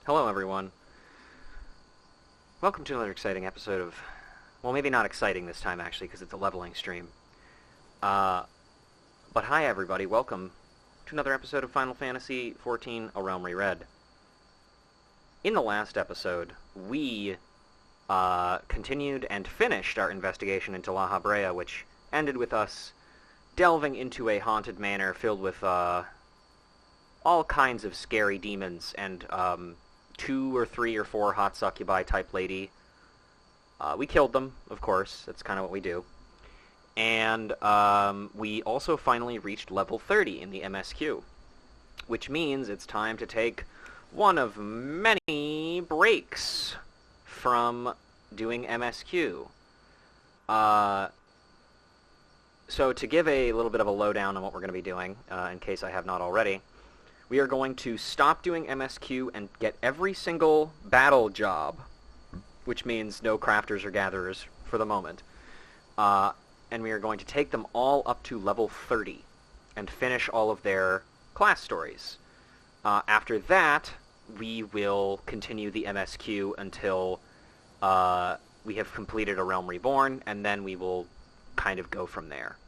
Hello, everyone. Welcome to another exciting episode of... Well, maybe not exciting this time, actually, because it's a leveling stream. But hi, everybody. Welcome to another episode of Final Fantasy XIV: A Realm Reread. In the last episode, we continued and finished our investigation into La Habrea, which ended with us delving into a haunted manor filled with all kinds of scary demons and 2 or 3 or 4 hot succubi type lady. We killed them, of course. That's kind of what we do. And we also finally reached level 30 in the MSQ, which means it's time to take one of many breaks from doing MSQ. So to give a little bit of a lowdown on what we're going to be doing, in case I have not already, we are going to stop doing MSQ and get every single battle job, which means no crafters or gatherers for the moment, and we are going to take them all up to level 30 and finish all of their class stories. After that, we will continue the MSQ until we have completed A Realm Reborn, and then we will kind of go from there.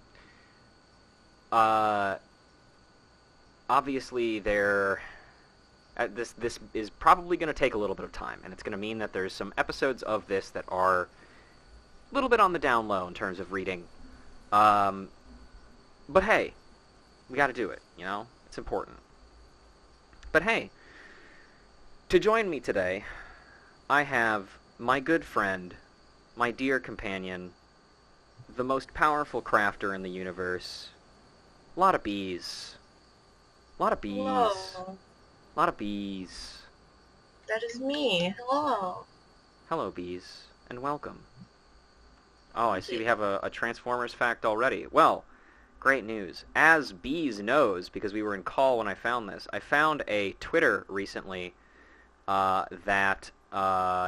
Obviously, this is probably going to take a little bit of time, and it's going to mean that there's some episodes of this that are a little bit on the down low in terms of reading. But hey, we got to do it, you know? It's important. But hey, to join me today, I have my good friend, my dear companion, the most powerful crafter in the universe. A lot of bees. A lot of bees. Hello. A lot of bees. That is me. Hello. Hello, bees, and welcome. Oh, I see we have a Transformers fact already. Well, great news. As Bees knows, because we were in call when I found this, I found a Twitter recently that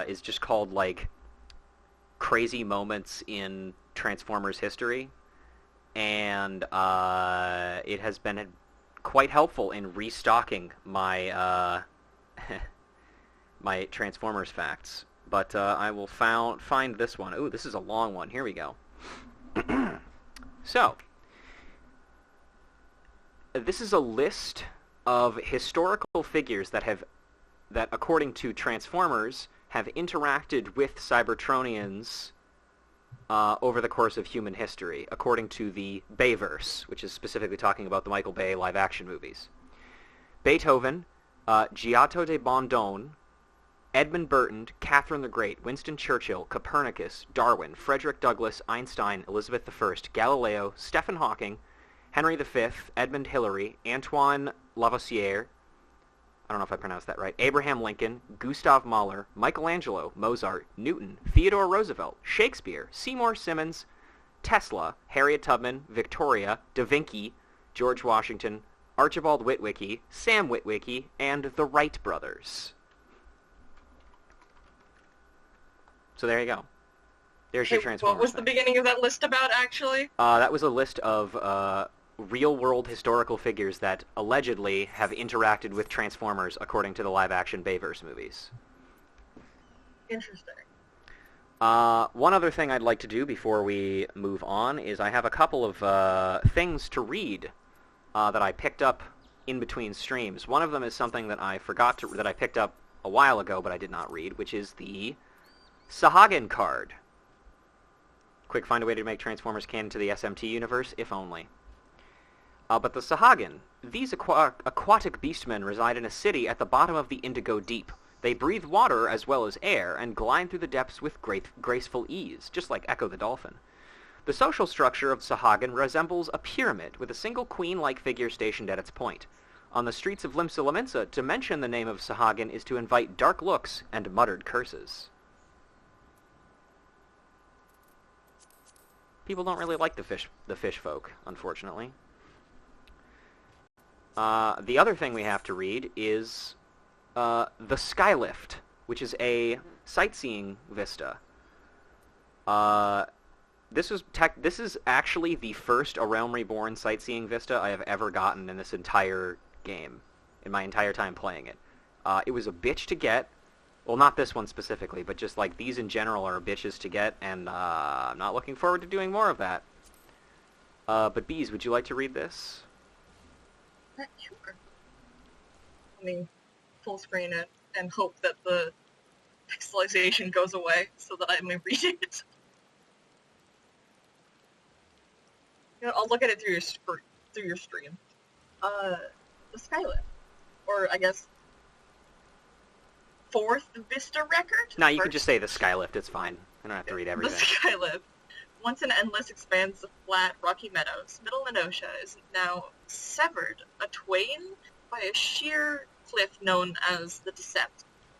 is just called, like, Crazy Moments in Transformers History, and it has been quite helpful in restocking my my Transformers facts. But I will find this one. Ooh, this is a long one. Here we go. So, this is a list of historical figures that according to Transformers, have interacted with Cybertronians over the course of human history, according to the Bayverse, which is specifically talking about the Michael Bay live-action movies. Beethoven, Giotto de Bondone, Edmund Burton, Catherine the Great, Winston Churchill, Copernicus, Darwin, Frederick Douglass, Einstein, Elizabeth I, Galileo, Stephen Hawking, Henry V, Edmund Hillary, Antoine Lavoisier, I don't know if I pronounced that right, Abraham Lincoln, Gustav Mahler, Michelangelo, Mozart, Newton, Theodore Roosevelt, Shakespeare, Seymour Simmons, Tesla, Harriet Tubman, Victoria, Da Vinci, George Washington, Archibald Witwicky, Sam Witwicky, and the Wright brothers. So there you go. There's your Transformers. What was the beginning of that list about, actually? That was a list of real-world historical figures that allegedly have interacted with Transformers according to the live-action Bayverse movies. Interesting. One other thing I'd like to do before we move on is I have a couple of things to read that I picked up in between streams. One of them is something that I that I picked up a while ago but I did not read, which is the Sahagin card. Quick, find a way to make Transformers canon to the SMT universe, if only. But the Sahagin, these aquatic beastmen reside in a city at the bottom of the Indigo Deep. They breathe water as well as air, and glide through the depths with graceful ease, just like Echo the Dolphin. The social structure of Sahagin resembles a pyramid, with a single queen-like figure stationed at its point. On the streets of Limsa Lominsa, to mention the name of Sahagin is to invite dark looks and muttered curses. People don't really like the fish folk, unfortunately. The other thing we have to read is the Skylift, which is a sightseeing vista. This is actually the first A Realm Reborn sightseeing vista I have ever gotten in this entire game, in my entire time playing it. It was a bitch to get. Well, not this one specifically, but just like these in general are bitches to get, and I'm not looking forward to doing more of that. But Bees, would you like to read this? Sure. I mean, full screen it and hope that the pixelization goes away so that I may read it. I'll look at it through your stream. The Skylift, or I guess fourth Vista record? No, you can just say the Skylift, it's fine. I don't have to read everything. The Skylift. Once an endless expanse of flat, rocky meadows, Middle Lenosha is now severed atwain by a sheer cliff known as the Descent.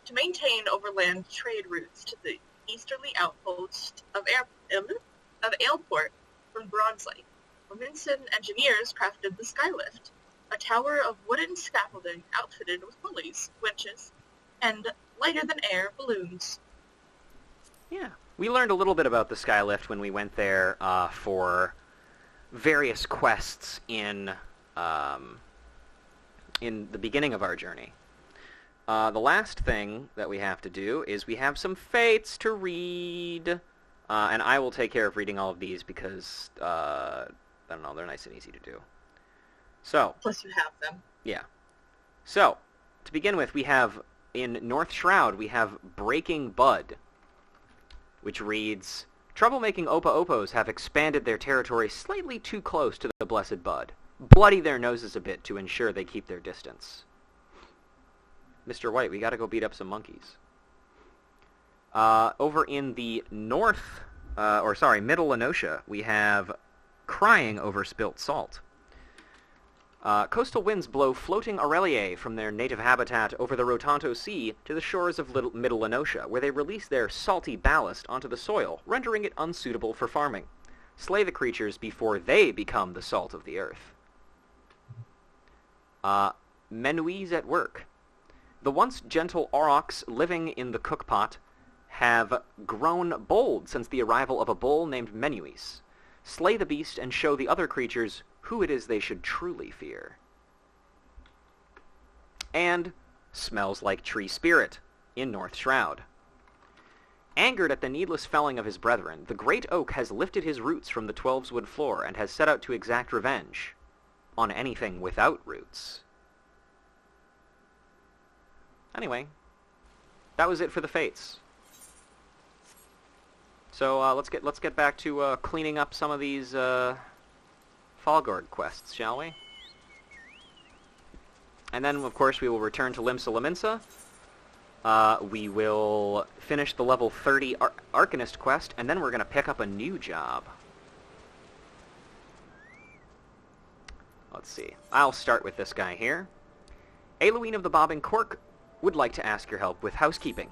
To maintain overland trade routes to the easterly outpost of Aleport from Bronzelight, Rominson engineers crafted the Skylift, a tower of wooden scaffolding outfitted with pulleys, winches, and lighter-than-air balloons. Yeah. We learned a little bit about the Skylift when we went there for various quests in the beginning of our journey. The last thing that we have to do is we have some fates to read. And I will take care of reading all of these because, I don't know, they're nice and easy to do. So. Plus you have them. Yeah. So, to begin with, we have, in North Shroud, we have Breaking Bud, which reads, troublemaking Opa-Opos have expanded their territory slightly too close to the Blessed Bud. Bloody their noses a bit to ensure they keep their distance. Mr. White, we gotta go beat up some monkeys. Over in the Middle Lenosha, we have Crying Over Spilt Salt. Coastal winds blow floating Aureliae from their native habitat over the Rotanto Sea to the shores of Middle Lenosha, where they release their salty ballast onto the soil, rendering it unsuitable for farming. Slay the creatures before they become the salt of the earth. Menuis at work. The once gentle aurochs living in the cookpot have grown bold since the arrival of a bull named Menuis. Slay the beast and show the other creatures who it is they should truly fear. And Smells Like Tree Spirit in North Shroud. Angered at the needless felling of his brethren, the great oak has lifted his roots from the 12's wood floor and has set out to exact revenge on anything without roots. Anyway, that was it for the fates. So let's get back to cleaning up some of these Fallgourd quests, shall we? And then, of course, we will return to Limsa Lominsa. We will finish the level 30 Arcanist quest, and then we're going to pick up a new job. Let's see. I'll start with this guy here. Ailuine of the Bobbing Cork would like to ask your help with housekeeping.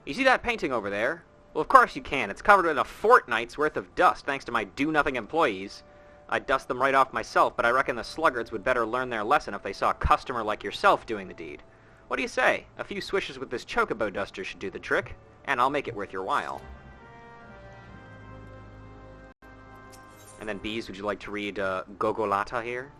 You see that painting over there? Well, of course you can. It's covered in a fortnight's worth of dust thanks to my do-nothing employees. I'd dust them right off myself, but I reckon the sluggards would better learn their lesson if they saw a customer like yourself doing the deed. What do you say? A few swishes with this chocobo duster should do the trick, and I'll make it worth your while. And then, Bees, would you like to read Gogolata here?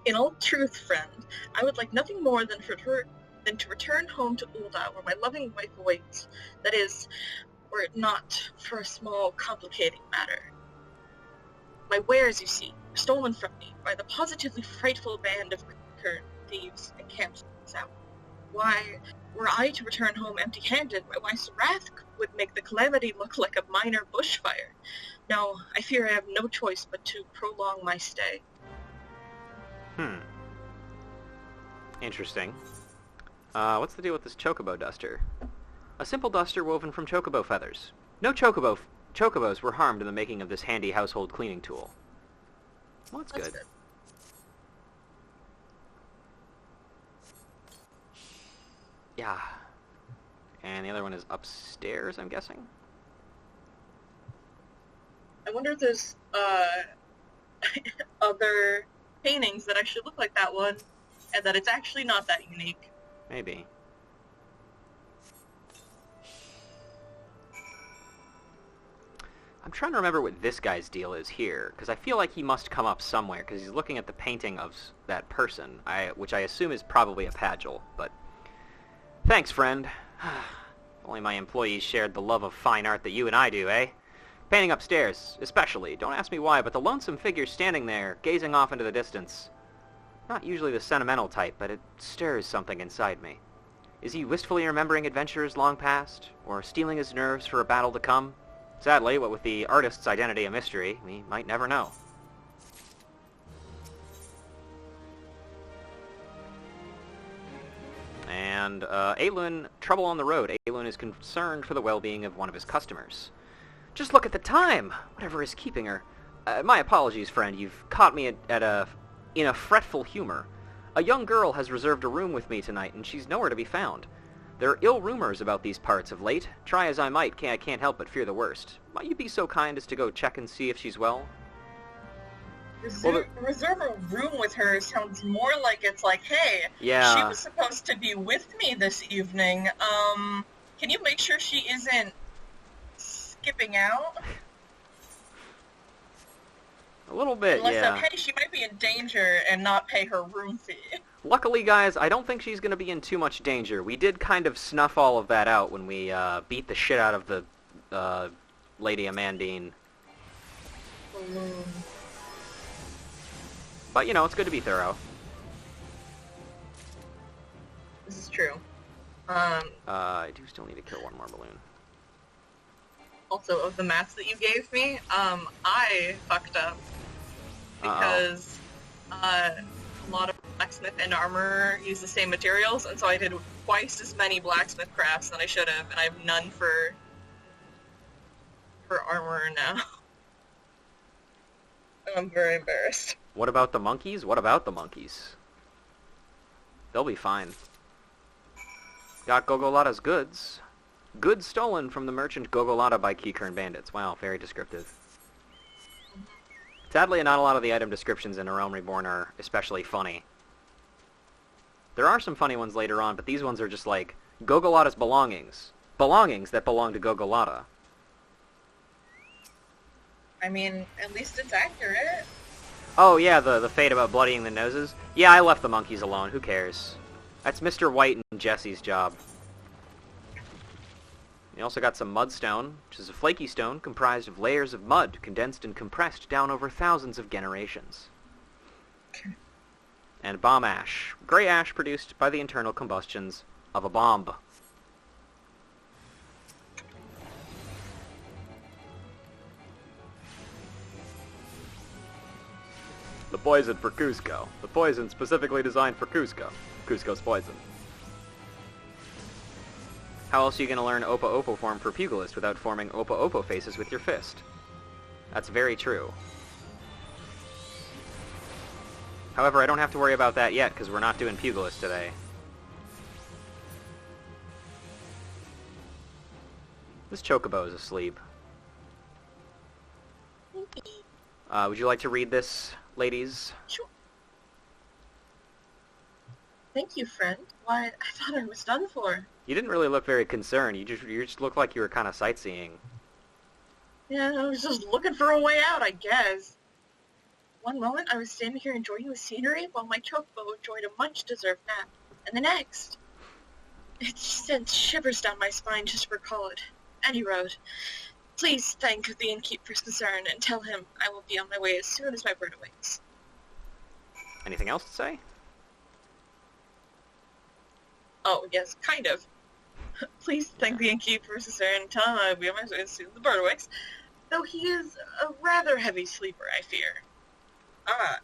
In all truth, friend, I would like nothing more than to return home to Ulda, where my loving wife awaits. That is, were it not for a small, complicating matter. My wares, you see, were stolen from me by the positively frightful band of recurrent thieves encamped south. Why, were I to return home empty-handed, my wife's wrath would make the calamity look like a minor bushfire. No, I fear I have no choice but to prolong my stay. Interesting. What's the deal with this chocobo duster? A simple duster woven from chocobo feathers. No chocobos were harmed in the making of this handy household cleaning tool. Well, that's good. Yeah. And the other one is upstairs, I'm guessing? I wonder if there's other paintings that actually look like that one, and that it's actually not that unique. Maybe. I'm trying to remember what this guy's deal is here, because I feel like he must come up somewhere, because he's looking at the painting of that person, which I assume is probably a Padgel, but... Thanks, friend. If only my employees shared the love of fine art that you and I do, eh? Painting upstairs, especially. Don't ask me why, but the lonesome figure standing there, gazing off into the distance. Not usually the sentimental type, but it stirs something inside me. Is he wistfully remembering adventures long past, or steeling his nerves for a battle to come? Sadly, what with the artist's identity a mystery, we might never know. And, Aelun, trouble on the road. Aelun is concerned for the well-being of one of his customers. Just look at the time! Whatever is keeping her. My apologies, friend. You've caught me in a fretful humor. A young girl has reserved a room with me tonight, and she's nowhere to be found. There are ill rumors about these parts of late. Try as I might, I can't help but fear the worst. Might you be so kind as to go check and see if she's well? Reserve a room with her sounds more like it's like, hey, yeah, she was supposed to be with me this evening. Can you make sure she isn't skipping out? A little bit, Unless, yeah. Okay, she might be in danger and not pay her room fee. Luckily, guys, I don't think she's going to be in too much danger. We did kind of snuff all of that out when we beat the shit out of the Lady Amandine. But, you know, it's good to be thorough. This is true. I do still need to kill one more balloon. Also, of the maps that you gave me, I fucked up. Because a lot of blacksmith and armor use the same materials, and so I did twice as many blacksmith crafts than I should have, and I have none for armor now. I'm very embarrassed. What about the monkeys? What about the monkeys? They'll be fine. Got Gogolata's goods. Goods stolen from the merchant Gogolata by Keycurn bandits. Wow, very descriptive. Sadly, not a lot of the item descriptions in A Realm Reborn are especially funny. There are some funny ones later on, but these ones are just like, Gogolata's belongings. Belongings that belong to Gogolata. I mean, at least it's accurate. Oh yeah, the fate about bloodying the noses? Yeah, I left the monkeys alone, who cares? That's Mr. White and Jesse's job. We also got some mudstone, which is a flaky stone comprised of layers of mud condensed and compressed down over thousands of generations. Okay. And bomb ash, gray ash produced by the internal combustions of a bomb. The poison for Cusco. The poison specifically designed for Cusco. Cusco's poison. How else are you going to learn Opa Opo form for Pugilist without forming Opa Opo faces with your fist? That's very true. However, I don't have to worry about that yet, because we're not doing Pugilist today. This Chocobo is asleep. Would you like to read this, ladies? Sure. Thank you, friend. Why, I thought I was done for. You didn't really look very concerned. You just looked like you were kind of sightseeing. Yeah, I was just looking for a way out, I guess. One moment, I was standing here enjoying the scenery, while my chocobo enjoyed a much-deserved nap. And the next... It sent shivers down my spine just to recall it. And he wrote, "Please thank the innkeep for his concern, and tell him I will be on my way as soon as my bird awakes." Anything else to say? Oh, yes, kind of. Please thank the innkeep for his concern, and tell him I will be on my way as soon as the bird awakes. Though he is a rather heavy sleeper, I fear.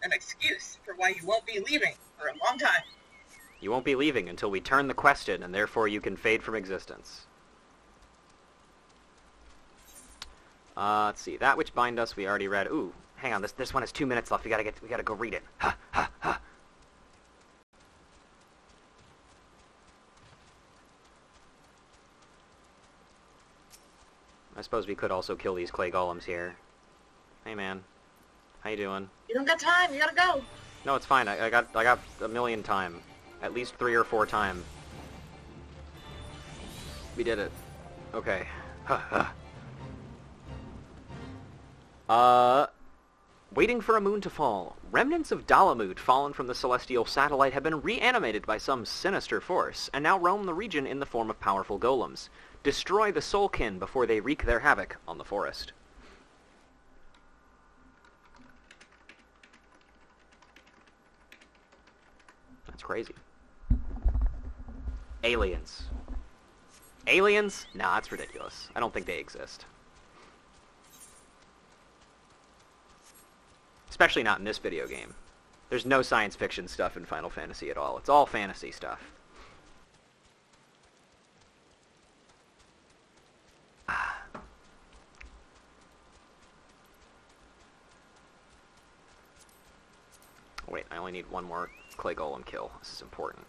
An excuse for why you won't be leaving for a long time. You won't be leaving until we turn the quest in, and therefore you can fade from existence. Let's see. That which bind us, we already read. Ooh, hang on. This one has 2 minutes left. We gotta go read it. Ha ha ha. I suppose we could also kill these clay golems here. Hey man, how you doing? You don't got time. You gotta go. No, it's fine. I got a million time, at least 3 or 4 time. We did it. Okay. Waiting for a moon to fall. Remnants of Dalamud fallen from the celestial satellite have been reanimated by some sinister force, and now roam the region in the form of powerful golems. Destroy the Soulkin before they wreak their havoc on the forest. That's crazy. Aliens. Aliens? Nah, that's ridiculous. I don't think they exist. Especially not in this video game. There's no science fiction stuff in Final Fantasy at all. It's all fantasy stuff. Wait, I only need one more clay golem kill. This is important.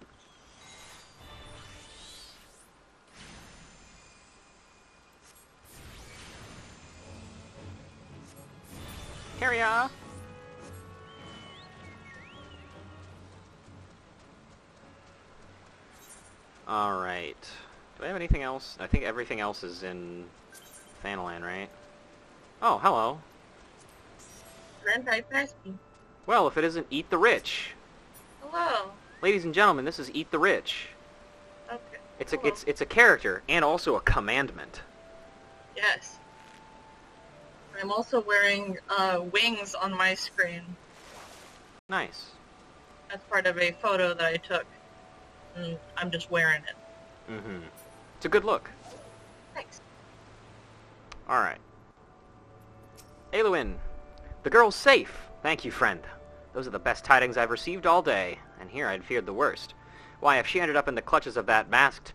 Here we are. Alright. Do I have anything else? I think everything else is in Thanalan, right? Oh, hello. Grand past me. Well, if it isn't Eat the Rich. Hello. Ladies and gentlemen, this is Eat the Rich. Okay. It's a character and also a commandment. Yes. I'm also wearing wings on my screen. Nice. That's part of a photo that I took. And I'm just wearing it. Mm-hmm. It's a good look. Thanks. Alright. Aluin, the girl's safe. Thank you, friend. Those are the best tidings I've received all day, and here I'd feared the worst. Why, if she ended up in the clutches of that masked...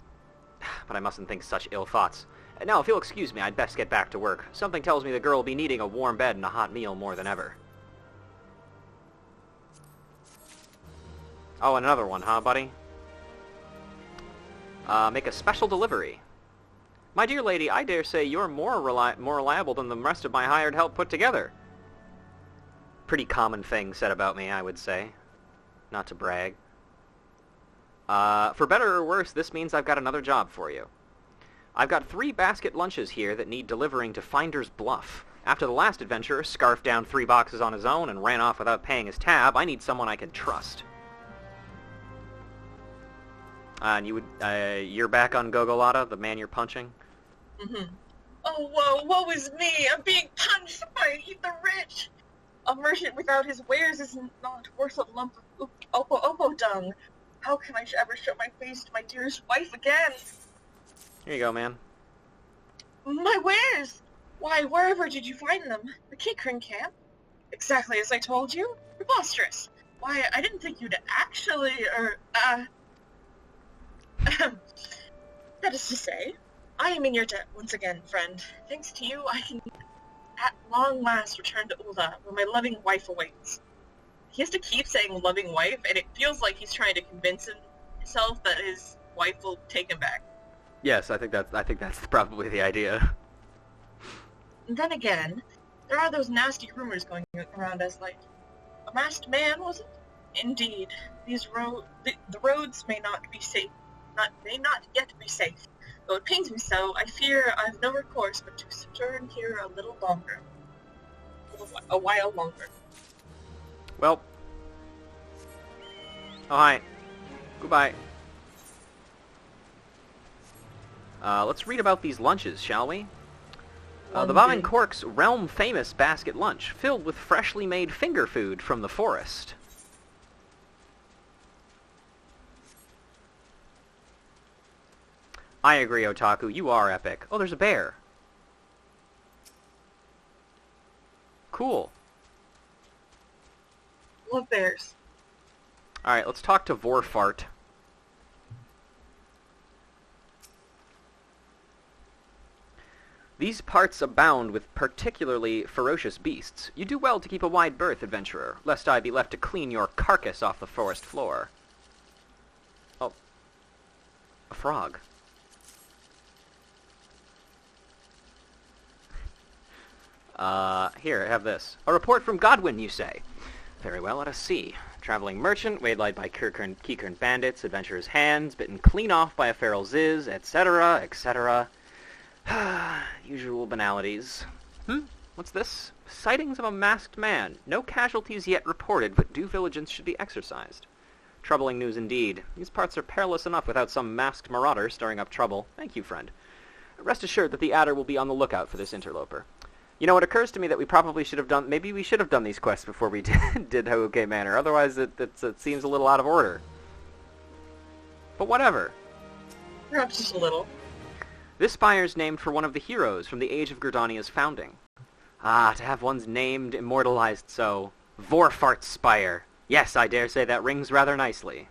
But I mustn't think such ill thoughts. Now, if you'll excuse me, I'd best get back to work. Something tells me the girl will be needing a warm bed and a hot meal more than ever. Oh, and another one, huh, buddy? Make a special delivery. My dear lady, I dare say you're more reliable than the rest of my hired help put together. Pretty common thing said about me, I would say. Not to brag. For better or worse, this means I've got another job for you. I've got 3 basket lunches here that need delivering to Finder's Bluff. After the last adventurer scarfed down 3 boxes on his own and ran off without paying his tab, I need someone I can trust. And you're back on Gogolata, the man you're punching? Mm-hmm. Oh, whoa, woe is me! I'm being punched by Eat the Rich! A merchant without his wares is not worth a lump of opo dung. How can I ever show my face to my dearest wife again? Here you go, man. My wares! Why, wherever did you find them? The Kikrin camp? Exactly as I told you? Preposterous! Why, I didn't think you'd actually, that is to say, I am in your debt once again, friend. Thanks to you, I can at long last return to Ulda, where my loving wife awaits. He has to keep saying loving wife, and it feels like he's trying to convince himself that his wife will take him back. Yes, I think that's probably the idea. And then again, there are those nasty rumors going around as like, a masked man, was it? Indeed, the roads may not be safe, may not yet be safe. Though it pains me so, I fear I've no recourse but to sojourn here a little longer. A while longer. Well. Oh, hi. Goodbye. Let's read about these lunches, shall we? The Bob and Cork's realm-famous basket lunch, filled with freshly made finger food from the forest. I agree, Otaku. You are epic. Oh, there's a bear. Cool. Love bears. Alright, let's talk to Vorfart. These parts abound with particularly ferocious beasts. You do well to keep a wide berth, adventurer, lest I be left to clean your carcass off the forest floor. Oh. A frog. Here, have this. A report from Godwin, you say? Very well, let us see. Traveling merchant, waylaid by Kikern bandits, adventurer's hands, bitten clean off by a feral ziz, etc., etc. Usual banalities. What's What's this? Sightings of a masked man. No casualties yet reported, but due vigilance should be exercised. Troubling news indeed. These parts are perilous enough without some masked marauder stirring up trouble. Thank you, friend. Rest assured that the Adder will be on the lookout for this interloper. You know, it occurs to me that we probably should have done... Maybe we should have done these quests before we did Hoge Manor. Otherwise, it seems a little out of order. But whatever. Perhaps just a little. This spire's named for one of the heroes from the age of Gridania's founding. Ah, to have one's name immortalized so. Vorfart's Spire. Yes, I dare say that rings rather nicely.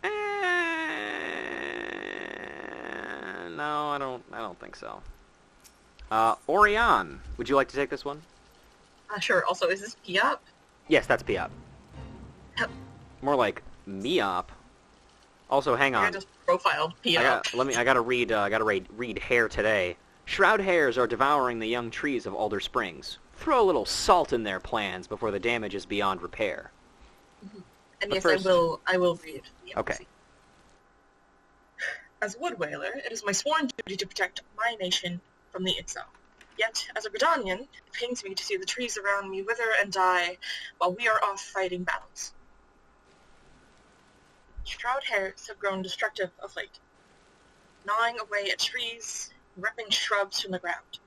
No, I don't think so. Orion, would you like to take this one? Sure. Also, is this Piop? Yes, that's Piop. Yep. More like Meop. Also, hang on. I just profiled Piop. I gotta read Hair today. Shroud hares are devouring the young trees of Alder Springs. Throw a little salt in their plans before the damage is beyond repair. Mm-hmm. And but yes, first... I will read. Okay. As a wood whaler, it is my sworn duty to protect my nation from the XIV. Yet, as a Gridanian, it pains me to see the trees around me wither and die while we are off fighting battles. Shroud hares have grown destructive of late, gnawing away at trees, ripping shrubs from the ground.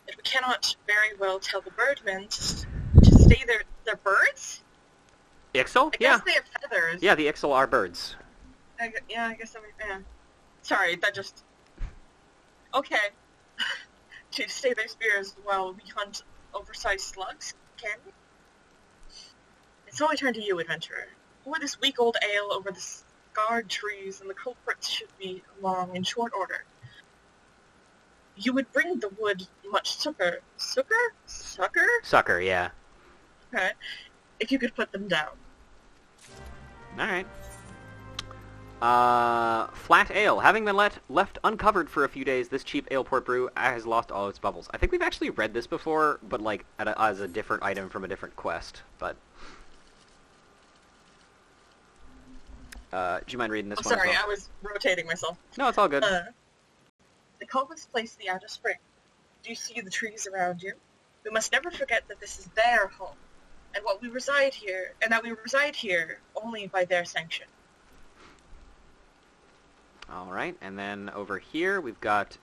Yet we cannot very well tell the birdmen to stay their birds? Ixal? I guess they have feathers. Yeah, the Ixal are birds. I guess yeah. Sorry, that just... Okay. To stay their spears while we hunt oversized slugs, can we? And so I turn to you, adventurer. Pour this week-old ale over the scarred trees, and the culprits should be along in short order. You would bring the wood much succor? Succor, yeah. Okay. If you could put them down. Alright. Flat ale. Having been left uncovered for a few days, this cheap ale port brew has lost all its bubbles. I think we've actually read this before, but like as a different item from a different quest. But do you mind reading this one? Sorry, as well? I was rotating myself. No, it's all good. They call this place the Outer Spring. Do you see the trees around you? We must never forget that this is their home, and that we reside here only by their sanction. Alright, and then over here we've got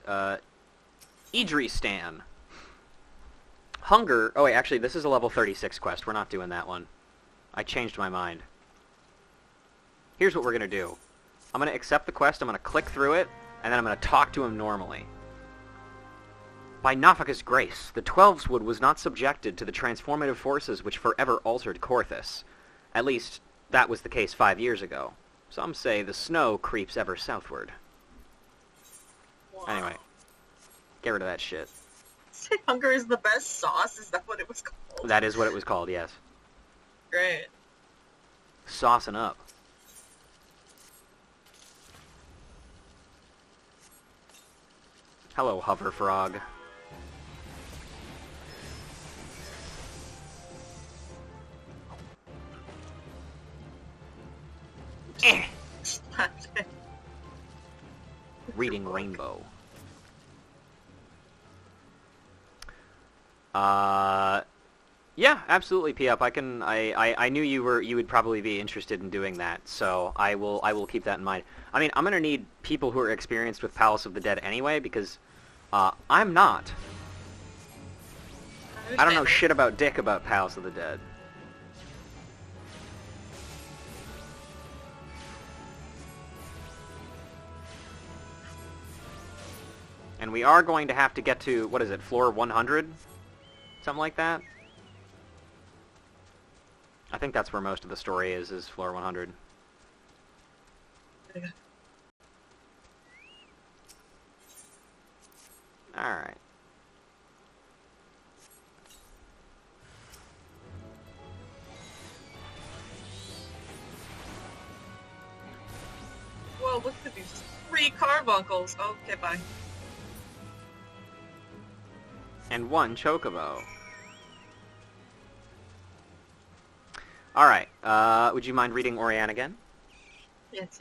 Idristan. Hunger... Oh wait, actually this is a level 36 quest. We're not doing that one. I changed my mind. Here's what we're going to do. I'm going to accept the quest, I'm going to click through it, and then I'm going to talk to him normally. By Nafaka's grace, the Twelveswood was not subjected to the transformative forces which forever altered Korthus. At least, that was the case 5 years ago. Some say the snow creeps ever southward. Wow. Anyway, get rid of that shit. Say hunger is the best sauce? Is that what it was called? That is what it was called, yes. Great. Saucing up. Hello, hover frog. Reading Rainbow. Yeah, absolutely, P-Up. I knew you would probably be interested in doing that, so I will keep that in mind. I mean, I'm gonna need people who are experienced with Palace of the Dead anyway, because I'm not. I don't know shit about dick about Palace of the Dead. And we are going to have to get to, what is it, floor 100? Something like that? I think that's where most of the story is floor 100. Okay. Alright. Whoa, look at these 3 carbuncles. Okay, bye. And 1 chocobo. Alright, would you mind reading Orion again? Yes.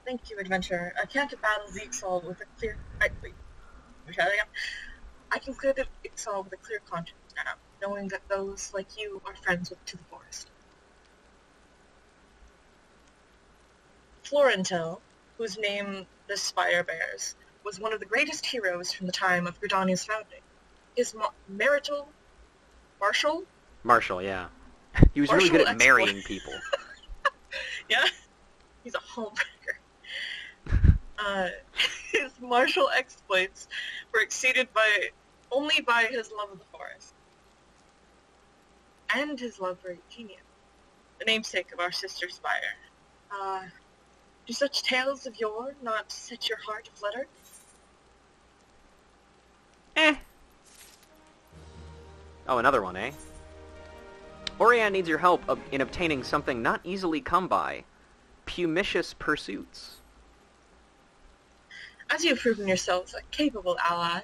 Thank you, adventurer. I can't battle Zekesold with a clear... Wait. Let me try that again. I can clear the Ixal with a clear conscience now, knowing that those like you are friends to the forest. Florentil, whose name this spire bears, was one of the greatest heroes from the time of Gridania's founding. His Marshall, yeah. He was Martial really good at exploit. marrying people. Yeah, he's a homebreaker. His martial exploits were exceeded only by his love of the forest. And his love for Eugenia, the namesake of our sister spire. Do such tales of yore not set your heart aflutter? Oh, another one, eh? Orianne needs your help in obtaining something not easily come by. Pumicious pursuits. As you have proven yourselves a capable ally,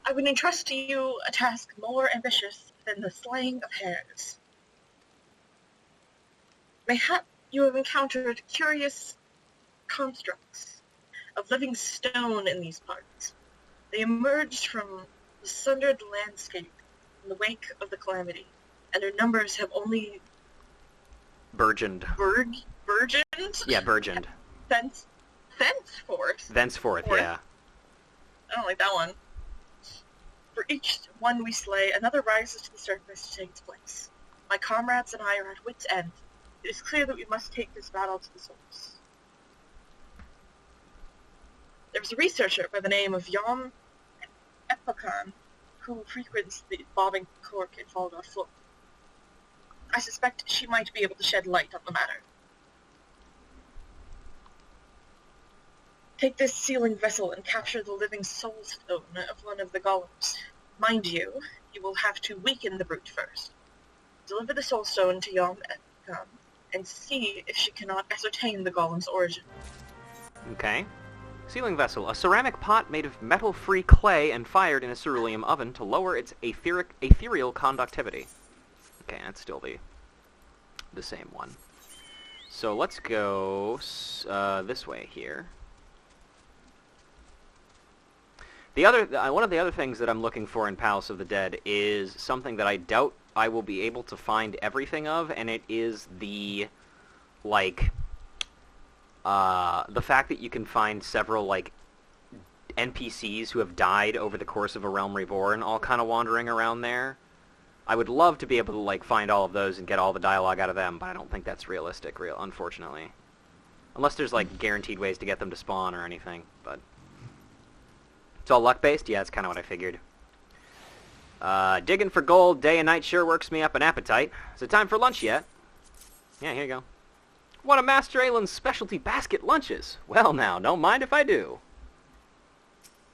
I would entrust to you a task more ambitious than the slaying of hares. Mayhap you have encountered curious constructs of living stone in these parts. They emerged from the sundered landscape in the wake of the calamity, and their numbers have only Burgeoned. burgeoned? Yeah, burgeoned. Thenceforth, yeah. I don't like that one. For each one we slay, another rises to the surface to take its place. My comrades and I are at wit's end. It is clear that we must take this battle to the source. There was a researcher by the name of Yom Epokan who frequents the bobbing cork in Fallgourd Float. I suspect she might be able to shed light on the matter. Take this sealing vessel and capture the living soul stone of one of the golems. Mind you, you will have to weaken the brute first. Deliver the soul stone to Yom Epokan and see if she cannot ascertain the golem's origin. Okay. Sealing vessel. A ceramic pot made of metal-free clay and fired in a ceruleum oven to lower its ethereal conductivity. Okay, that's still the same one. So let's go this way here. One of the other things that I'm looking for in Palace of the Dead is something that I doubt I will be able to find everything of, and it is the fact that you can find several, NPCs who have died over the course of A Realm Reborn all kind of wandering around there. I would love to be able to, find all of those and get all the dialogue out of them, but I don't think that's realistic, unfortunately. Unless there's, guaranteed ways to get them to spawn or anything, but... It's all luck-based? Yeah, that's kind of what I figured. Digging for gold day and night sure works me up an appetite. Is it time for lunch yet? Yeah, here you go. One of Master Aylin's specialty basket lunches. Well now, don't mind if I do.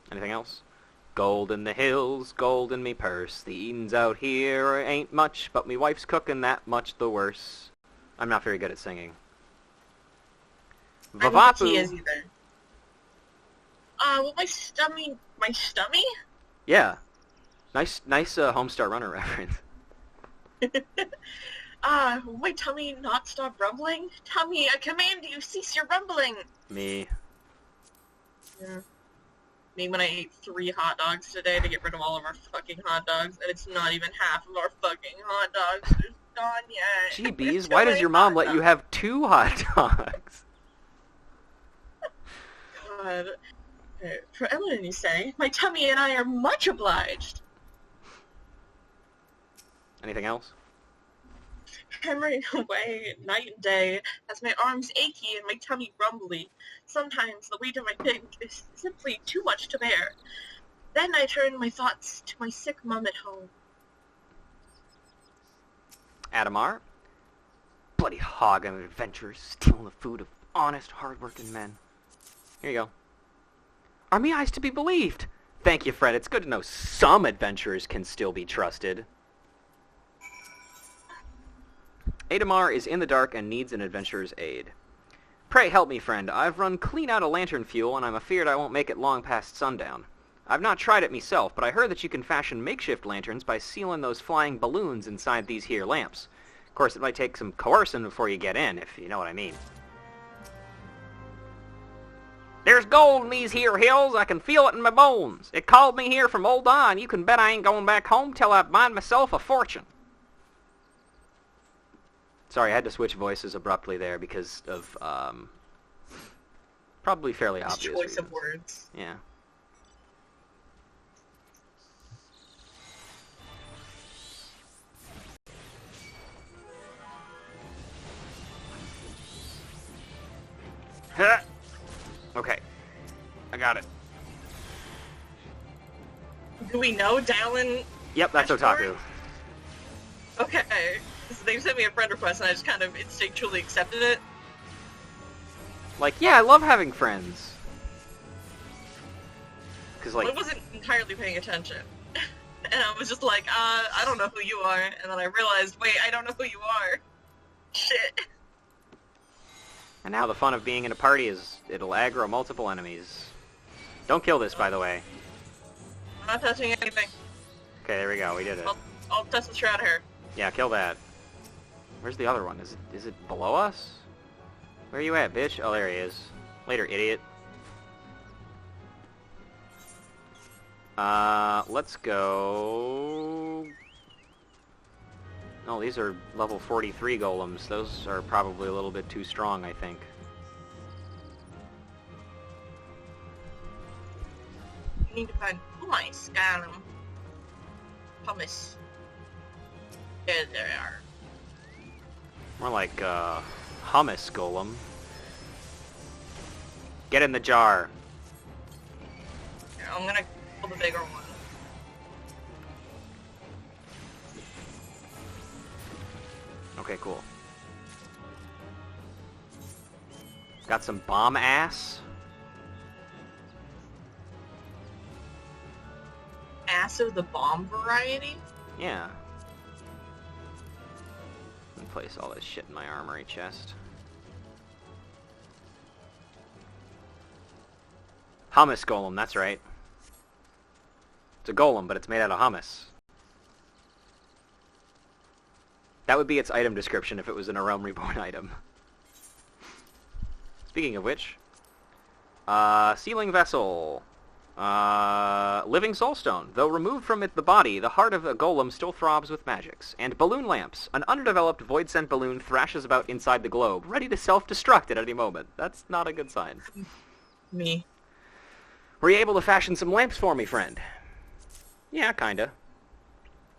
Anything else? Gold in the hills, gold in me purse. The eatin's out here ain't much, but me wife's cooking that much the worse. I'm not very good at singing. I don't think he is either. Well, my stummy? Yeah. Nice Homestar Runner reference. Will my tummy not stop rumbling? Tummy, I command you, cease your rumbling! Me. Yeah. Me when I ate 3 hot dogs today to get rid of all of our fucking hot dogs, and it's not even half of our fucking hot dogs. It's gone yet. Gee bees, why does your mom let you have 2 hot dogs? God. For Ellen, you say? My tummy and I are much obliged. Anything else? Hammering away night and day has my arms achy and my tummy rumbly. Sometimes the weight of my pig is simply too much to bear. Then I turn my thoughts to my sick mum at home. Adamar? Bloody hog of adventurers, stealing the food of honest, hard-working men. Here you go. Are me eyes to be believed? Thank you, Fred. It's good to know some adventurers can still be trusted. Adamar is in the dark and needs an adventurer's aid. Pray help me, friend. I've run clean out of lantern fuel, and I'm afeard I won't make it long past sundown. I've not tried it myself, but I heard that you can fashion makeshift lanterns by sealing those flying balloons inside these here lamps. Of course, it might take some coercing before you get in, if you know what I mean. There's gold in these here hills. I can feel it in my bones. It called me here from old on. You can bet I ain't going back home till I find myself a fortune. Sorry, I had to switch voices abruptly there because of, probably fairly obvious choice reasons. of words. Yeah. Huh. Okay. I got it. Do we know Dallin? Yep, that's Otaku. Okay. So they sent me a friend request and I just kind of instinctually accepted it. Like, yeah, I love having friends. Because, like... I wasn't entirely paying attention. And I was just like, I don't know who you are. And then I realized, wait, I don't know who you are. Shit. And now the fun of being in a party is it'll aggro multiple enemies. Don't kill this, by the way. I'm not touching anything. Okay, there we go. We did it. I'll touch the shroud here. Yeah, kill that. Where's the other one? Is it below us? Where are you at, bitch? Oh, there he is. Later, idiot. Let's go... Oh, these are level 43 golems. Those are probably a little bit too strong, I think. You need to find... Oh my Skyrim. Hummus. There they are. More like, hummus golem. Get in the jar. Here, I'm gonna pull the bigger one. Okay, cool. Got some bomb ass. Ass of the bomb variety? Yeah. Let me place all this shit in my armory chest. Hummus golem, that's right. It's a golem, but it's made out of hummus. That would be its item description if it was an A Realm Reborn item. Speaking of which, sealing vessel. Living soulstone. Though removed from it the body, the heart of a golem still throbs with magics. And balloon lamps. An underdeveloped void-sent balloon thrashes about inside the globe, ready to self-destruct at any moment. That's not a good sign. Me. Were you able to fashion some lamps for me, friend? Yeah, kinda.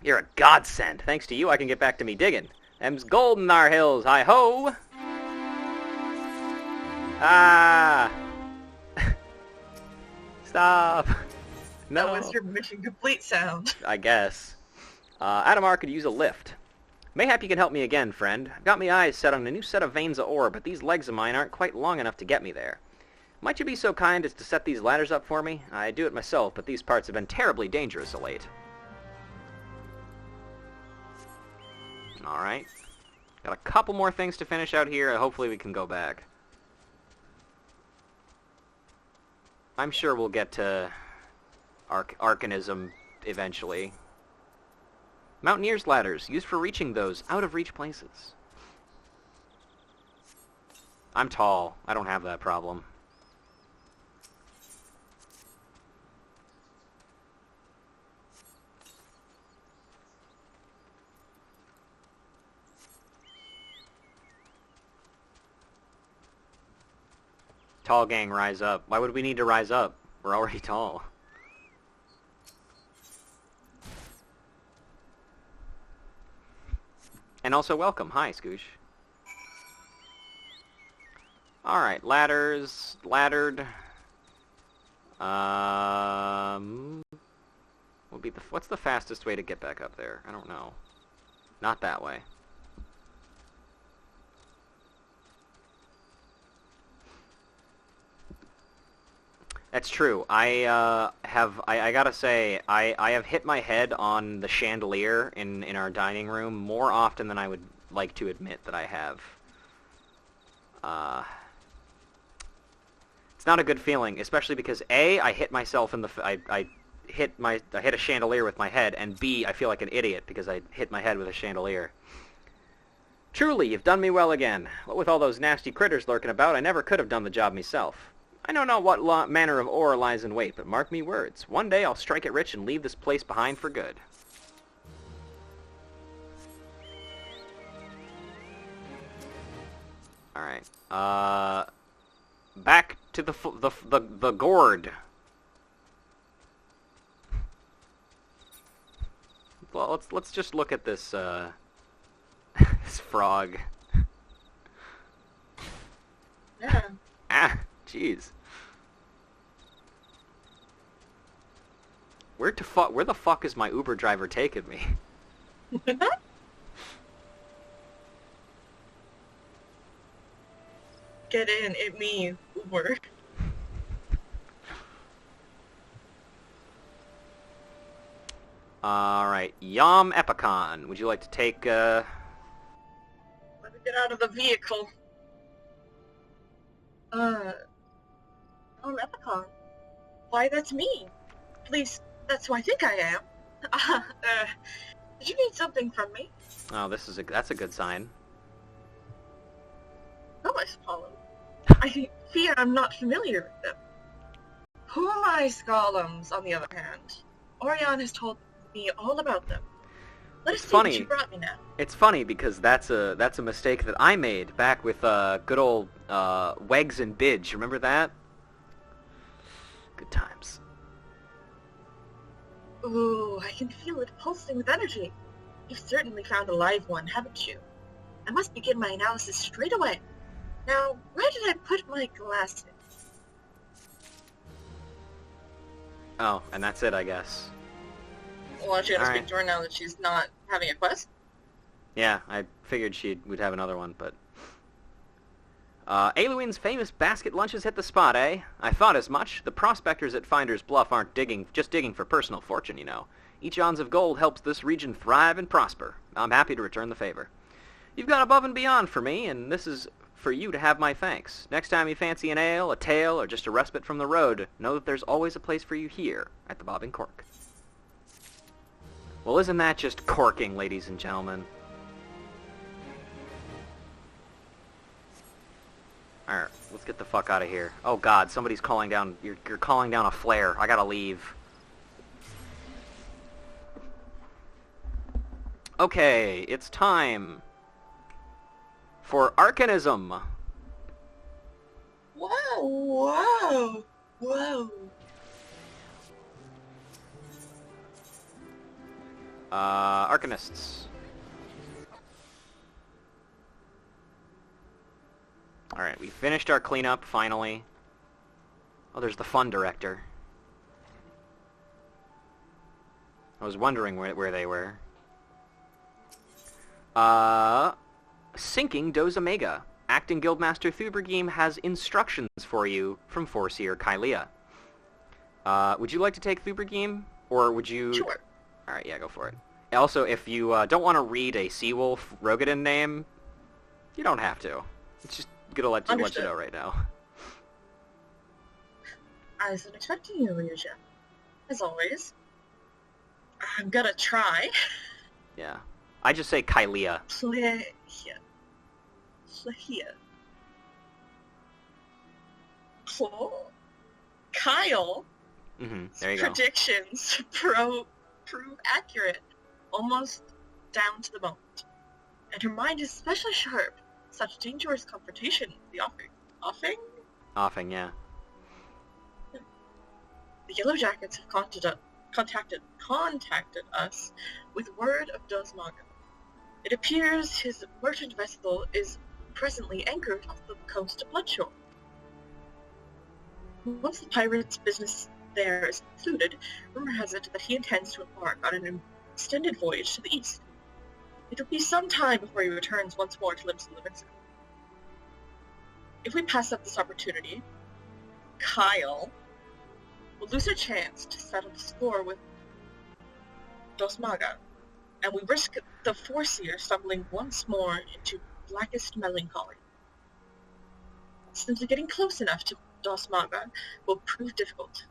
You're a godsend. Thanks to you, I can get back to me digging. Them's gold in our hills, hi-ho! Ah! Stop! No. That was your mission complete sound. I guess. Adamar could use a lift. Mayhap you can help me again, friend. I've got my eyes set on a new set of veins of ore, but these legs of mine aren't quite long enough to get me there. Might you be so kind as to set these ladders up for me? I do it myself, but these parts have been terribly dangerous of late. Alright. Got a couple more things to finish out here, and hopefully we can go back. I'm sure we'll get to Arcanism eventually. Mountaineer's ladders, used for reaching those out-of-reach places. I'm tall. I don't have that problem. Tall gang, rise up. Why would we need to rise up? We're already tall. And also welcome. Hi, Scoosh. Alright, ladders. Laddered. What's the fastest way to get back up there? I don't know. Not that way. That's true. I gotta say, I have hit my head on the chandelier in our dining room more often than I would like to admit that I have. It's not a good feeling, especially because A, I hit myself in the I hit a chandelier with my head, and B, I feel like an idiot because I hit my head with a chandelier. Truly, you've done me well again. What with all those nasty critters lurking about, I never could have done the job myself. I know not what manner of ore lies in wait, but mark me words. One day I'll strike it rich and leave this place behind for good. Alright. Back to the gourd. Well, let's just look at this, this frog. Yeah. Ah, jeez. Where the fuck is my Uber driver taking me? Get in, it me, Uber. Alright, Yom Epicon. Would you like to take, Let me get out of the vehicle. Epicon. Why, that's me. At least, that's who I think I am. Did you need something from me? Oh, that's a good sign. Oh, I suppose. I fear I'm not familiar with them. Who are my Scholums, on the other hand? Orion has told me all about them. Let us see what you brought me now. It's funny because that's a mistake that I made back with good old Wegs and Bidge. Remember that? Good times. Ooh, I can feel it pulsing with energy. You've certainly found a live one, haven't you? I must begin my analysis straight away. Now, where did I put my glasses? Oh, and that's it, I guess. Well, aren't you gonna speak to her now that she's not having a quest? Yeah, I figured would have another one, but... Aluin's famous basket lunches hit the spot, eh? I thought as much. The prospectors at Finder's Bluff aren't just digging for personal fortune, you know. Each ounce of gold helps this region thrive and prosper. I'm happy to return the favor. You've gone above and beyond for me, and this is for you to have my thanks. Next time you fancy an ale, a tale, or just a respite from the road, know that there's always a place for you here at the Bob and Cork. Well, isn't that just corking, ladies and gentlemen? Alright, let's get the fuck out of here. Oh god, somebody's calling down... You're calling down a flare. I gotta leave. Okay, it's time for Arcanism. Whoa, whoa, whoa. Arcanists. Alright, we finished our cleanup, finally. Oh, there's the fun director. I was wondering where they were. Sinking Dose Omega. Acting Guildmaster Thubergheim has instructions for you from Foreseer Kylea. Would you like to take Thubergheim? Or would you... Sure. Alright, yeah, go for it. Also, if you don't want to read a Seawolf Rogadin name, you don't have to. It's just gonna let you know right now. I wasn't expecting you, Ryuja. As always. I'm gonna try. Yeah. I just say Kylea. Plehia. Kyle. There you go. Predictions prove accurate, almost down to the moment. And her mind is especially sharp. Such dangerous confrontation, the offing, yeah. The Yellow Jackets have contacted us with word of Dosmaga. It appears his merchant vessel is presently anchored off the coast of Bloodshore. Once the pirate's business there is concluded, rumor has it that he intends to embark on an extended voyage to the east. It will be some time before he returns once more to Livingston. If we pass up this opportunity, Kyle will lose a chance to settle the score with Dosmaga, and we risk the Foreseer stumbling once more into blackest melancholy. Simply getting close enough to Dosmaga will prove difficult.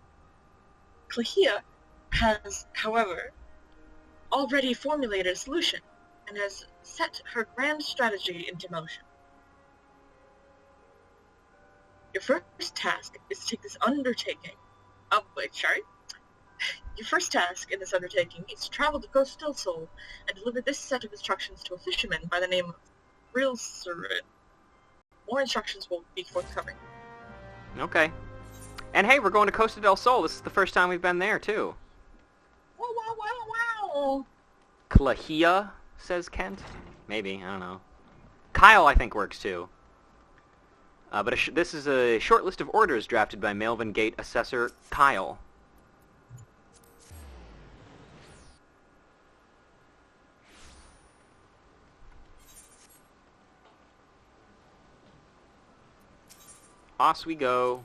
Klahia has, however, already formulated a solution, and has set her grand strategy into motion. Your first task is to take this undertaking. Oh, wait, sorry. Your first task in this undertaking is to travel to Coast Del Sol and deliver this set of instructions to a fisherman by the name of Rilsurin. More instructions will be forthcoming. Okay. And hey, we're going to Costa del Sol. This is the first time we've been there, too. Wow, wow, wow, wow. Klahia, says Kent. Maybe, I don't know. Kyle, I think, works, too. But this is a short list of orders drafted by Melvin Gate Assessor Kyle. Off we go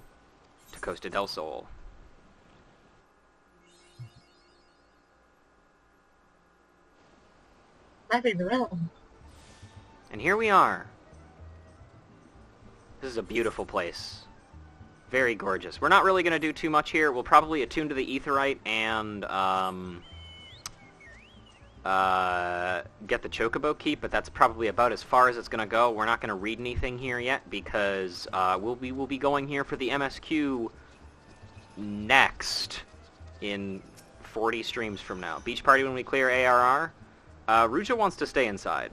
to Costa del Sol. Mapping the realm. And here we are. This is a beautiful place. Very gorgeous. We're not really going to do too much here. We'll probably attune to the Aetheryte and get the Chocobo Keep, but that's probably about as far as it's going to go. We're not going to read anything here yet because we'll be going here for the MSQ next in 40 streams from now. Beach party when we clear ARR. Ruja wants to stay inside.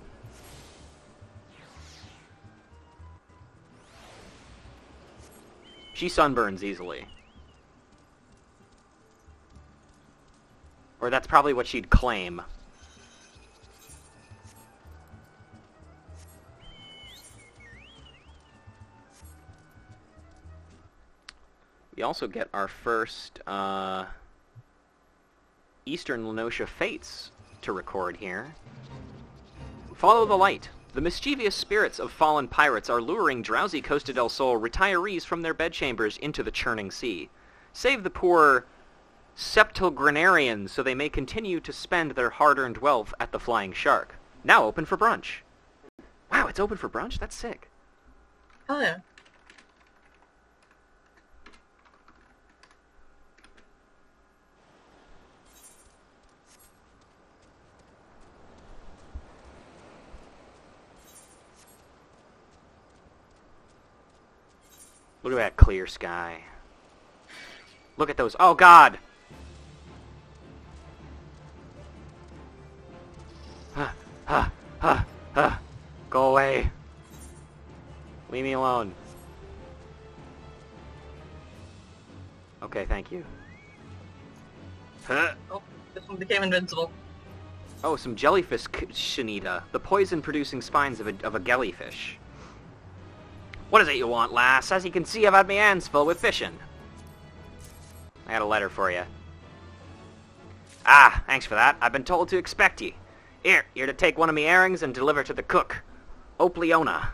She sunburns easily. Or that's probably what she'd claim. We also get our first Eastern Lenosha Fates to record here. Follow the light. The mischievous spirits of fallen pirates are luring drowsy Costa del Sol retirees from their bedchambers into the churning sea. Save the poor septuagenarians so they may continue to spend their hard-earned wealth at the Flying Shark. Now open for brunch. Wow, it's open for brunch? That's sick. Oh, yeah. Look at that clear sky. Look at those. Oh, God! Go away. Leave me alone. Okay, thank you. Oh, this one became invincible. Oh, some jellyfish shanita. The poison-producing spines of a jellyfish. What is it you want, lass? As you can see, I've had my hands full with fishing. I got a letter for you. Ah, thanks for that. I've been told to expect ye. Here, you're to take one of me earrings and deliver to the cook, Opleona.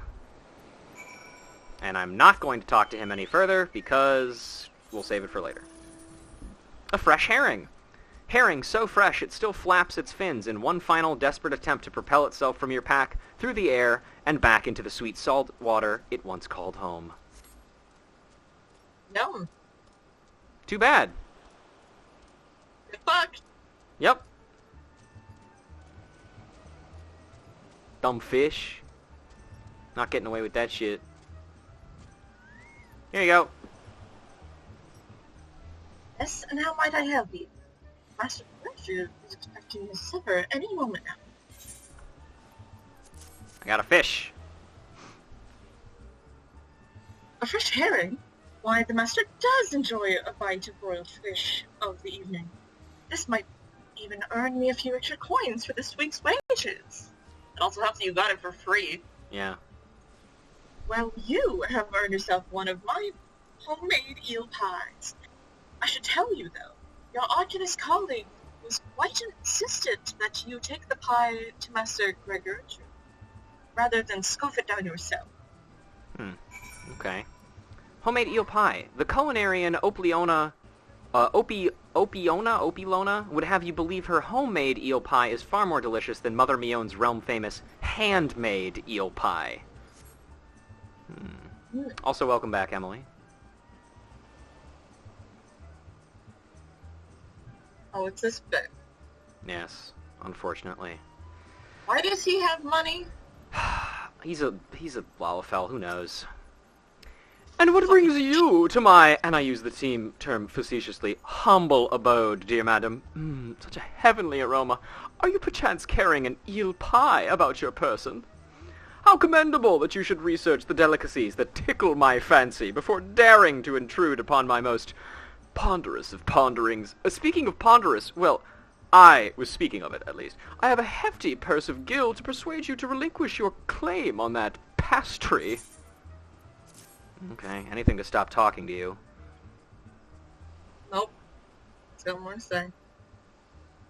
And I'm not going to talk to him any further because we'll save it for later. A fresh herring. Herring so fresh it still flaps its fins in one final desperate attempt to propel itself from your pack through the air and back into the sweet salt water it once called home. Yum. Too bad. Good luck. Yep. Dumb fish. Not getting away with that shit. Here you go. Yes, and how might I help you? Master Richard is expecting his supper any moment now. I got a fish. A fresh herring? Why, the master does enjoy a bite of broiled fish of the evening. This might even earn me a few extra coins for this week's wages. It also helps that you got it for free. Yeah. Well, you have earned yourself one of my homemade eel pies. I should tell you, though, your Arcanist colleague was quite insistent that you take the pie to Master Gregor rather than scoff it down yourself. Okay. Homemade eel pie. The culinarian Opleona, Opilona would have you believe her homemade eel pie is far more delicious than Mother Mion's realm-famous handmade eel pie. Also, welcome back, Emily. Oh, it's this big. Yes, unfortunately. Why does he have money? He's a Lalafell, who knows. And what brings you to my, and I use the team term facetiously, humble abode, dear madam? Such a heavenly aroma. Are you perchance carrying an eel pie about your person? How commendable that you should research the delicacies that tickle my fancy before daring to intrude upon my most ponderous of ponderings. Speaking of ponderous, well, I was speaking of it, at least. I have a hefty purse of gil to persuade you to relinquish your claim on that pastry. Okay, anything to stop talking to you. Nope. It's got more to say.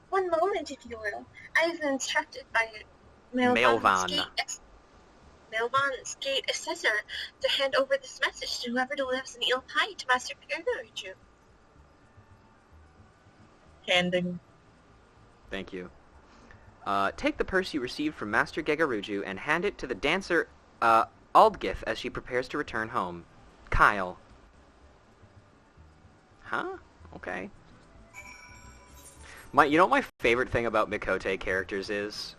One moment, if you will. I have been instructed by Melvan. Melvan's gate assessor to hand over this message to whoever delivers an eel pie to Master Gergaruju. Handing. Thank you. Take the purse you received from Master Gegaruju and hand it to the dancer, Aldgith as she prepares to return home. Kyle. Huh? Okay. You know what my favorite thing about Mikote characters is?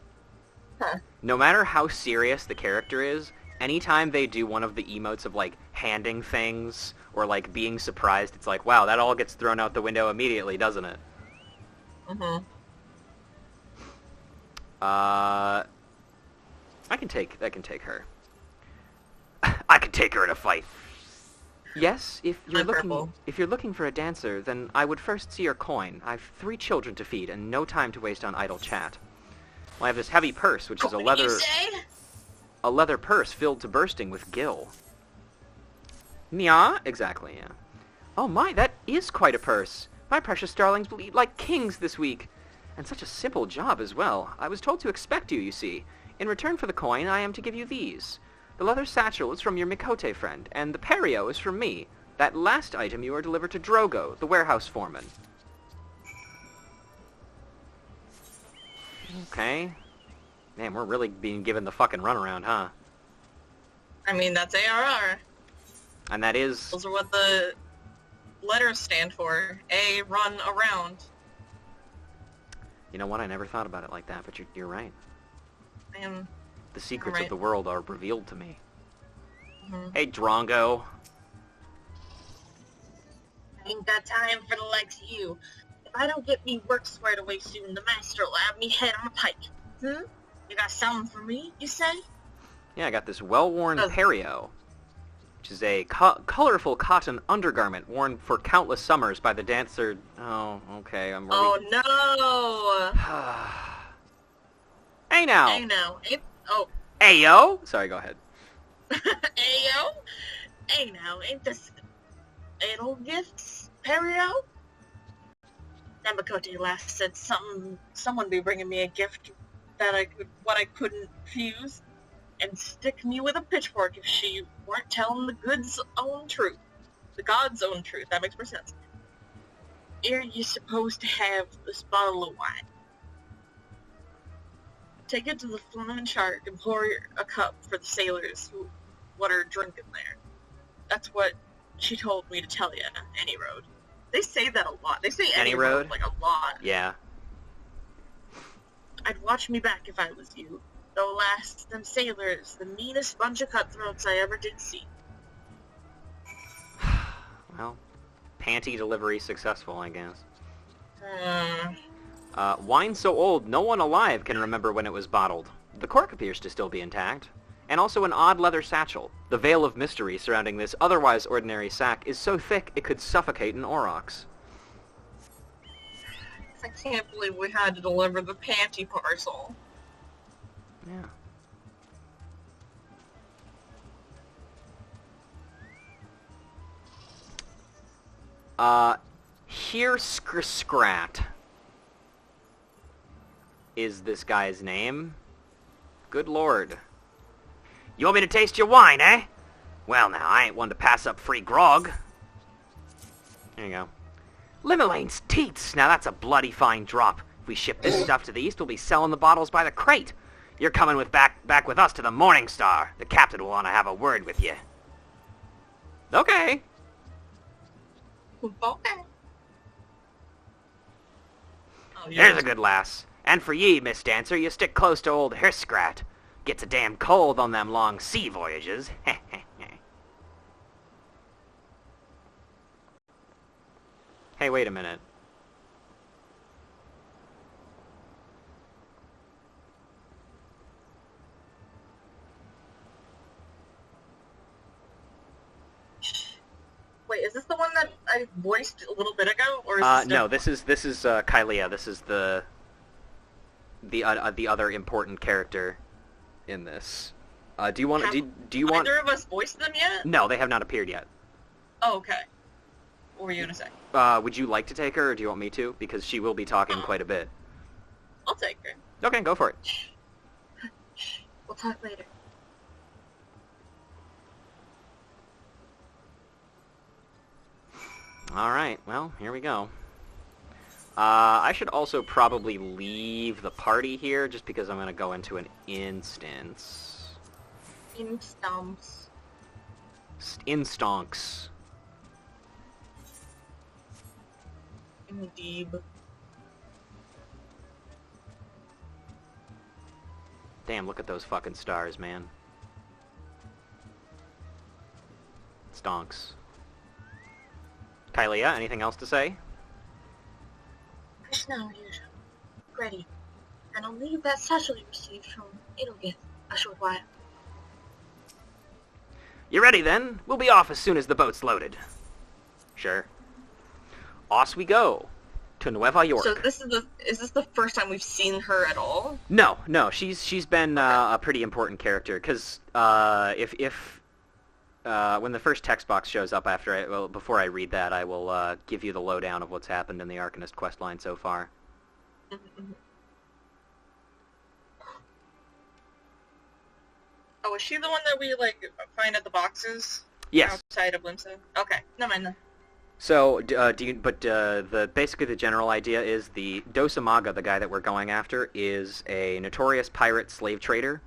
Huh. No matter how serious the character is, anytime they do one of the emotes of, like, handing things or, like, being surprised, it's like, wow, that all gets thrown out the window immediately, doesn't it? Mm-hmm. I can take her. I can take her in a fight. Yes, if you're looking for a dancer, then I would first see your coin. I've 3 children to feed and no time to waste on idle chat. Well, I have this heavy purse, which is a leather purse filled to bursting with gil. Yeah, exactly, yeah. Oh my, that is quite a purse. My precious darlings will eat like kings this week. And such a simple job as well. I was told to expect you, you see. In return for the coin, I am to give you these. The leather satchel is from your Mikote friend, and the perio is from me. That last item you are delivered to Drogo, the warehouse foreman. Okay. Man, we're really being given the fucking runaround, huh? I mean, that's ARR. And that is... Those are what the letters stand for. A, run around. You know what? I never thought about it like that, but you're right. I am... The secrets right. of the world are revealed to me. Mm-hmm. Hey, Drongo. Ain't got time for the likes of you. If I don't get me work squared away soon, the master will have me head on a pike. You got something for me, you say? Yeah, I got this well-worn perio, which is a colorful cotton undergarment worn for countless summers by the dancer... Oh, okay, I'm... Oh, no! Hey, now! Hey, now. Oh. Hey, yo! Sorry, go ahead. Hey, yo! Hey, now, ain't this... Idle gifts, perio? Namakote last said someone be bringing me a gift that I couldn't refuse, and stick me with a pitchfork if she weren't telling the God's own truth. The God's own truth, that makes more sense. Here you're supposed to have this bottle of wine. Take it to the Flying Shark and pour a cup for the sailors what are drinking there. That's what she told me to tell you, Any Road. They say that a lot. They say Any Road like a lot. Yeah. I'd watch me back if I was you. Though last, them sailors, the meanest bunch of cutthroats I ever did see. Well, panty delivery successful, I guess. Wine so old, no one alive can remember when it was bottled. The cork appears to still be intact. And also an odd leather satchel. The veil of mystery surrounding this otherwise ordinary sack is so thick it could suffocate an aurochs. I can't believe we had to deliver the panty parcel. Yeah. Here Skrat is this guy's name. Good lord. You want me to taste your wine, eh? Well, now, I ain't one to pass up free grog. There you go. Limelane's teats! Now that's a bloody fine drop. If we ship this stuff to the east, we'll be selling the bottles by the crate. You're coming back with us to the Morning Star. The captain will want to have a word with you. Okay. Okay. Oh, yeah. There's a good lass. And for ye, Miss Dancer, you stick close to old Herskrat. Gets a damn cold on them long sea voyages. Hey, wait a minute. Wait, is this the one that I voiced a little bit ago, or is this No, this is Kylea. This is the other important character in this. Do you want either of us voiced them yet? No, they have not appeared yet. Oh, okay. What were you gonna say? Would you like to take her, or do you want me to? Because she will be talking quite a bit. I'll take her. Okay, go for it. We'll talk later. Alright, well, here we go. I should also probably leave the party here, just because I'm going to go into an instance. Instance. Instonks. Indeed. Damn, look at those fucking stars, man. Stonks. Kylea, anything else to say? Just now, usual. Ready. And I'll leave that satchel you received from Edelgith a short while. You ready then? We'll be off as soon as the boat's loaded. Sure. Off we go. To Nueva York. So is this the first time we've seen her at all? No, she's been a pretty important character, because when the first text box shows up before I read that, I will give you the lowdown of what's happened in the Arcanist questline so far. Mm-hmm. Oh, is she the one that we, find at the boxes? Yes. Outside of Limsa? Okay, never mind then. So, basically the general idea is the Dosamaga, the guy that we're going after, is a notorious pirate slave trader.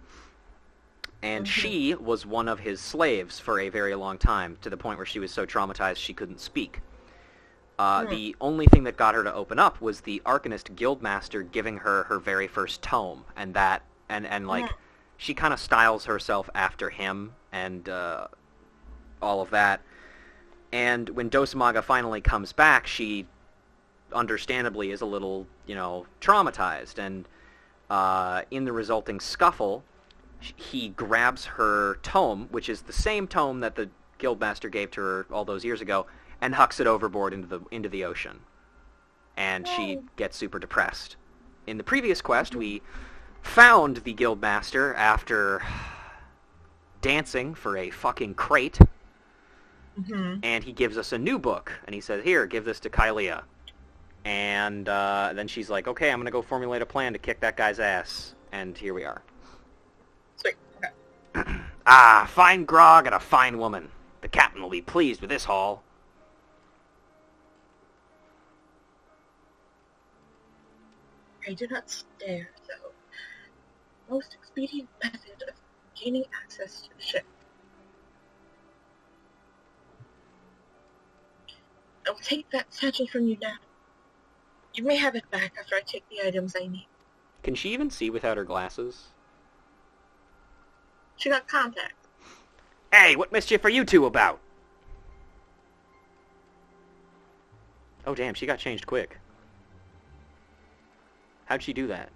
And she was one of his slaves for a very long time, to the point where she was so traumatized she couldn't speak. The only thing that got her to open up was the Arcanist guildmaster giving her her very first tome, and she kind of styles herself after him, and all of that. And when Dosamaga finally comes back, she understandably is a little, traumatized, and in the resulting scuffle, he grabs her tome, which is the same tome that the guildmaster gave to her all those years ago, and hucks it overboard into the ocean. And she gets super depressed. In the previous quest, we found the guildmaster after dancing for a fucking crate, and he gives us a new book, and he says, "Here, give this to Kylea." And then she's like, "Okay, I'm gonna go formulate a plan to kick that guy's ass." And here we are. Sweet. Okay. Fine grog and a fine woman. The captain will be pleased with this haul. I do not stare, though. Most expedient method of gaining access to the ship. I will take that satchel from you now. You may have it back after I take the items I need. Can she even see without her glasses? She got contact. Hey, what mischief are you two about? Oh damn, she got changed quick. How'd she do that?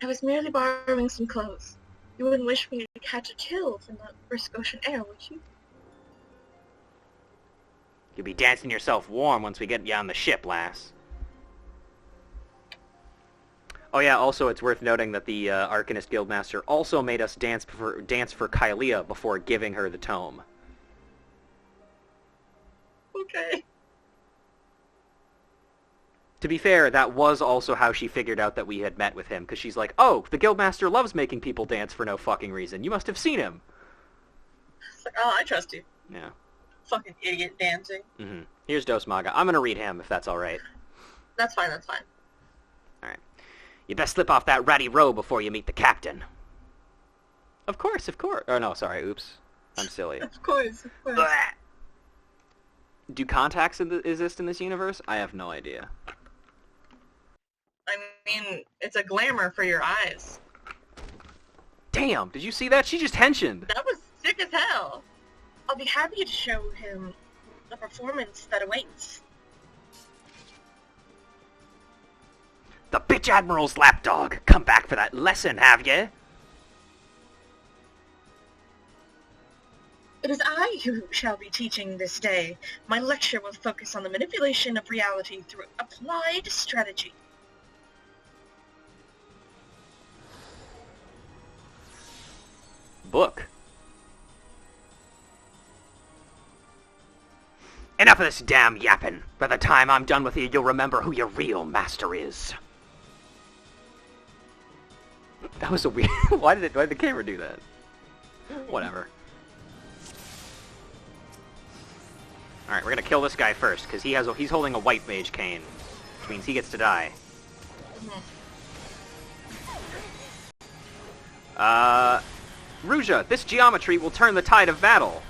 I was merely borrowing some clothes. You wouldn't wish me to catch a chill from the brisk ocean air, would you? You'll be dancing yourself warm once we get you on the ship, lass. Oh yeah, also it's worth noting that the Arcanist Guildmaster also made us dance for Kylea before giving her the tome. Okay. To be fair, that was also how she figured out that we had met with him, because she's like, "Oh, the Guildmaster loves making people dance for no fucking reason. You must have seen him." It's like, oh, I trust you. Yeah. Fucking idiot dancing. Here's Dosamaga. I'm gonna read him, if that's alright. That's fine, that's fine. Alright. You best slip off that ratty robe before you meet the captain. Of course, of course. Oh, no, sorry, oops. I'm silly. Of course, of course. Blah. Do contacts exist in this universe? I have no idea. I mean, it's a glamour for your eyes. Damn, did you see that? She just henshined. That was sick as hell. I'll be happy to show him the performance that awaits. The bitch Admiral's lapdog! Come back for that lesson, have ye? It is I who shall be teaching this day. My lecture will focus on the manipulation of reality through applied strategy. Book. Enough of this damn yapping. By the time I'm done with you, you'll remember who your real master is. That was a weird... Why did the camera do that? Whatever. Alright, we're gonna kill this guy first, because he's holding a white mage cane, which means he gets to die. Ruja, this geometry will turn the tide of battle.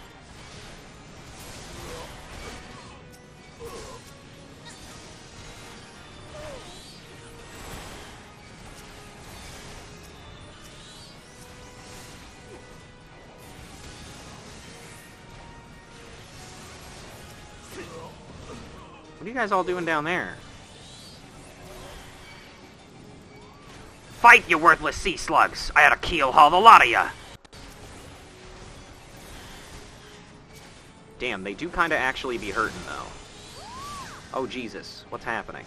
What are you guys all doing down there? Fight, you worthless sea slugs! I ought to keel haul the lot of ya! Damn, they do kinda actually be hurting, though. Oh, Jesus. What's happening?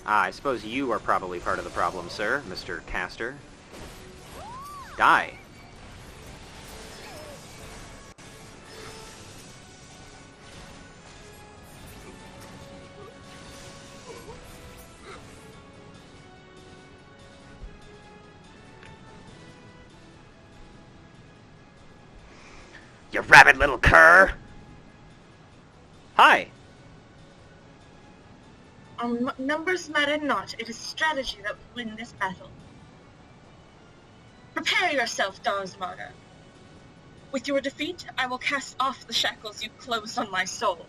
Ah, I suppose you are probably part of the problem, sir, Mr. Caster. Die. You rabid little cur! Hi! Numbers matter not. It is strategy that will win this battle. Prepare yourself, Darsmaga. With your defeat, I will cast off the shackles you closed on my soul.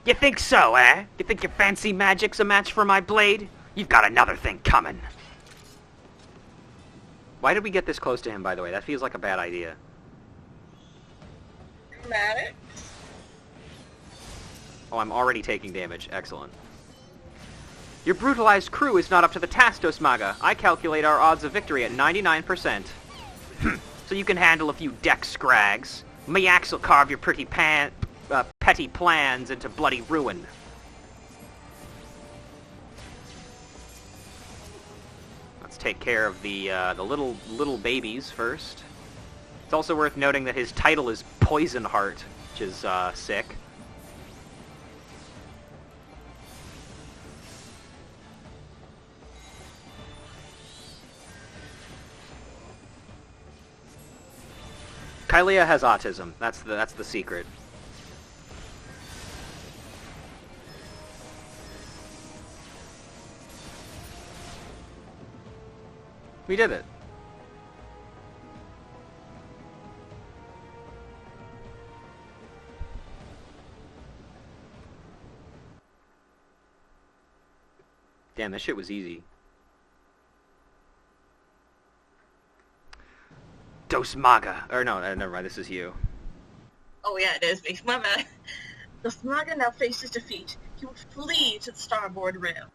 You think so, eh? You think your fancy magic's a match for my blade? You've got another thing coming. Why did we get this close to him, by the way? That feels like a bad idea. Dramatic. Oh, I'm already taking damage. Excellent. Your brutalized crew is not up to the task, Dosmaga. I calculate our odds of victory at 99%. So you can handle a few deck scrags. Me axe will carve your pretty petty plans into bloody ruin. Let's take care of the little babies first. It's also worth noting that his title is Poison Heart, which is sick. Kylea has autism. That's the secret. We did it. Damn, that shit was easy. Dosmaga. Or no, never mind, this is you. Oh yeah, it is me. My bad. Dosmaga now faces defeat. He will flee to the starboard rail.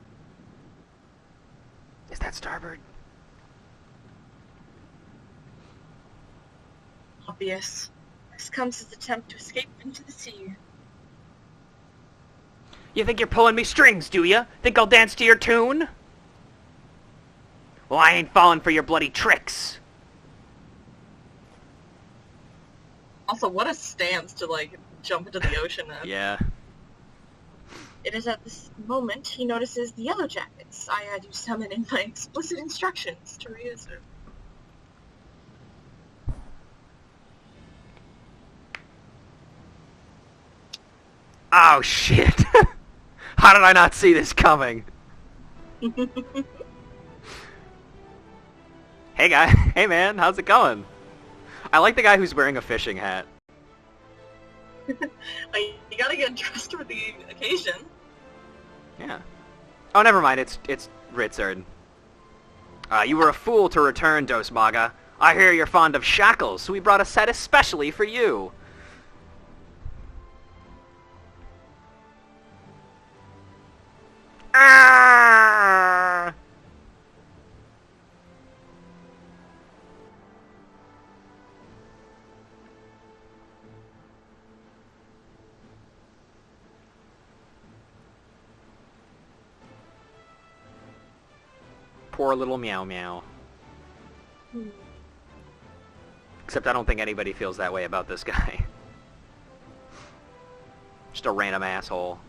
Is that starboard? Obvious. Next comes his attempt to escape into the sea. You think you're pulling me strings, do ya? Think I'll dance to your tune? Well, I ain't falling for your bloody tricks. Also, what a stance to, like, jump into the ocean in. Yeah. It is at this moment he notices the Yellow Jackets. I had you summon in my explicit instructions to reuse it. Oh, shit. How did I not see this coming? Hey, guy. Hey, man. How's it going? I like the guy who's wearing a fishing hat. Like, you gotta get dressed for the occasion. Yeah. Oh, never mind. It's Ritzard. You were a fool to return, Dosmaga. I hear you're fond of shackles, so we brought a set especially for you. Ah! Poor little meow meow. Except I don't think anybody feels that way about this guy. Just a random asshole.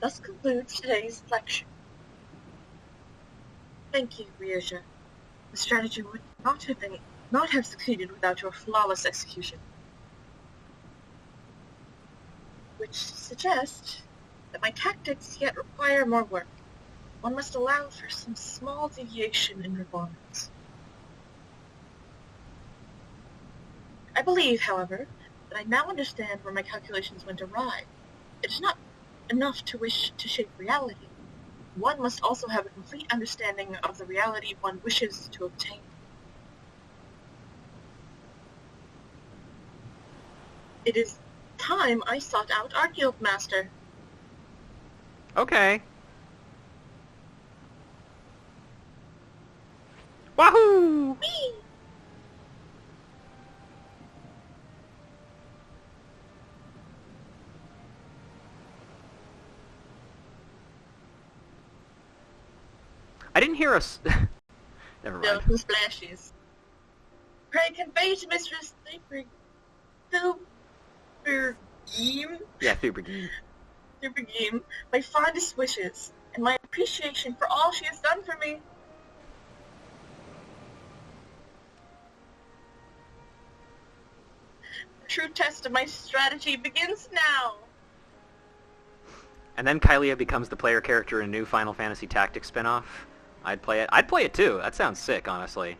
Thus concludes today's lecture. Thank you, Ryuja. The strategy would not have succeeded without your flawless execution. Which suggests that my tactics yet require more work. One must allow for some small deviation in performance. I believe, however, that I now understand where my calculations went awry. It is not enough to wish to shape reality. One must also have a complete understanding of the reality one wishes to obtain. It is time I sought out our guildmaster. Okay. Wahoo! Whee! I didn't hear us. Never mind. No splashes. Pray convey to Mistress Thubergeme Yeah, Thubergeme. my fondest wishes and my appreciation for all she has done for me. The true test of my strategy begins now. And then Kylia becomes the player character in a new Final Fantasy Tactics spinoff. I'd play it. I'd play it too. That sounds sick, honestly.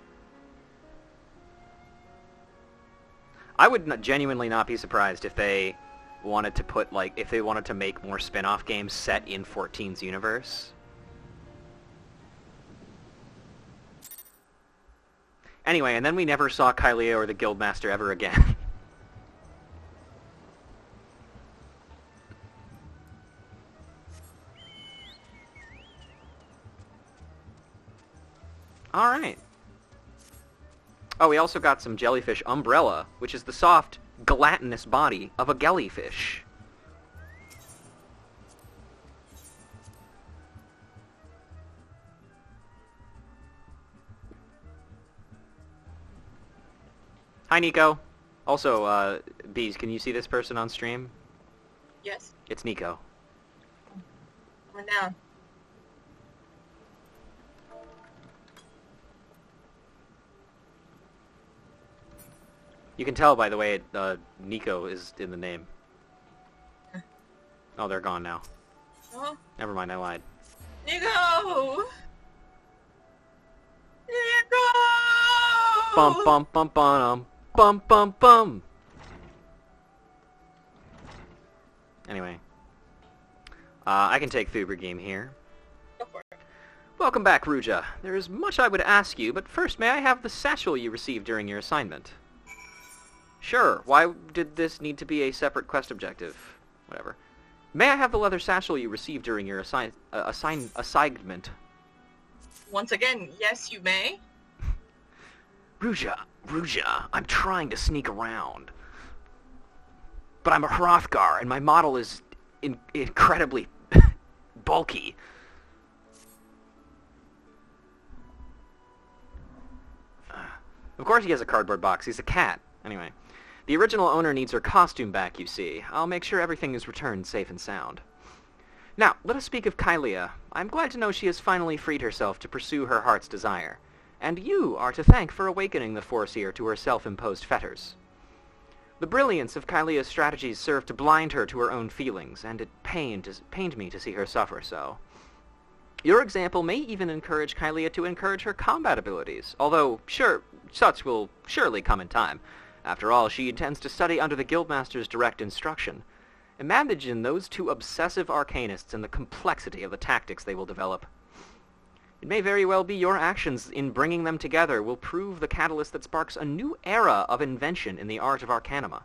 I would genuinely not be surprised if they wanted to put, like, if they wanted to make more spin-off games set in 14's universe. Anyway, and then we never saw Kylia or the Guildmaster ever again. Alright. Oh, we also got some jellyfish umbrella, which is the soft, gelatinous body of a jellyfish. Hi, Nico. Also, Bees, can you see this person on stream? Yes, It's Nico. we're down. You can tell by the way Nico is in the name. Oh, they're gone now. Oh, Never mind, I lied. Nico! Nico! Bum bum bum bum bum bum bum. Anyway, I can take Thubergame here. Go for it. Welcome back, Ruja. There is much I would ask you, but first, may I have the satchel you received during your assignment? Sure. Why did this need to be a separate quest objective? Whatever. May I have the leather satchel you received during your assignment? Once again, yes, you may. Ruja, I'm trying to sneak around. But I'm a Hrothgar, and my model is incredibly bulky. Of course he has a cardboard box. He's a cat. Anyway. The original owner needs her costume back, you see. I'll make sure everything is returned safe and sound. Now, let us speak of Kylia. I'm glad to know she has finally freed herself to pursue her heart's desire. And you are to thank for awakening the Foreseer to her self-imposed fetters. The brilliance of Kylia's strategies served to blind her to her own feelings, and it pained me to see her suffer so. Your example may even encourage Kylia to encourage her combat abilities, although, sure, such will surely come in time. After all, she intends to study under the Guildmaster's direct instruction. Imagine those two obsessive Arcanists and the complexity of the tactics they will develop. It may very well be your actions in bringing them together will prove the catalyst that sparks a new era of invention in the art of Arcanima.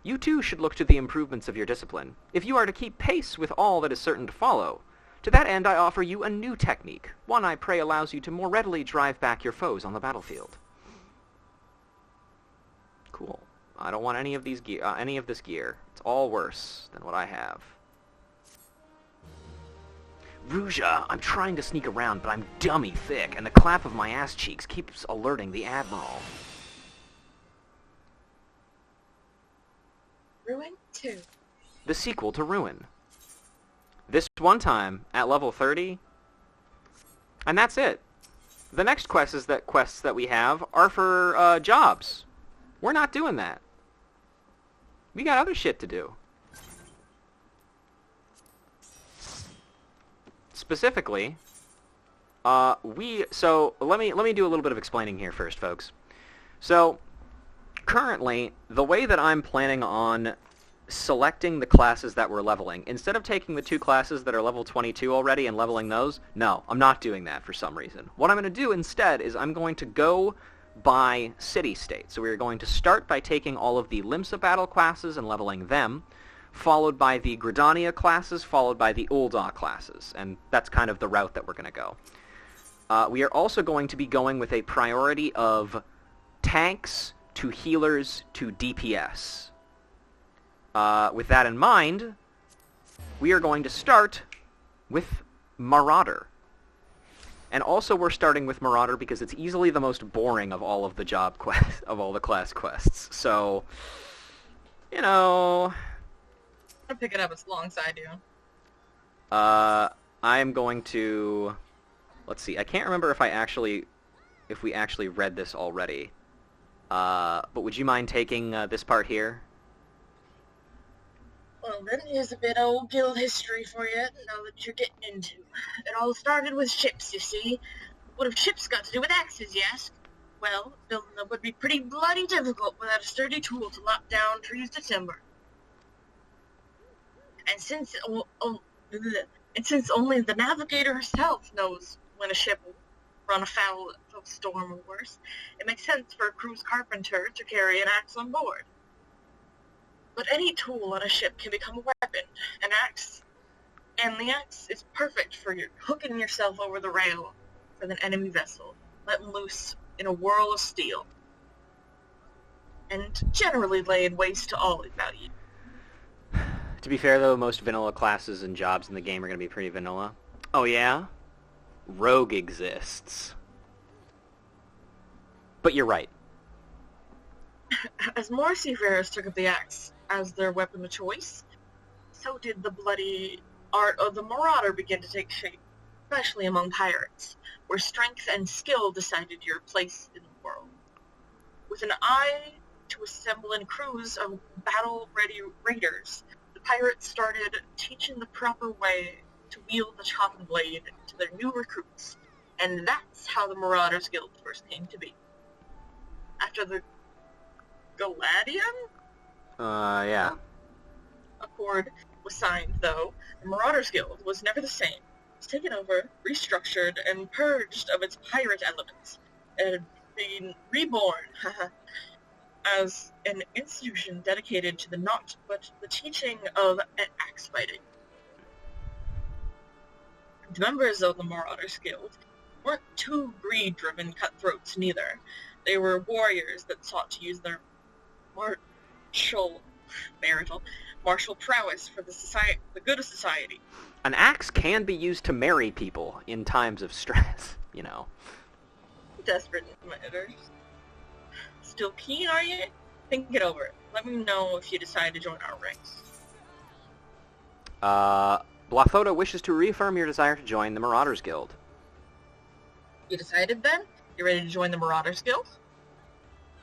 You too should look to the improvements of your discipline, if you are to keep pace with all that is certain to follow. To that end, I offer you a new technique, one I pray allows you to more readily drive back your foes on the battlefield. Cool. I don't want any of this gear. It's all worse than what I have. Ruja, I'm trying to sneak around, but I'm dummy thick, and the clap of my ass cheeks keeps alerting the Admiral. Ruin 2. The sequel to Ruin. This one time, at level 30, and that's it. The next quests that we have are for jobs. We're not doing that. We got other shit to do. Specifically, so let me do a little bit of explaining here first, folks. So currently, the way that I'm planning on selecting the classes that we're leveling, instead of taking the 2 classes that are level 22 already and leveling those, no, I'm not doing that for some reason. What I'm going to do instead is I'm going to go by city-state. So we're going to start by taking all of the Limsa battle classes and leveling them, followed by the Gridania classes, followed by the Ul'dah classes, and that's kind of the route that we're going to go. We are also going to be going with a priority of tanks to healers to DPS. With that in mind, we are going to start with Marauder. And also we're starting with Marauder because it's easily the most boring of all of the job quests, of all the class quests. So, you know, I'm pick it up alongside you. I am going to, let's see, I can't remember if we actually read this already. But would you mind taking this part here? Well, then here's a bit of old guild history for you, now that you're getting into. It all started with ships, you see. What have ships got to do with axes, you ask? Well, building them would be pretty bloody difficult without a sturdy tool to lock down trees to timber. And since only the navigator herself knows when a ship will run afoul of a storm or worse, it makes sense for a crew's carpenter to carry an axe on board. But any tool on a ship can become a weapon, an axe, and the axe is perfect for hooking yourself over the rail with an enemy vessel, letting loose in a whirl of steel, and generally laying waste to all about you. To be fair, though, most vanilla classes and jobs in the game are going to be pretty vanilla. Oh, yeah? Rogue exists. But you're right. As more seafarers took up the axe as their weapon of choice, so did the bloody art of the Marauder begin to take shape, especially among pirates, where strength and skill decided your place in the world. With an eye to assembling crews of battle-ready raiders, the pirates started teaching the proper way to wield the chopping blade to their new recruits, and that's how the Marauders Guild first came to be. After the Galadian? Yeah. Accord was signed, though, the Marauders Guild was never the same. It was taken over, restructured, and purged of its pirate elements, and been reborn as an institution dedicated to the teaching of axe fighting. The members of the Marauders Guild weren't too greed-driven cutthroats neither. They were warriors that sought to use their martial prowess for the good of society. An axe can be used to marry people in times of stress, you know. Desperate matters. Still keen, are you? Think it over. Let me know if you decide to join our ranks. Blathoda wishes to reaffirm your desire to join the Marauders Guild. You decided then? You ready to join the Marauders Guild?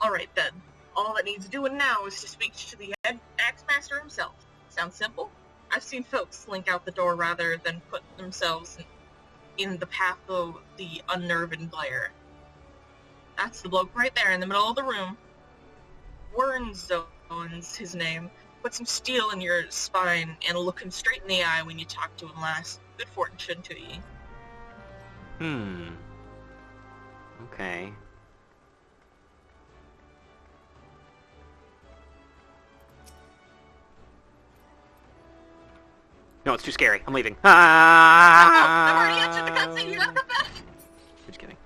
Alright then. All that needs doing now is to speak to the head axe master himself. Sounds simple? I've seen folks slink out the door rather than put themselves in the path of the unnerving glare. That's the bloke right there in the middle of the room. Wernzone's his name. Put some steel in your spine and look him straight in the eye when you talk to him last. Good fortune to you. Okay. No, it's too scary. I'm leaving. Oh, I've already answered the cutscene. You gotta come back. Just kidding.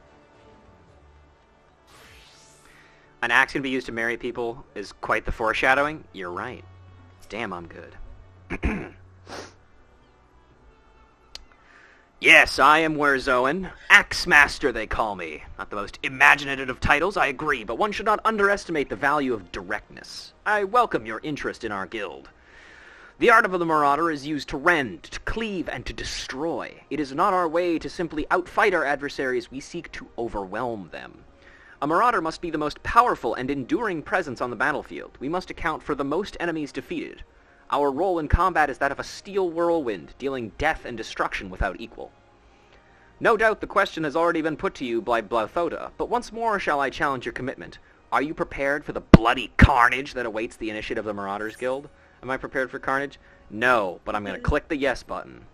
An axe can be used to marry people is quite the foreshadowing. You're right. Damn, I'm good. Yes, I am Werzoen. Axe Master, they call me. Not the most imaginative of titles, I agree, but one should not underestimate the value of directness. I welcome your interest in our guild. The art of the Marauder is used to rend, to cleave, and to destroy. It is not our way to simply outfight our adversaries, we seek to overwhelm them. A Marauder must be the most powerful and enduring presence on the battlefield. We must account for the most enemies defeated. Our role in combat is that of a steel whirlwind, dealing death and destruction without equal. No doubt the question has already been put to you by Blathoda, but once more shall I challenge your commitment. Are you prepared for the bloody carnage that awaits the initiate of the Marauders Guild? Am I prepared for carnage? No, but I'm going to click the yes button.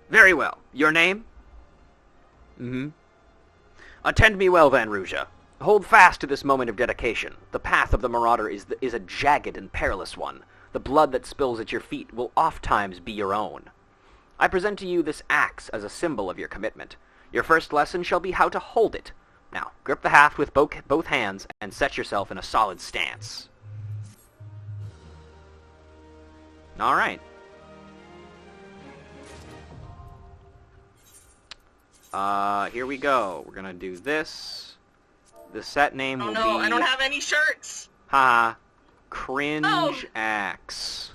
Very well. Your name? Attend me well, Van Ruja. Hold fast to this moment of dedication. The path of the Marauder is a jagged and perilous one. The blood that spills at your feet will ofttimes be your own. I present to you this axe as a symbol of your commitment. Your first lesson shall be how to hold it. Now, grip the haft with both hands and set yourself in a solid stance. All right. Here we go. We're gonna do this. The set name will be... Oh no, I don't have any shirts! Haha. Cringe Axe.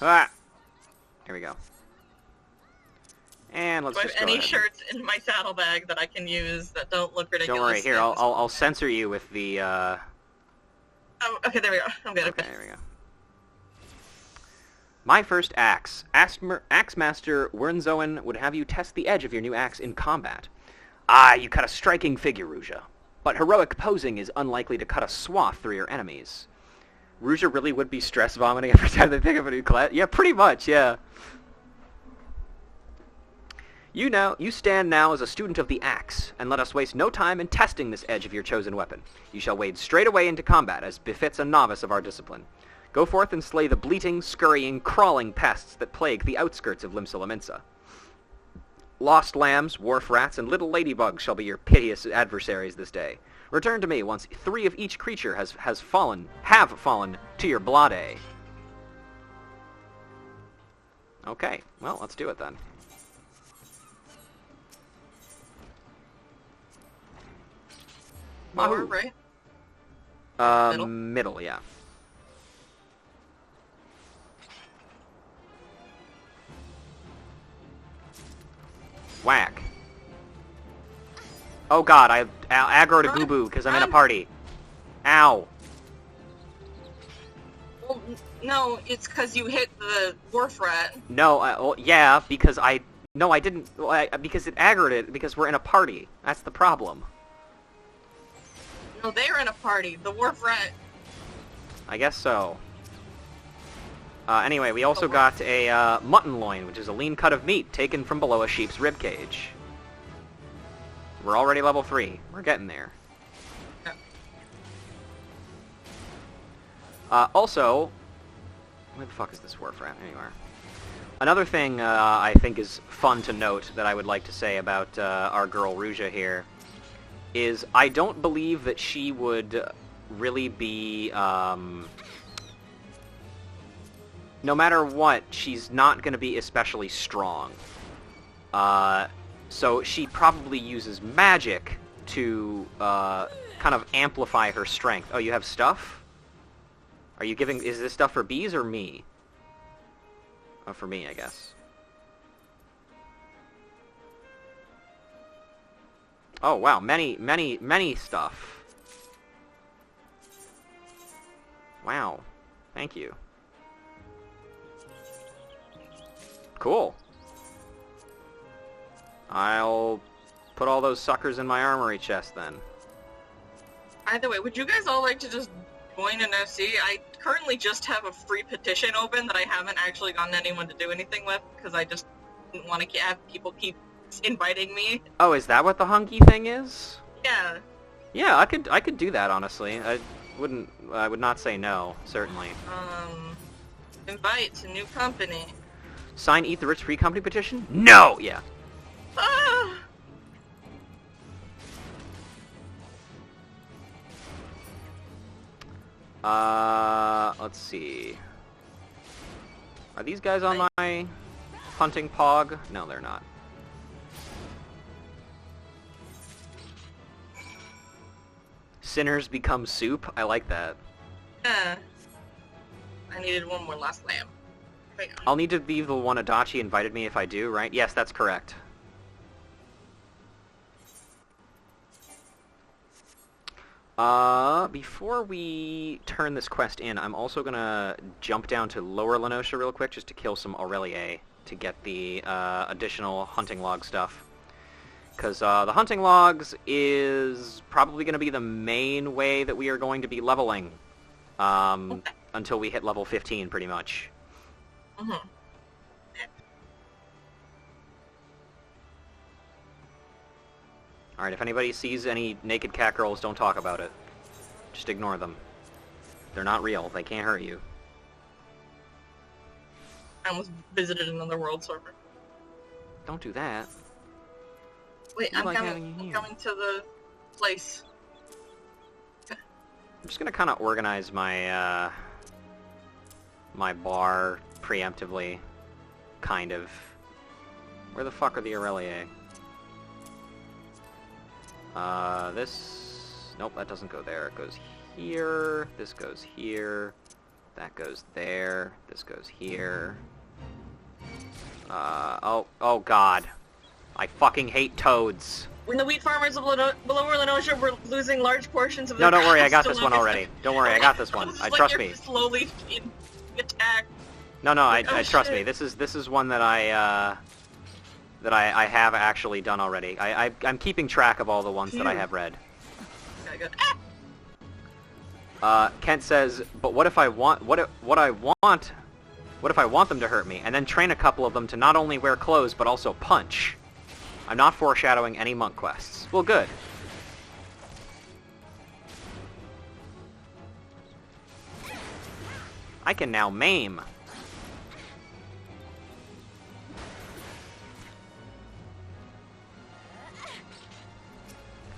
Ah. Here we go. And let's do I just have go any ahead. Shirts in my saddlebag that I can use that don't look ridiculous? Don't worry. Here, I'll censor you with the, Oh, okay, there we go. I'm good, Okay, there we go. My first axe. Axe Master Wernzoen would have you test the edge of your new axe in combat. Ah, you cut a striking figure, Ruja. But heroic posing is unlikely to cut a swath through your enemies. Ruja really would be stress vomiting every time they think of a new class? Yeah, pretty much, yeah. You stand now as a student of the axe, and let us waste no time in testing this edge of your chosen weapon. You shall wade straight away into combat, as befits a novice of our discipline. Go forth and slay the bleating, scurrying, crawling pests that plague the outskirts of Limsa. Lost lambs, wharf rats, and little ladybugs shall be your piteous adversaries this day. Return to me once 3 of each creature have fallen to your blade. Okay, well, let's do it then. Lower, right? Middle, yeah. Whack. Oh god, I aggroed a boo-boo because I'm in a party. Ow. Well, no, it's because you hit the wharf rat. No, well, yeah, because I didn't, because it aggroed it, because we're in a party. That's the problem. No, they're in a party. The wharf rat. I guess so. Anyway, we also got a mutton loin, which is a lean cut of meat taken from below a sheep's ribcage. We're already level 3. We're getting there. Yeah. Also, where the fuck is this wharf rat anywhere? Another thing I think is fun to note that I would like to say about our girl Ruja here is I don't believe that she would really be... no matter what, she's not going to be especially strong. So she probably uses magic to kind of amplify her strength. Oh, you have stuff? Are you giving... Is this stuff for bees or me? Oh, for me, I guess. Oh, wow. Many stuff. Wow. Thank you. Cool. I'll put all those suckers in my armory chest then. Either way, would you guys all like to just Join an FC. I currently just have a free petition open that I haven't actually gotten anyone to do anything with, because I just didn't want to have people keep inviting me. Oh, is that what the hunky thing is? Yeah. Yeah, I could do that, honestly. I would not say no, certainly. Invite to new company. Sign Eat the Rich Free Company petition? No! Yeah. Let's see. Are these guys on my hunting pog? No, they're not. Sinners become soup? I like that. Yeah. I needed one more last lamb. I'll need to be the one Adachi invited me if I do, right? Yes, that's correct. Before we turn this quest in, I'm also gonna jump down to Lower Lenosha real quick just to kill some Aurelie to get the additional hunting log stuff. Because the hunting logs is probably going to be the main way that we are going to be leveling until we hit level 15, pretty much. Mm-hmm. Alright, if anybody sees any naked cat girls, don't talk about it. Just ignore them. They're not real. They can't hurt you. I almost visited another world server. Don't do that. Wait, I'm coming to the place. I'm just gonna kind of organize my, my bar preemptively. Kind of. Where the fuck are the Aurelie? This... Nope, that doesn't go there. It goes here. This goes here. That goes there. This goes here. Oh god. I fucking hate toads. When the wheat farmers of Lower Lenosha were losing large portions of No, their don't worry, I got crops this to one already. Don't worry, I got this one. Trust me. Slowly being attacked. No, I trust me. This is one that I have actually done already. I'm keeping track of all the ones that I have read. Okay, good. Kent says, but what if I want them to hurt me, and then train a couple of them to not only wear clothes but also punch? I'm not foreshadowing any monk quests. Well, good. I can now maim.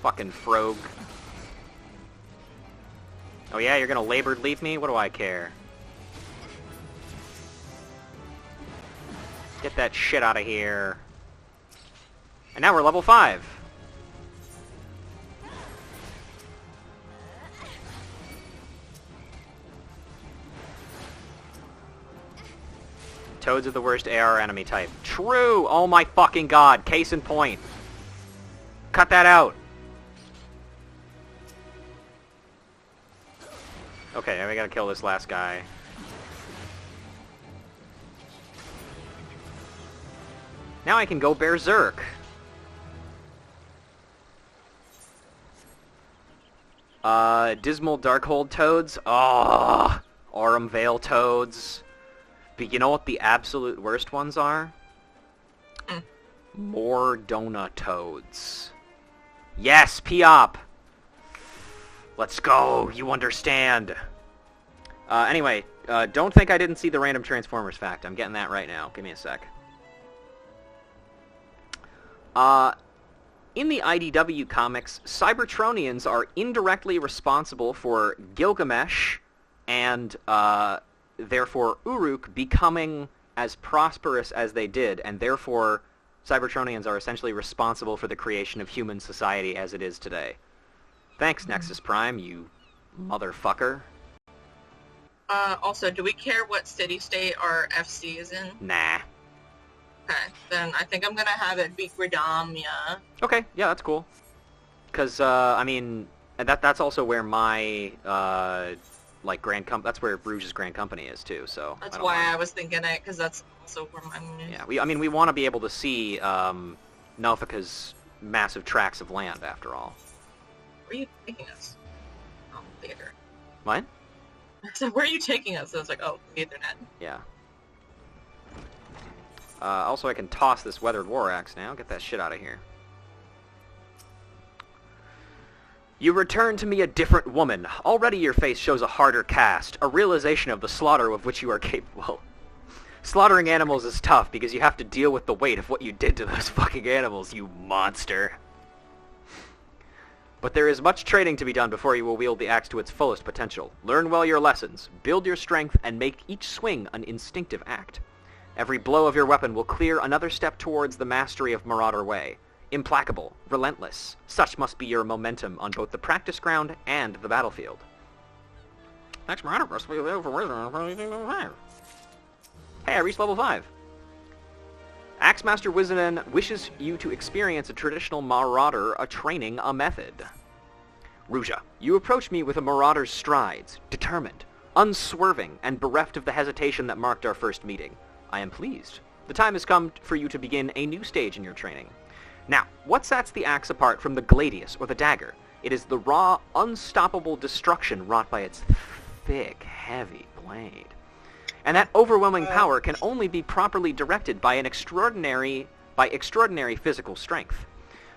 Fucking frog. Oh yeah, you're gonna labored leap me? What do I care? Get that shit out of here. And now we're level 5. Toads are the worst AR enemy type. True! Oh my fucking god. Case in point. Cut that out. Okay, now we gotta kill this last guy. Now I can go berserk. Dismal Darkhold toads. Oh, Aurum Vale toads. But you know what the absolute worst ones are? Mordona toads. Yes, Piop. Let's go. You understand. Anyway, don't think I didn't see the random Transformers fact. I'm getting that right now. Give me a sec. In the IDW comics, Cybertronians are indirectly responsible for Gilgamesh and, therefore, Uruk becoming as prosperous as they did, and therefore Cybertronians are essentially responsible for the creation of human society as it is today. Thanks, Nexus Prime, you motherfucker. Also, do we care what city-state our FC is in? Nah. Okay, then I think I'm gonna have it be Gridamia. Okay, yeah, that's cool. Because, I mean, that's also where my, like, that's where Bruges' Grand Company is, too, so... That's why I was thinking it, because that's also where mine is. Yeah, we want to be able to see, Nelfica's massive tracts of land, after all. Where are you taking us? Oh, theater. What? I said, where are you taking us? And I was like, oh, the internet. Yeah. Also, I can toss this Weathered War Axe now. Get that shit out of here. You return to me a different woman. Already your face shows a harder cast, a realization of the slaughter of which you are capable. Slaughtering animals is tough because you have to deal with the weight of what you did to those fucking animals, you monster. But there is much training to be done before you will wield the axe to its fullest potential. Learn well your lessons, build your strength, and make each swing an instinctive act. Every blow of your weapon will clear another step towards the mastery of Marauder Way. Implacable, relentless, such must be your momentum on both the practice ground and the battlefield. Next Marauder must be over wisdom. Hey, I reached level 5. Axemaster Wizanen wishes you to experience a traditional Marauder, a training, a method. Ruja, you approach me with a Marauder's strides, determined, unswerving, and bereft of the hesitation that marked our first meeting. I am pleased. The time has come for you to begin a new stage in your training. Now, what sets the axe apart from the gladius or the dagger? It is the raw, unstoppable destruction wrought by its thick, heavy blade. And that overwhelming power can only be properly directed by extraordinary physical strength.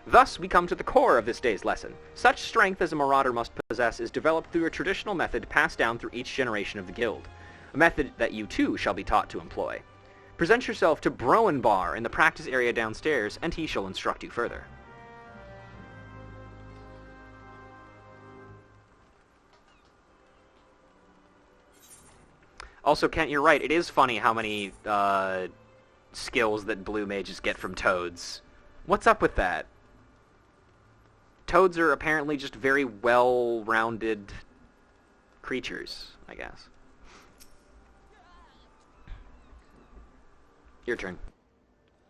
Thus, we come to the core of this day's lesson. Such strength as a Marauder must possess is developed through a traditional method passed down through each generation of the guild. A method that you too shall be taught to employ. Present yourself to Broenbar in the practice area downstairs, and he shall instruct you further. Also, Kent, you're right. It is funny how many skills that blue mages get from toads. What's up with that? Toads are apparently just very well-rounded creatures, I guess. Your turn.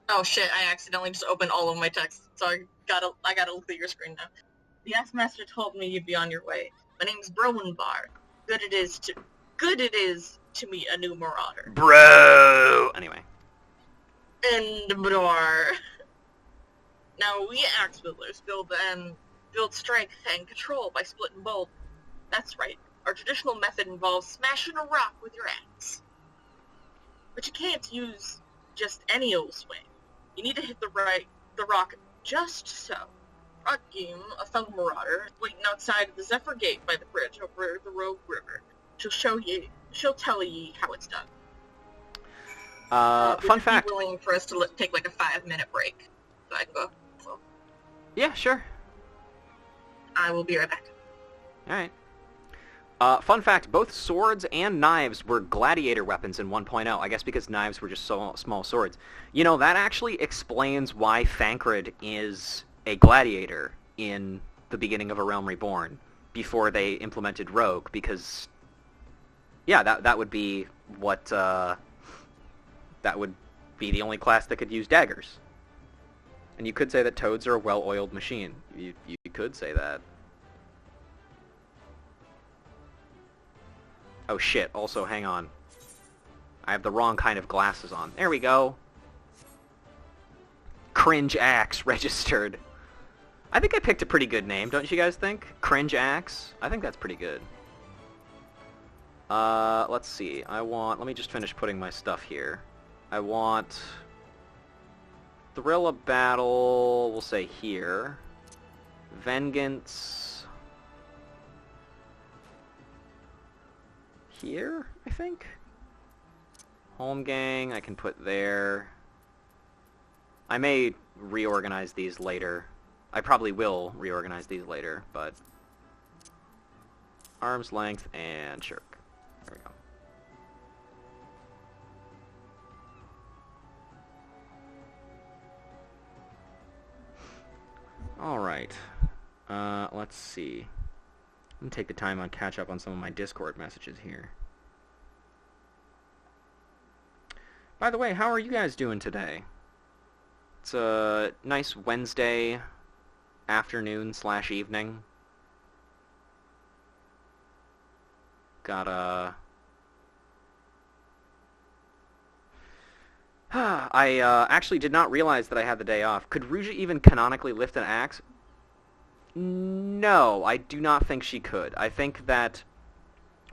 Oh shit, I accidentally just opened all of my text, so I gotta look at your screen now. The Axemaster told me you'd be on your way. My name's Broenbar. Good it is to meet a new Marauder. Bro! Anyway. And Brodar. Now, we axe builders build strength and control by split and bolt. That's right. Our traditional method involves smashing a rock with your axe. But you can't use just any old swing. You need to hit the rock just so. Rotgame, a fellow Marauder, waiting outside of the Zephyr Gate by the bridge over the Rogue River. She'll tell ye how it's done. Fun fact. Would you be willing for us to take like a 5-minute break so I can go? So, Yeah, sure. I will be right back. Alright. Fun fact, both swords and knives were gladiator weapons in 1.0. I guess because knives were just so small swords. You know, that actually explains why Thancred is a gladiator in the beginning of A Realm Reborn, before they implemented Rogue, because, yeah, that would be what, that would be the only class that could use daggers. And you could say that toads are a well-oiled machine. You could say that. Oh shit, also hang on. I have the wrong kind of glasses on. There we go. Cringe Axe registered. I think I picked a pretty good name, don't you guys think? Cringe Axe? I think that's pretty good. Let's see. Let me just finish putting my stuff here. I want Thrill of Battle, we'll say here. Vengeance here, I think. Holmgang, I can put there. I may reorganize these later. I probably will reorganize these later, but Arm's Length and Shirk. There we go. Alright. Let's see. Let me take the time on catch up on some of my Discord messages here. By the way, how are you guys doing today? It's a nice Wednesday afternoon/evening. I actually did not realize that I had the day off. Could Ruja even canonically lift an axe? No, I do not think she could. I think that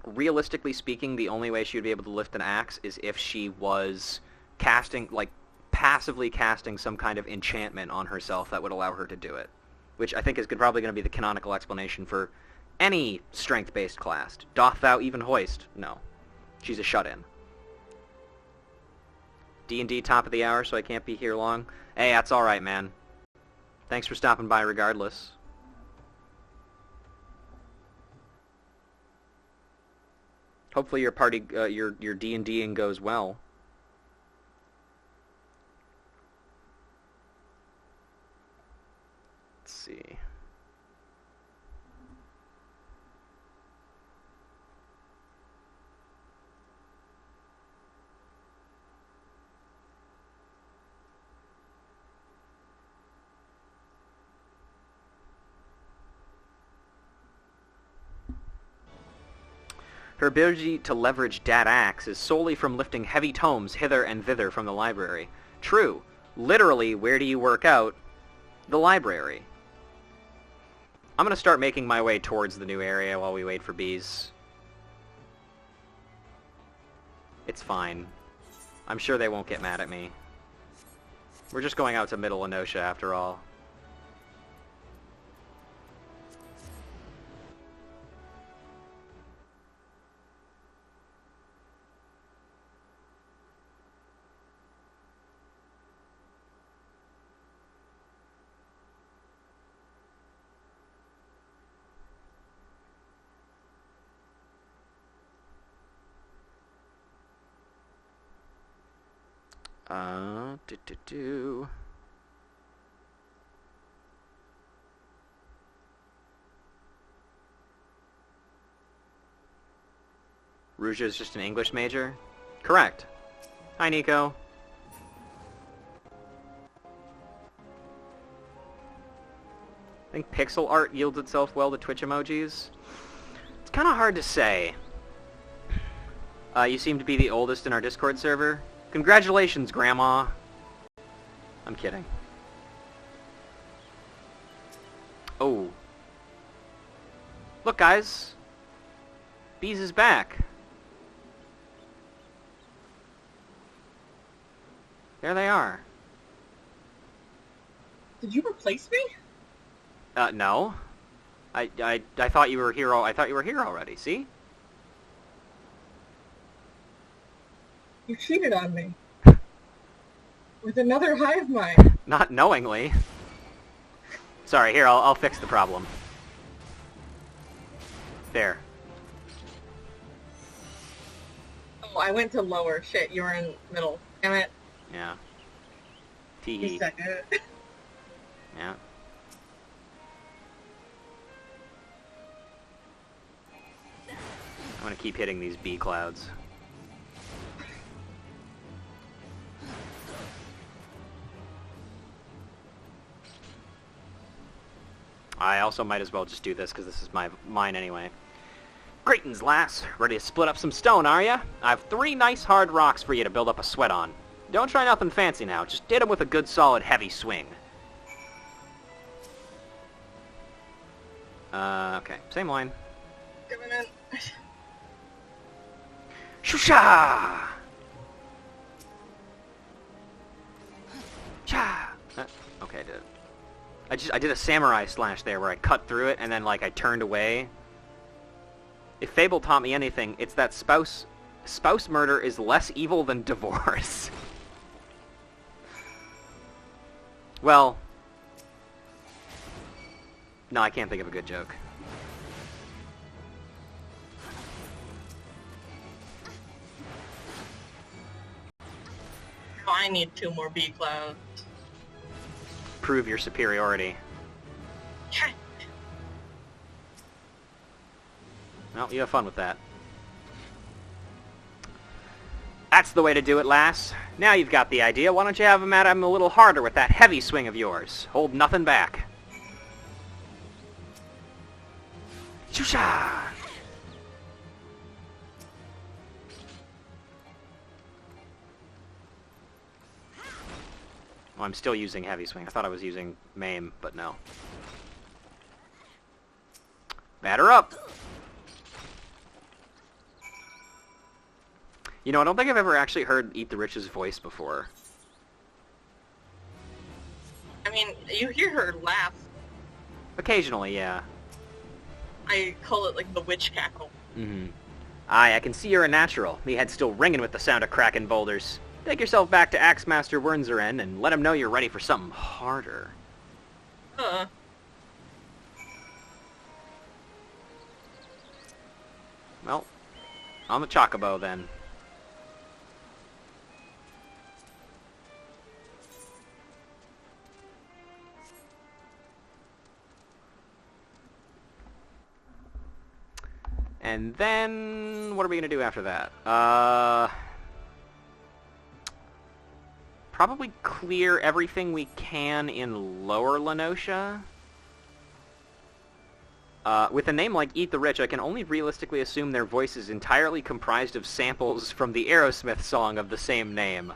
realistically speaking, the only way she would be able to lift an axe is if she was casting, like, passively casting some kind of enchantment on herself that would allow her to do it. Which I think is probably going to be the canonical explanation for any strength-based class. Doth thou even hoist? No. She's a shut-in. D&D top of the hour, so I can't be here long. Hey, that's alright, man. Thanks for stopping by regardless. Hopefully your party, your D&Ding goes well. Let's see. Her ability to leverage Dat Axe is solely from lifting heavy tomes hither and thither from the library. True. Literally, where do you work out? The library. I'm going to start making my way towards the new area while we wait for bees. It's fine. I'm sure they won't get mad at me. We're just going out to Middle Enosha after all. Ruja is just an English major? Correct. Hi, Nico. I think pixel art yields itself well to Twitch emojis. It's kind of hard to say. You seem to be the oldest in our Discord server. Congratulations, Grandma. I'm kidding. Oh. Look, guys. Bees is back. There they are. Did you replace me? No. I thought you were here. I thought you were here already. See? You cheated on me. With another hive mind. Not knowingly. Sorry, here, I'll fix the problem. There. Oh, I went to lower. Shit, you were in middle. Damn it. Yeah. You Tee-hee. suck at it. Yeah. I'm gonna keep hitting these bee clouds. I also might as well just do this because this is mine anyway. Greetings, lass. Ready to split up some stone, are ya? I have 3 nice hard rocks for you to build up a sweat on. Don't try nothing fancy now. Just hit 'em with a good solid heavy swing. Okay. Same line. Coming in. Shusha! Cha! Okay, I did it. I did a samurai slash there where I cut through it and then like I turned away. If Fable taught me anything, it's that spouse murder is less evil than divorce. Well, no, I can't think of a good joke. I need 2 more bee clouds. Prove your superiority. Well, you have fun with that. That's the way to do it, lass. Now you've got the idea, why don't you have him at him a little harder with that heavy swing of yours? Hold nothing back. Shusha! Oh, I'm still using heavy swing. I thought I was using maim, but no. Batter up! You know, I don't think I've ever actually heard Eat the Rich's voice before. I mean, you hear her laugh. Occasionally, yeah. I call it, like, the witch cackle. Mm-hmm. Aye, I can see you're a natural. Me head's still ringing with the sound of cracking boulders. Take yourself back to Axemaster Wernzeren and let him know you're ready for something harder. Well, on the Chocobo, then. And then, what are we going to do after that? Probably clear everything we can in Lower Lenosha. With a name like Eat the Rich, I can only realistically assume their voice is entirely comprised of samples from the Aerosmith song of the same name.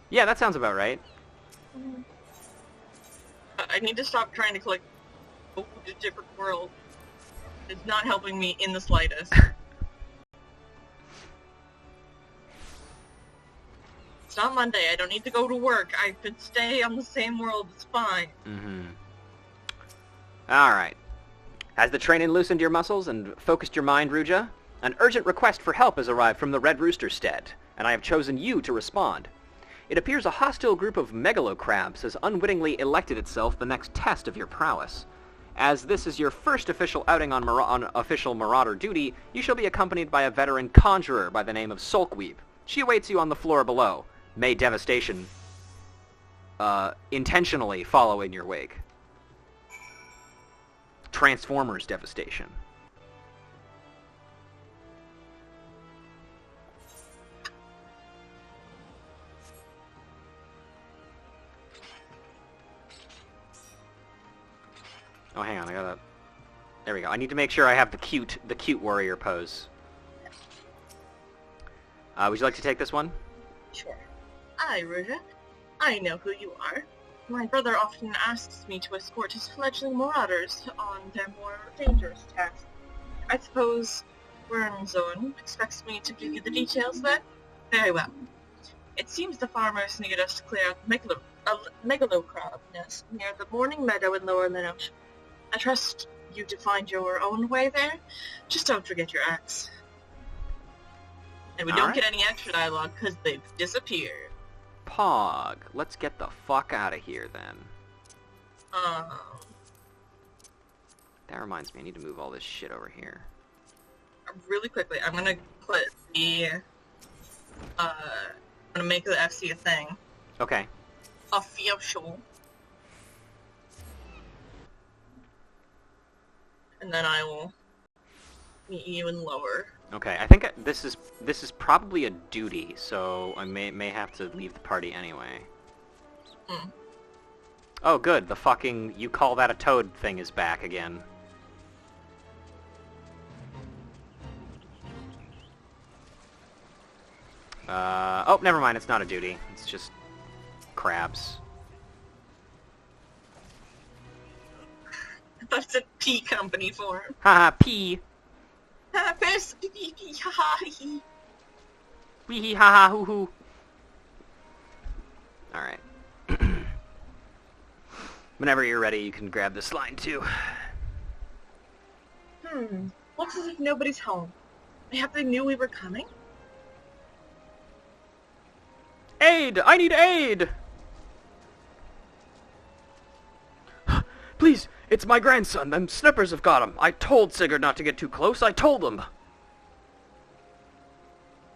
Yeah, that sounds about right. I need to stop trying to collect a different world. It's not helping me in the slightest. It's not Monday. I don't need to go to work. I could stay on the same world. It's fine. Mm-hmm. Alright. Has the training loosened your muscles and focused your mind, Ruja? An urgent request for help has arrived from the Red Rooster Stead, and I have chosen you to respond. It appears a hostile group of megalocrabs has unwittingly elected itself the next test of your prowess. As this is your first official outing on official Marauder duty, you shall be accompanied by a veteran conjurer by the name of Sulkweep. She awaits you on the floor below. May devastation intentionally follow in your wake. Transformers devastation. Oh, hang on, I gotta... There we go. I need to make sure I have the cute warrior pose. Would you like to take this one? Sure. Hi, Ruja. I know who you are. My brother often asks me to escort his fledgling marauders on their more dangerous tasks. I suppose Wernzone expects me to give you the details then? Very well. It seems the farmers need us to clear out the megalocrab nest near the Morning Meadow in Lower Lenosha. I trust you to find your own way there. Just don't forget your axe. And we don't get any extra dialogue because they've disappeared. Pog. Let's get the fuck out of here, then. That reminds me, I need to move all this shit over here. Really quickly, I'm gonna put the, I'm gonna make the FC a thing. Okay. Official. And then I will meet you in Lower. Okay, I think this is probably a duty, so I may have to leave the party anyway. Oh, good. The fucking you call that a toad thing is back again. Oh, never mind. It's not a duty. It's just crabs. I thought it's a tea company for him. Haha, pee. Where's pee haha hee? Wee hee ha ha hoo hoo. Alright. Whenever you're ready, you can grab this line too. Looks as if nobody's home. Mayhap they knew we were coming? Aid! I need aid! Please, it's my grandson. Them snippers have got him. I told Sigurd not to get too close. I told him.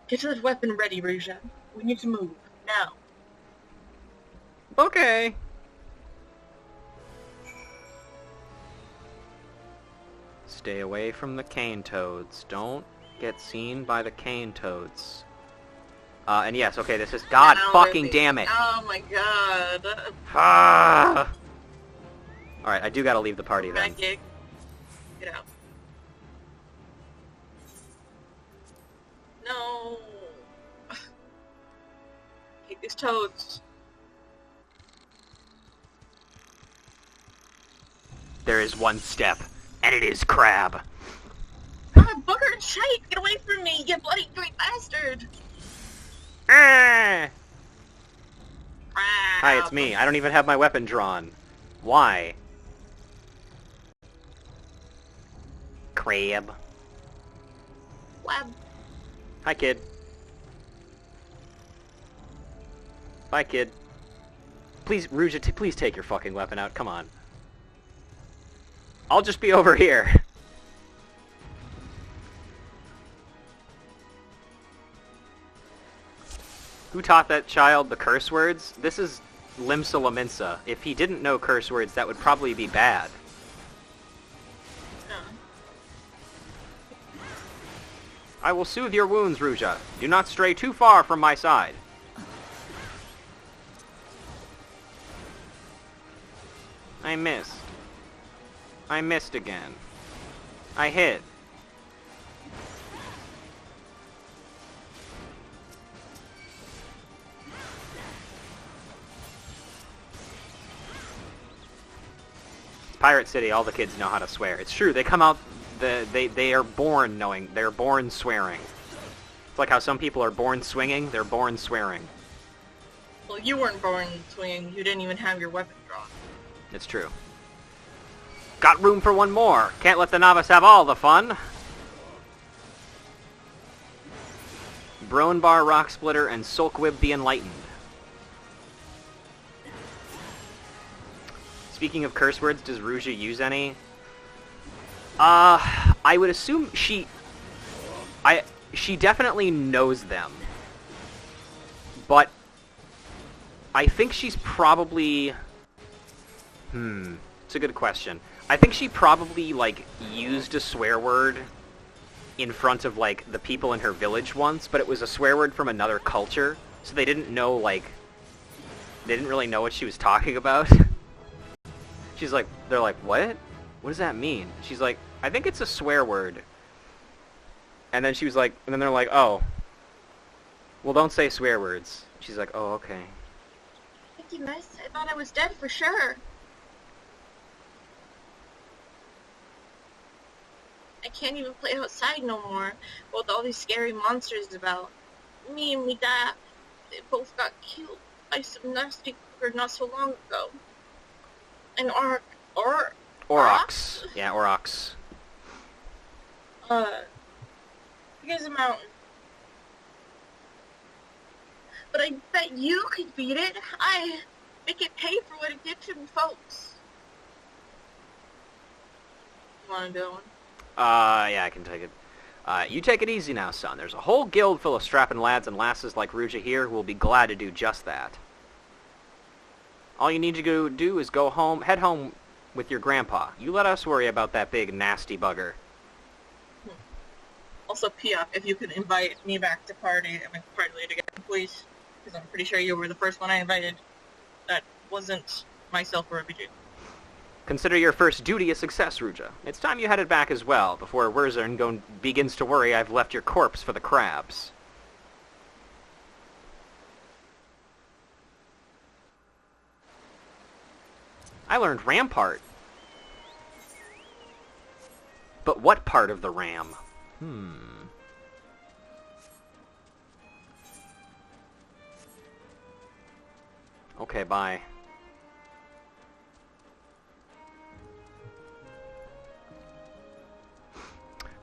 Get that weapon ready, Ruja. We need to move. Now. Okay. Stay away from the cane toads. Don't get seen by the cane toads. And yes, okay, this is... God fucking damn it! Oh my god. Ah! Alright, I do gotta leave the party then. Get out. No. Take these toads. There is one step, and it is crab. Ah, bugger and shite! Get away from me, you bloody great bastard! Ah! Ah, Hi, it's me. I don't even have my weapon drawn. Why? Crab. Web. Hi, kid. Bye, kid. Please, Ruja, please take your fucking weapon out. Come on. I'll just be over here. Who taught that child the curse words? This is Limsa Laminsa. If he didn't know curse words, that would probably be bad. I will soothe your wounds, Ruja. Do not stray too far from my side. I missed. I missed again. I hit. It's Pirate City, all the kids know how to swear. It's true, they come out, they are born knowing, they're born swearing. It's like how some people are born swinging, they're born swearing. Well, you weren't born swinging, you didn't even have your weapon drawn. It's true. Got room for one more. Can't let the novice have all the fun. Bronebar, Rock Splitter, and Sulkwib the Enlightened. Speaking of curse words, does Ruja use any? I would assume she definitely knows them. But I think she's probably... it's a good question. I think she probably, like, used a swear word in front of, like, the people in her village once, but it was a swear word from another culture, so they didn't know, like, they didn't really know what she was talking about. She's like, they're like, what? What does that mean? She's like, I think it's a swear word. And then she was like, and then they're like, oh. Well, don't say swear words. She's like, oh, okay. Thank you, miss. I thought I was dead for sure. I can't even play outside no more with all these scary monsters about. Me and me dad, they both got killed by some nasty cougar not so long ago. An Aurochs. Yeah, Aurochs. Here's a mountain. But I bet you could beat it. I make it pay for what it did to me, folks. You wanna do one? Yeah, I can take it. You take it easy now, son. There's a whole guild full of strapping lads and lasses like Ruja here who will be glad to do just that. All you need to go do is go home, head home with your grandpa. You let us worry about that big, nasty bugger. Also, P.F., if you could invite me back to party late again, please. Because I'm pretty sure you were the first one I invited that wasn't myself or RPG. Consider your first duty a success, Ruja. It's time you headed back as well, before Wurzern begins to worry I've left your corpse for the crabs. I learned Rampart. But what part of the ram? Okay, bye.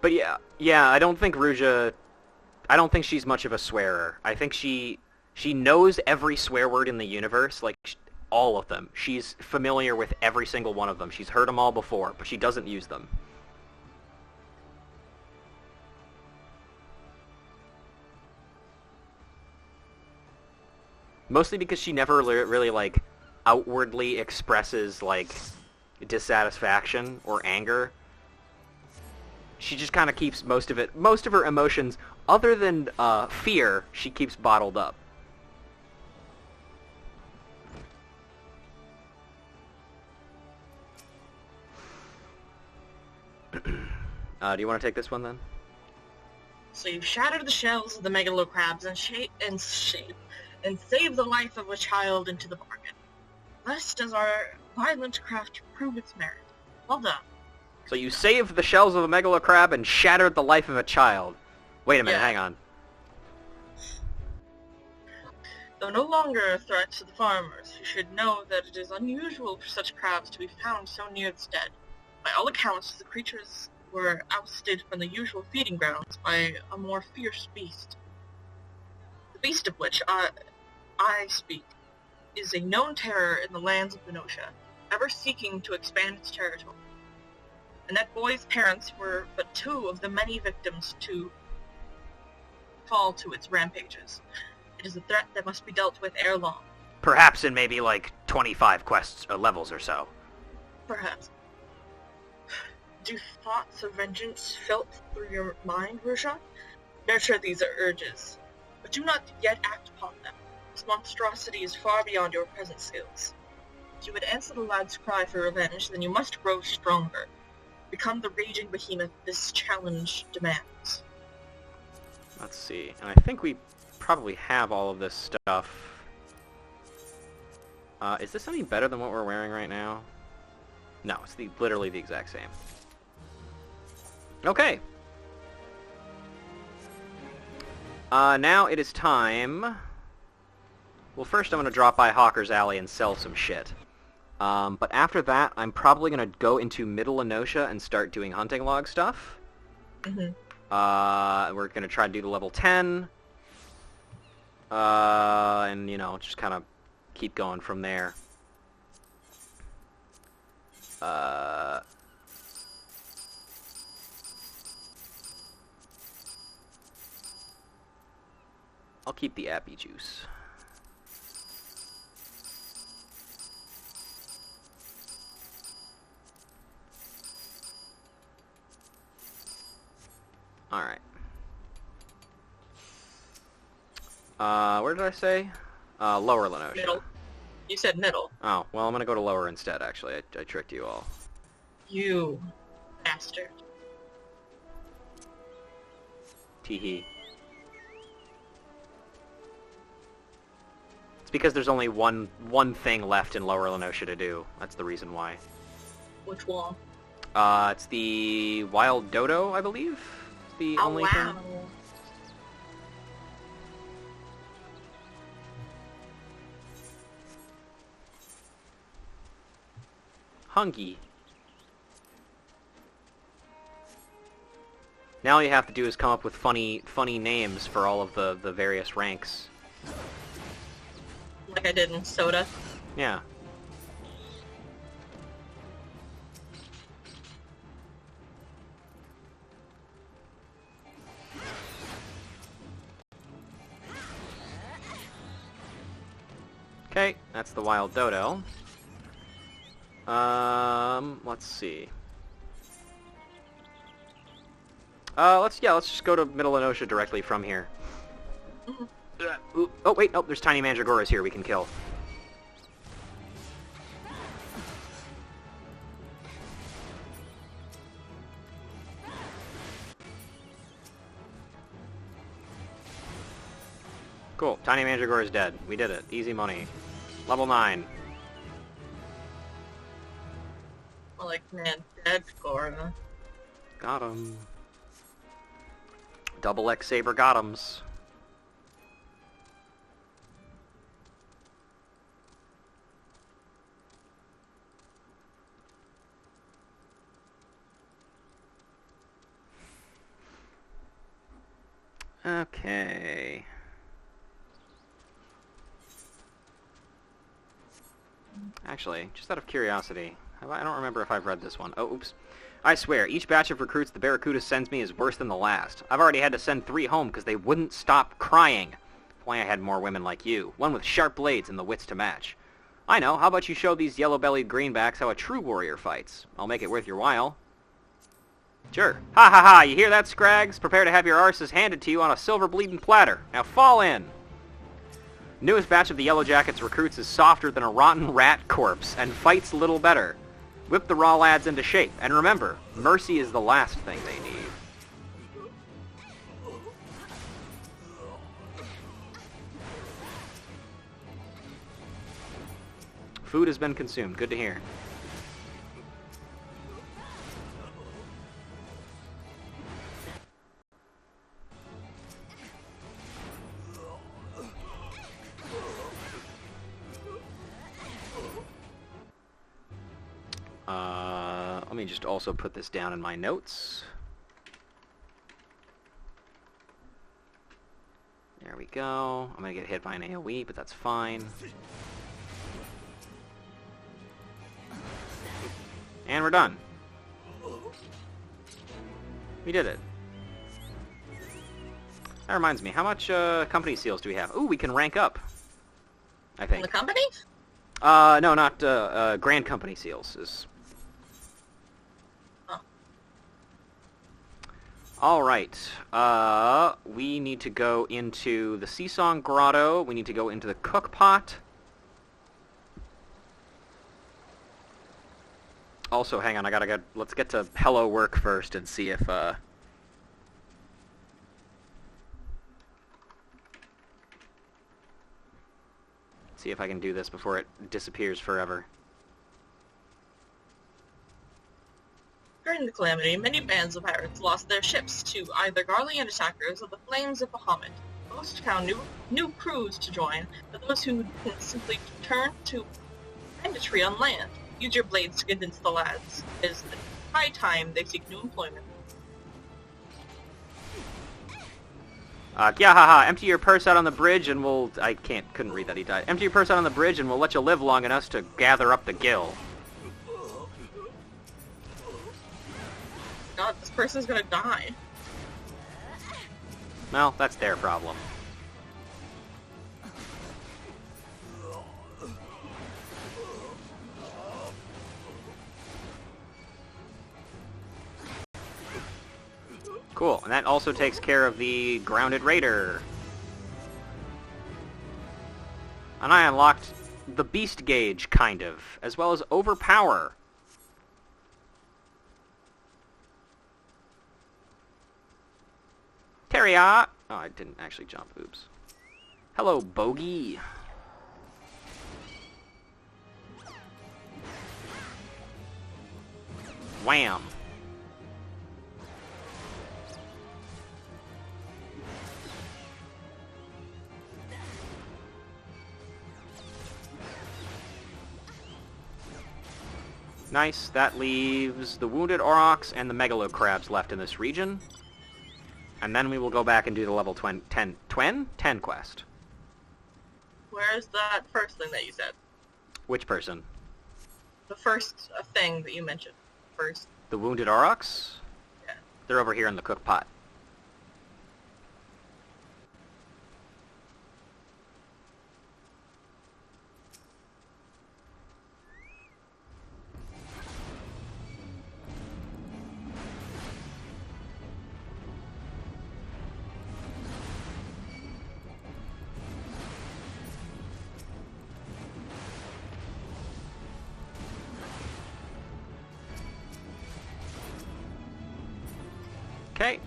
But yeah, I don't think Ruja... I don't think she's much of a swearer. I think she knows every swear word in the universe, like, all of them. She's familiar with every single one of them. She's heard them all before, but she doesn't use them. Mostly because she never really, like, outwardly expresses, like, dissatisfaction or anger. She just kind of keeps most of her emotions, other than fear, she keeps bottled up. Do you want to take this one then? So you've shattered the shells of the megalocrabs and saved the life of a child into the bargain. Thus does our violent craft prove its merit. Well done. So you saved the shells of a megalocrab and shattered the life of a child. Wait a minute, Yeah. hang on. Though no longer a threat to the farmers, you should know that it is unusual for such crabs to be found so near the stead. By all accounts, the creatures were ousted from the usual feeding grounds by a more fierce beast. The beast of which I speak is a known terror in the lands of Venosha, ever seeking to expand its territory. And that boy's parents were but two of the many victims to fall to its rampages. It is a threat that must be dealt with ere long. Perhaps in maybe like 25 quests or levels or so. Perhaps. Do thoughts of vengeance filter through your mind, Roshan? Nurture these urges, but do not yet act upon them. This monstrosity is far beyond your present skills. If you would answer the lad's cry for revenge, then you must grow stronger. Become the raging behemoth this challenge demands. Let's see. And I think we probably have all of this stuff. Is this any better than what we're wearing right now? No, it's literally the exact same. Okay. Now it is time... Well, first I'm going to drop by Hawker's Alley and sell some shit. But after that, I'm probably going to go into Middle Enosha and start doing hunting log stuff. Mm-hmm. We're going to try to do the level 10. And, you know, just kind of keep going from there. I'll keep the Appy Juice. Alright. Where did I say? Lower Lenosha. Middle. You said middle. Oh, well, I'm gonna go to lower instead, actually. I tricked you all. You bastard. Teehee. It's because there's only one thing left in Lower Lenosha to do. That's the reason why. Which wall? It's the Wild Dodo, I believe? It's the only thing. Hungy. Now all you have to do is come up with funny names for all of the various ranks. Like I did in Soda. Yeah. Okay, that's the Wild Dodo. Let's see. Let's just go to Middle Enosha directly from here. Oh wait, there's tiny mandragoras here we can kill. Cool, tiny mandragora is dead. We did it. Easy money. Level 9. Well, like, man, dead Gora. Got him. Double X Saber got 'ems. Okay. Actually, just out of curiosity, I don't remember if I've read this one. Oh, oops. I swear, each batch of recruits the Barracuda sends me is worse than the last. I've already had to send 3 home because they wouldn't stop crying. If only I had more women like you, one with sharp blades and the wits to match. I know, how about you show these yellow-bellied greenbacks how a true warrior fights? I'll make it worth your while. Sure. Ha ha ha, you hear that, Scrags? Prepare to have your arses handed to you on a silver-bleeding platter. Now fall in! Newest batch of the Yellow Jackets recruits is softer than a rotten rat corpse, and fights little better. Whip the raw lads into shape, and remember, mercy is the last thing they need. Food has been consumed. Good to hear. Let me just also put this down in my notes. There we go. I'm gonna get hit by an AoE, but that's fine. And we're done. We did it. That reminds me, how much company seals do we have? Ooh, we can rank up, I think. The company? No, not Grand Company seals. Oh. Alright, we need to go into the Seasong Grotto, we need to go into the Cookpot. Also, hang on, let's get to Hello Work first and see if, see if I can do this before it disappears forever. During the Calamity, many bands of pirates lost their ships to either Garlean attackers or the flames of Bahamut. Most found new crews to join, but those who can simply turn to banditry on land. Use your blades to convince the lads. It is high time they seek new employment. Gyahaha, empty your purse out on the bridge and we'll... couldn't read that, he died. Empty your purse out on the bridge and we'll let you live long enough to gather up the gill. God, this person's gonna die. Well, that's their problem. Cool, and that also takes care of the grounded raider. And I unlocked the beast gauge, kind of, as well as overpower. Terria! Oh, I didn't actually jump, oops. Hello, bogey. Wham! Nice, that leaves the Wounded Aurochs and the Megalocrabs left in this region. And then we will go back and do the level 10 quest. Where's that first thing that you said? Which person? The first thing that you mentioned. First. The Wounded Aurochs? Yeah. They're over here in the cook pot. Okay.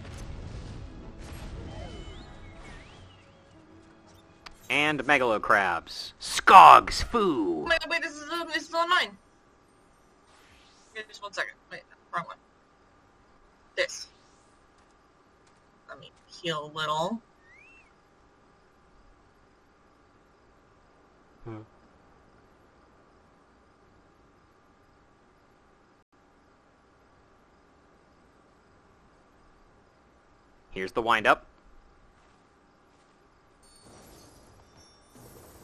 And Megalocrabs. Skogs foo! Wait, this is on mine. Wait, just 1 second. Wait, wrong one. This. Let me heal a little. Here's the wind-up.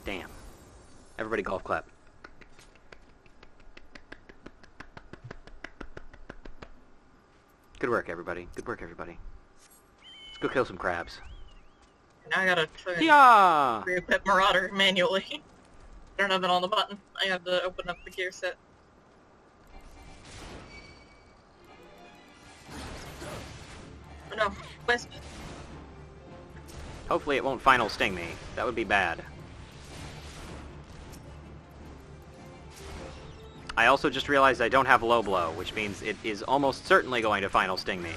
Damn. Everybody golf clap. Good work, everybody. Good work, everybody. Let's go kill some crabs. Now I gotta Yeah! re-equip Marauder manually. I don't have it on the button. I have to open up the gear set. Oh no, Wisp. Hopefully it won't final sting me. That would be bad. I also just realized I don't have low blow, which means it is almost certainly going to final sting me.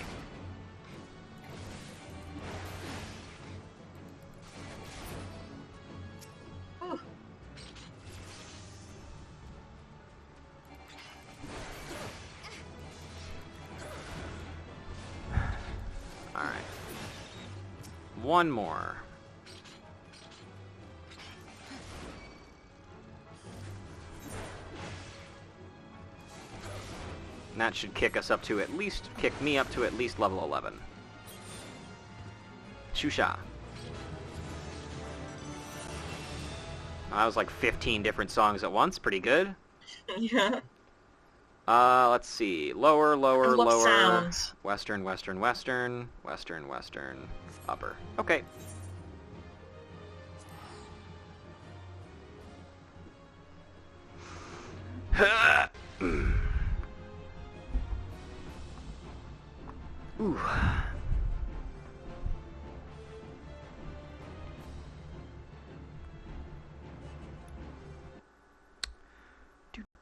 Whew. Alright. One more. And that should kick us up to kick me up to at least level 11. Shusha. That was like 15 different songs at once. Pretty good. Yeah. Let's see. Lower, lower, I love lower. sounds. Western, western, western. Western, western. Upper. Okay. Ooh.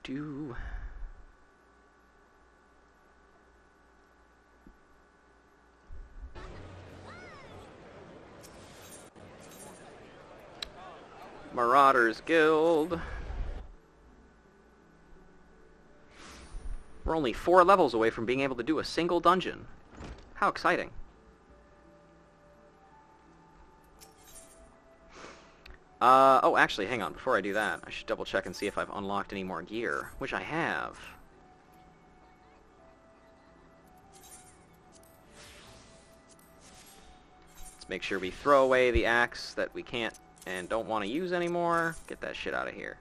Do. Marauders Guild. We're only 4 levels away from being able to do a single dungeon. How exciting. Oh, actually, hang on. Before I do that, I should double check and see if I've unlocked any more gear, which I have. Let's make sure we throw away the axe that we can't and don't want to use anymore. Get that shit out of here.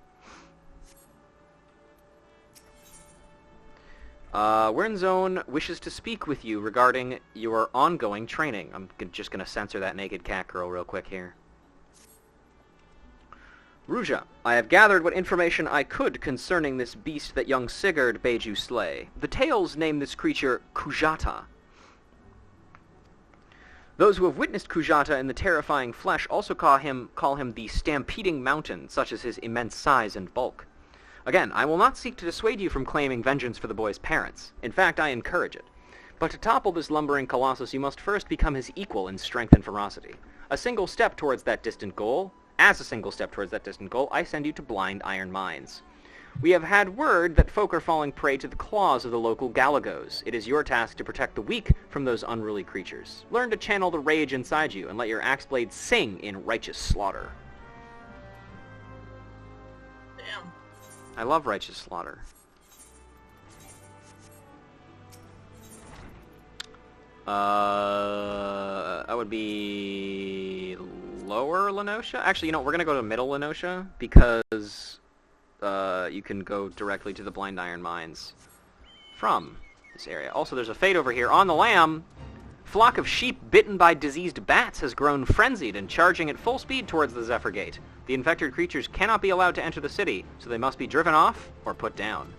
Wernzone wishes to speak with you regarding your ongoing training. I'm just going to censor that naked cat girl real quick here. Ruja, I have gathered what information I could concerning this beast that young Sigurd bade you slay. The tales name this creature Kujata. Those who have witnessed Kujata in the terrifying flesh also call him the Stampeding Mountain, such as his immense size and bulk. Again, I will not seek to dissuade you from claiming vengeance for the boy's parents. In fact, I encourage it. But to topple this lumbering colossus, you must first become his equal in strength and ferocity. As a single step towards that distant goal, I send you to Blind Iron Mines. We have had word that folk are falling prey to the claws of the local Galagos. It is your task to protect the weak from those unruly creatures. Learn to channel the rage inside you and let your axe blade sing in righteous slaughter. Damn. I love righteous slaughter. That would be lower Lenosha? Actually, you know, we're going to go to middle Lenosha because you can go directly to the Blind Iron Mines from this area. Also, there's a fate over here. On the lamb, flock of sheep bitten by diseased bats has grown frenzied and charging at full speed towards the Zephyr Gate. The infected creatures cannot be allowed to enter the city, so they must be driven off or put down.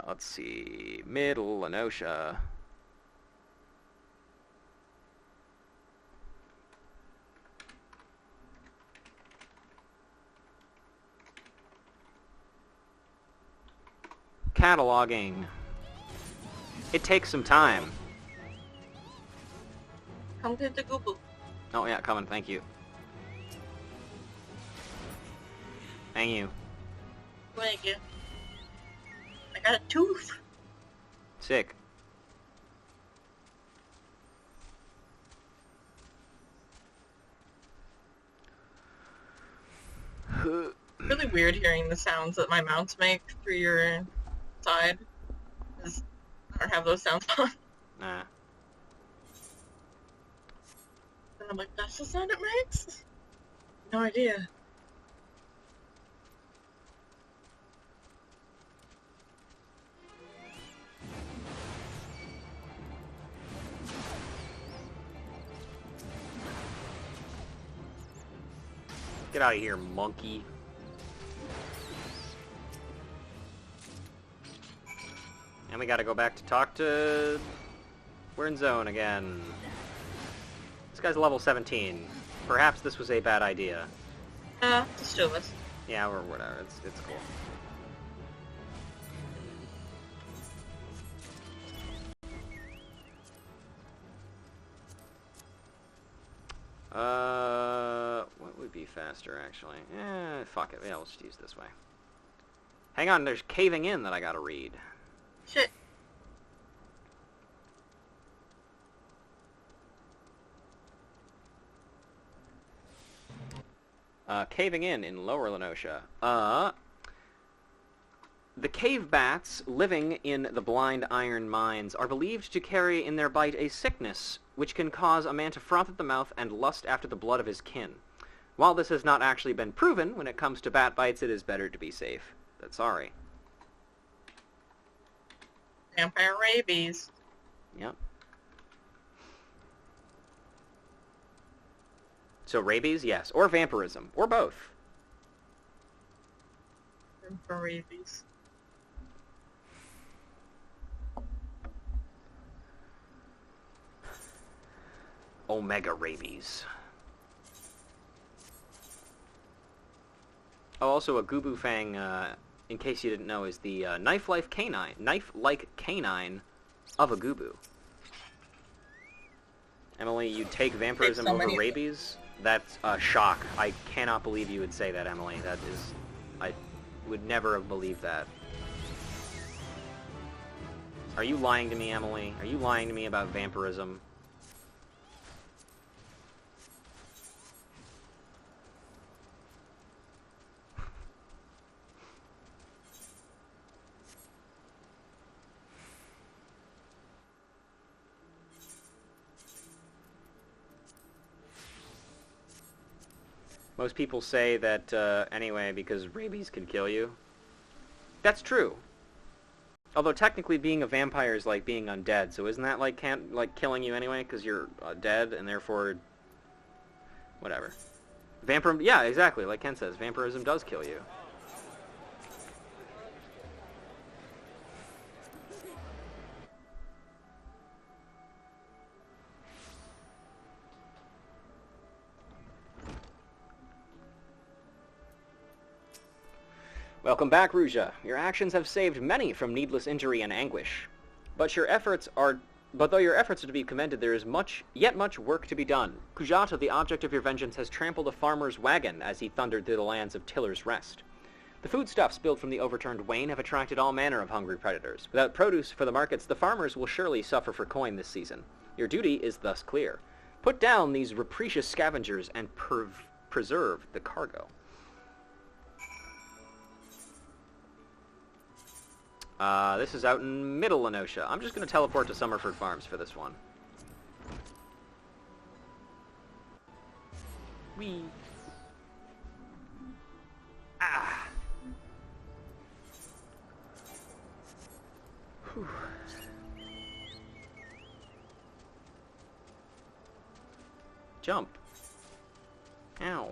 Let's see, middle Lenosha. Cataloging. It takes some time. Come get the Google. Oh yeah, coming, thank you. Thank you. Thank you. I got a tooth. Sick. Really weird hearing the sounds that my mounts make through your side. 'Cause I don't have those sounds on. Nah. And I'm like, that's the sound it makes? No idea. Get out of here, monkey. And we gotta go back to talk to... We're in zone again. This guy's level 17. Perhaps this was a bad idea. Just do this. Yeah, or whatever. It's cool. What would be faster, actually? Fuck it. Yeah, let's just use this way. Hang on, there's Caving In that I gotta read. Shit. Caving in Lower Lenosha. The cave bats living in the blind iron mines are believed to carry in their bite a sickness which can cause a man to froth at the mouth and lust after the blood of his kin. While this has not actually been proven, when it comes to bat bites, it is better to be safe than sorry. Vampire rabies. Yep. So rabies, yes. Or vampirism. Or both. Vampire rabies. Omega rabies. Oh, also a Gubu Fang, in case you didn't know, is the knife-like canine of a Gubu. Emily, you take vampirism over rabies? That's a shock. I cannot believe you would say that, Emily. That is... I would never have believed that. Are you lying to me, Emily? Are you lying to me about vampirism? Most people say that, anyway, because rabies can kill you. That's true. Although technically being a vampire is like being undead, so isn't that like killing you anyway, because you're dead, and therefore... Whatever. Yeah, exactly, like Ken says, vampirism does kill you. Welcome back, Ruja. Your actions have saved many from needless injury and anguish. But though your efforts are to be commended, there is yet much work to be done. Kujata, the object of your vengeance, has trampled a farmer's wagon as he thundered through the lands of Tiller's Rest. The foodstuffs spilled from the overturned wain have attracted all manner of hungry predators. Without produce for the markets, the farmers will surely suffer for coin this season. Your duty is thus clear. Put down these rapacious scavengers and preserve the cargo. This is out in Middle Lenosha. I'm just going to teleport to Summerford Farms for this one. Whee! Ah! Whew. Jump. Ow.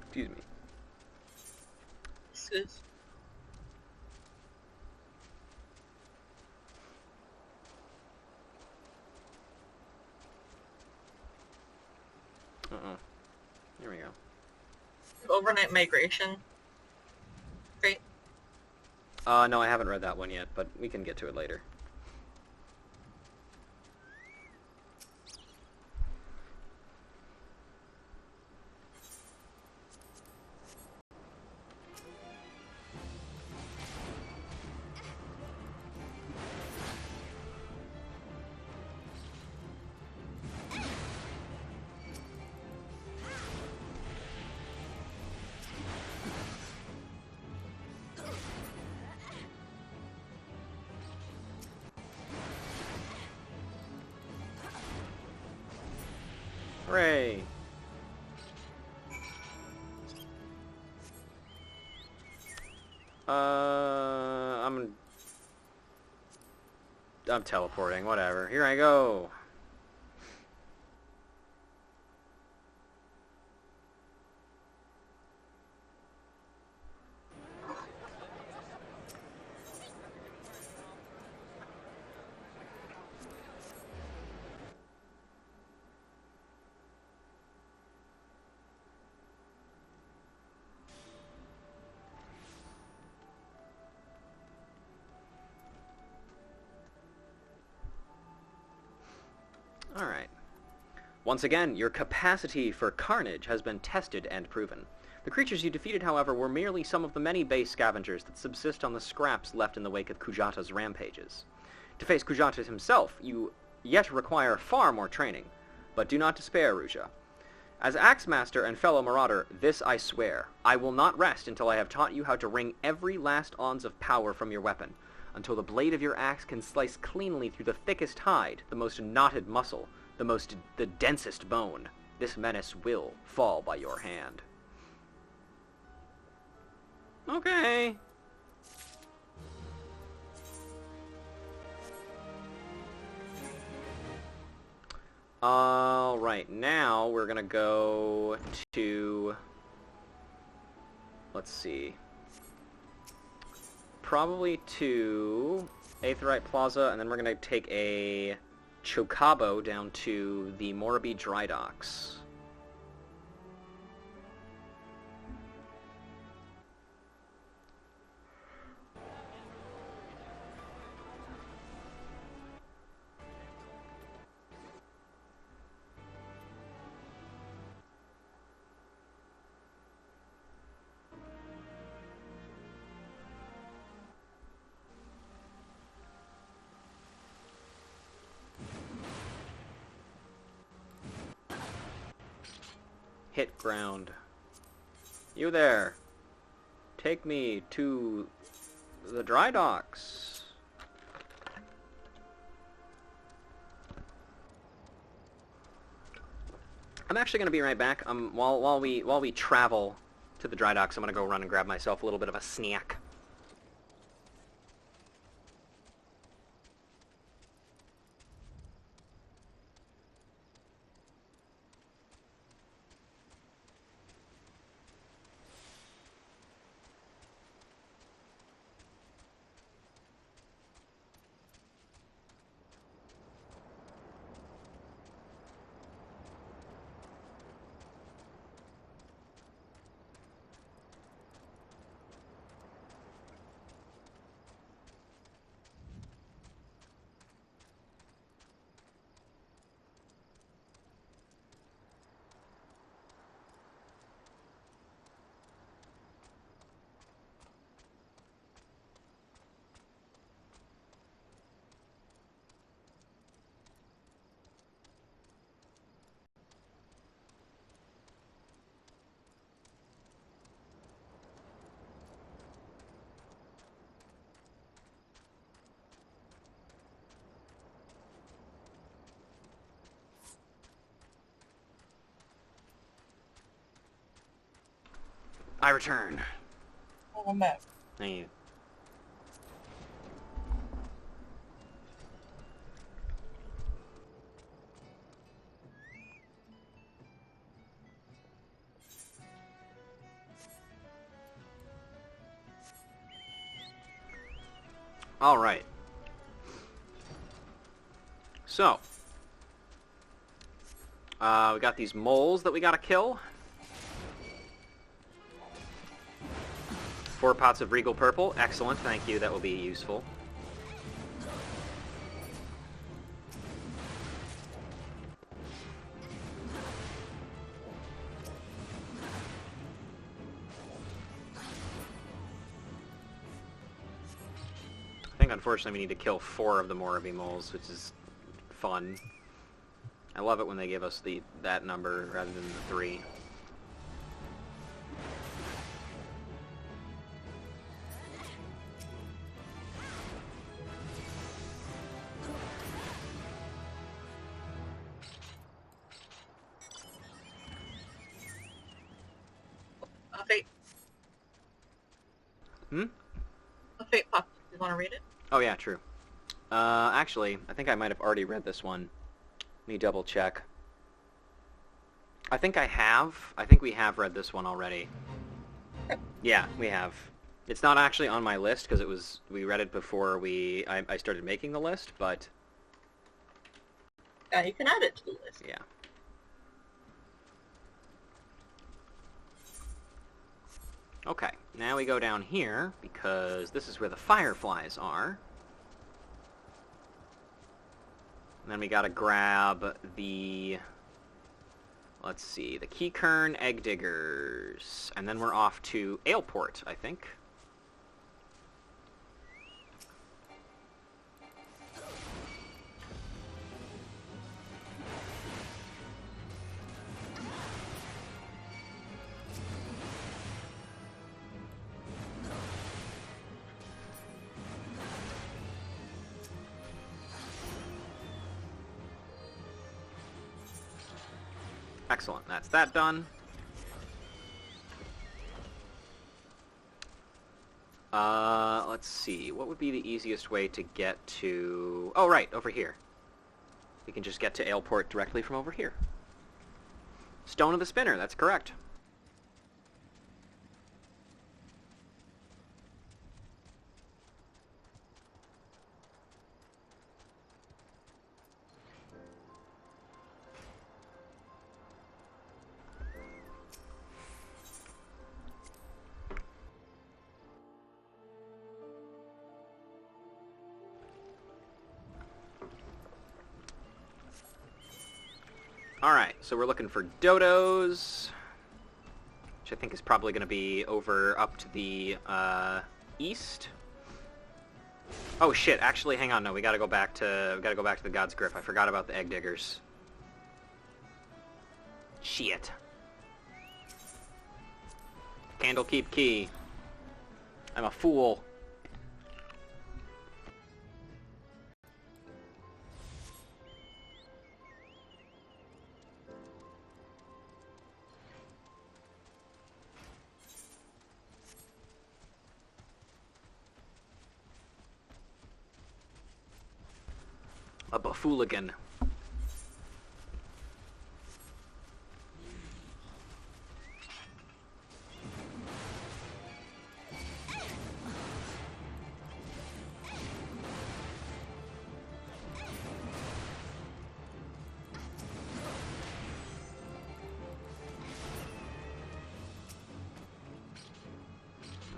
Excuse me. Excuse. Here we go. Overnight migration. Great. No, I haven't read that one yet, but we can get to it later. Hooray! I'm teleporting, whatever. Here I go! Alright. Once again, your capacity for carnage has been tested and proven. The creatures you defeated, however, were merely some of the many base scavengers that subsist on the scraps left in the wake of Kujata's rampages. To face Kujata himself, you yet require far more training. But do not despair, Ruja. As Axemaster and fellow Marauder, this I swear. I will not rest until I have taught you how to wring every last ounce of power from your weapon, until the blade of your axe can slice cleanly through the thickest hide, the most knotted muscle, the densest bone. This menace will fall by your hand. Okay. Alright, now we're gonna go to... Let's see. Probably to Aetherite Plaza, and then we're gonna take a Chocobo down to the Moraby Dry Docks. Hit ground. You there. Take me to the dry docks. I'm actually going to be right back. While we travel to the dry docks, I'm going to go run and grab myself a little bit of a snack. I return. Welcome back. Thank you. All right. So, we got these moles that we gotta kill. 4 pots of Regal Purple. Excellent, thank you. That will be useful. I think, unfortunately, we need to kill 4 of the Moraby moles, which is fun. I love it when they give us that number rather than the 3. Fate. Hmm? A Fate pop. You want to read it? Oh yeah, true. Actually, I think I might have already read this one. Let me double check. I think I have. I think we have read this one already. Yeah, we have. It's not actually on my list because we read it before I started making the list, but Yeah, you can add it to the list. yeah. Okay, now we go down here because this is where the fireflies are. And then we gotta grab the, let's see, the Keykern Egg Diggers. And then we're off to Aleport, I think. Excellent. That's that done. Let's see. What would be the easiest way to get to... Oh, right, over here. We can just get to Aleport directly from over here. Stone of the Spinner, that's correct. Alright, so we're looking for dodos, which I think is probably going to be over up to the east. Oh shit, actually hang on, no, we gotta go back to the God's Grip. I forgot about the egg diggers. Shit. Candlekeep Key. I'm a fool. A buffooligan.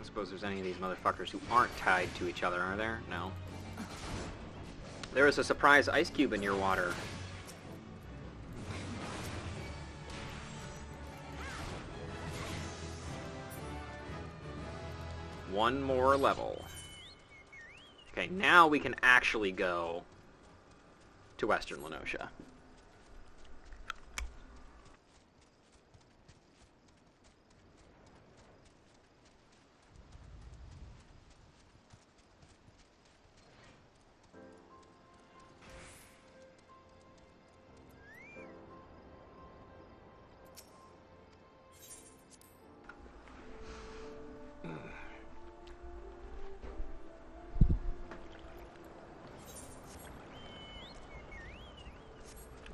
I suppose there's any of these motherfuckers who aren't tied to each other, are there? No. There is a surprise ice cube in your water. One more level. Okay, now we can actually go to Western Lenosha.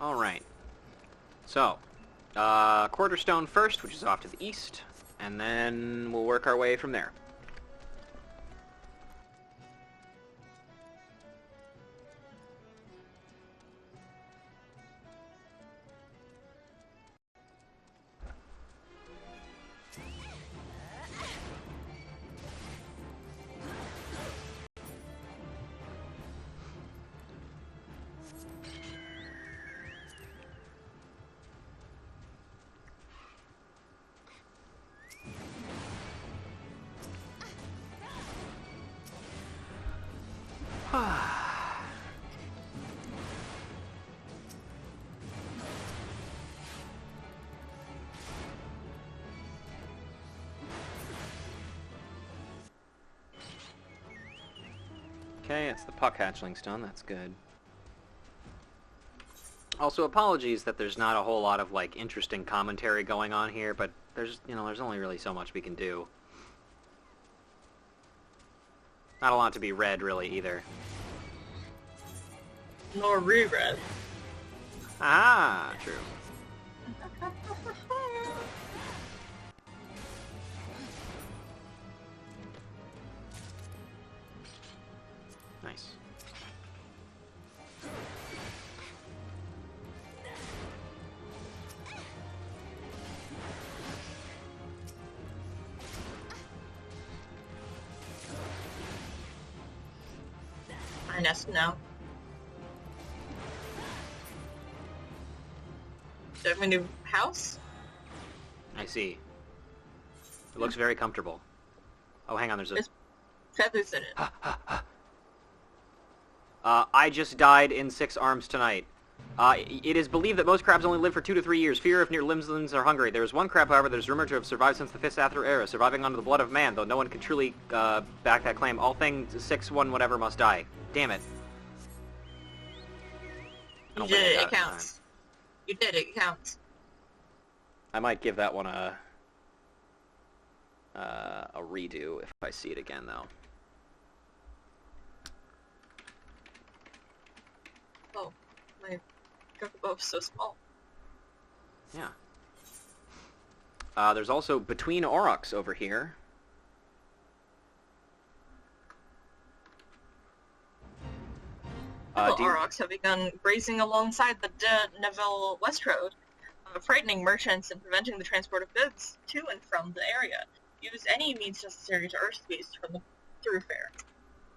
Alright. So, Quarterstone first, which is off to the east, and then we'll work our way from there. Okay, it's the Puck Hatchling Stone, that's good. Also, apologies that there's not a whole lot of, like, interesting commentary going on here, but there's only really so much we can do. Not a lot to be read, really, either. Nor reread. Ah, true. Nice. Arcanist now. Do I have a new house? I see. It looks very comfortable. Oh, hang on, there's a... There's feathers in it. I just died in 6 arms tonight. It is believed that most crabs only live for 2 to 3 years. Fear if near limbs are hungry. There is one crab, however, that is rumored to have survived since the 5th Aether era, surviving under the blood of man, though no one can truly back that claim. All things 6-1 whatever must die. Damn it. You did it, it counts. You did it, it counts. I might give that one a redo if I see it again, though. Oh, my Kokobo is so small. Yeah. There's also Between Aurochs over here. Aurochs have begun grazing alongside the De Neville West Road, frightening merchants and preventing the transport of goods to and from the area. Use any means necessary to urge the beast from the thoroughfare.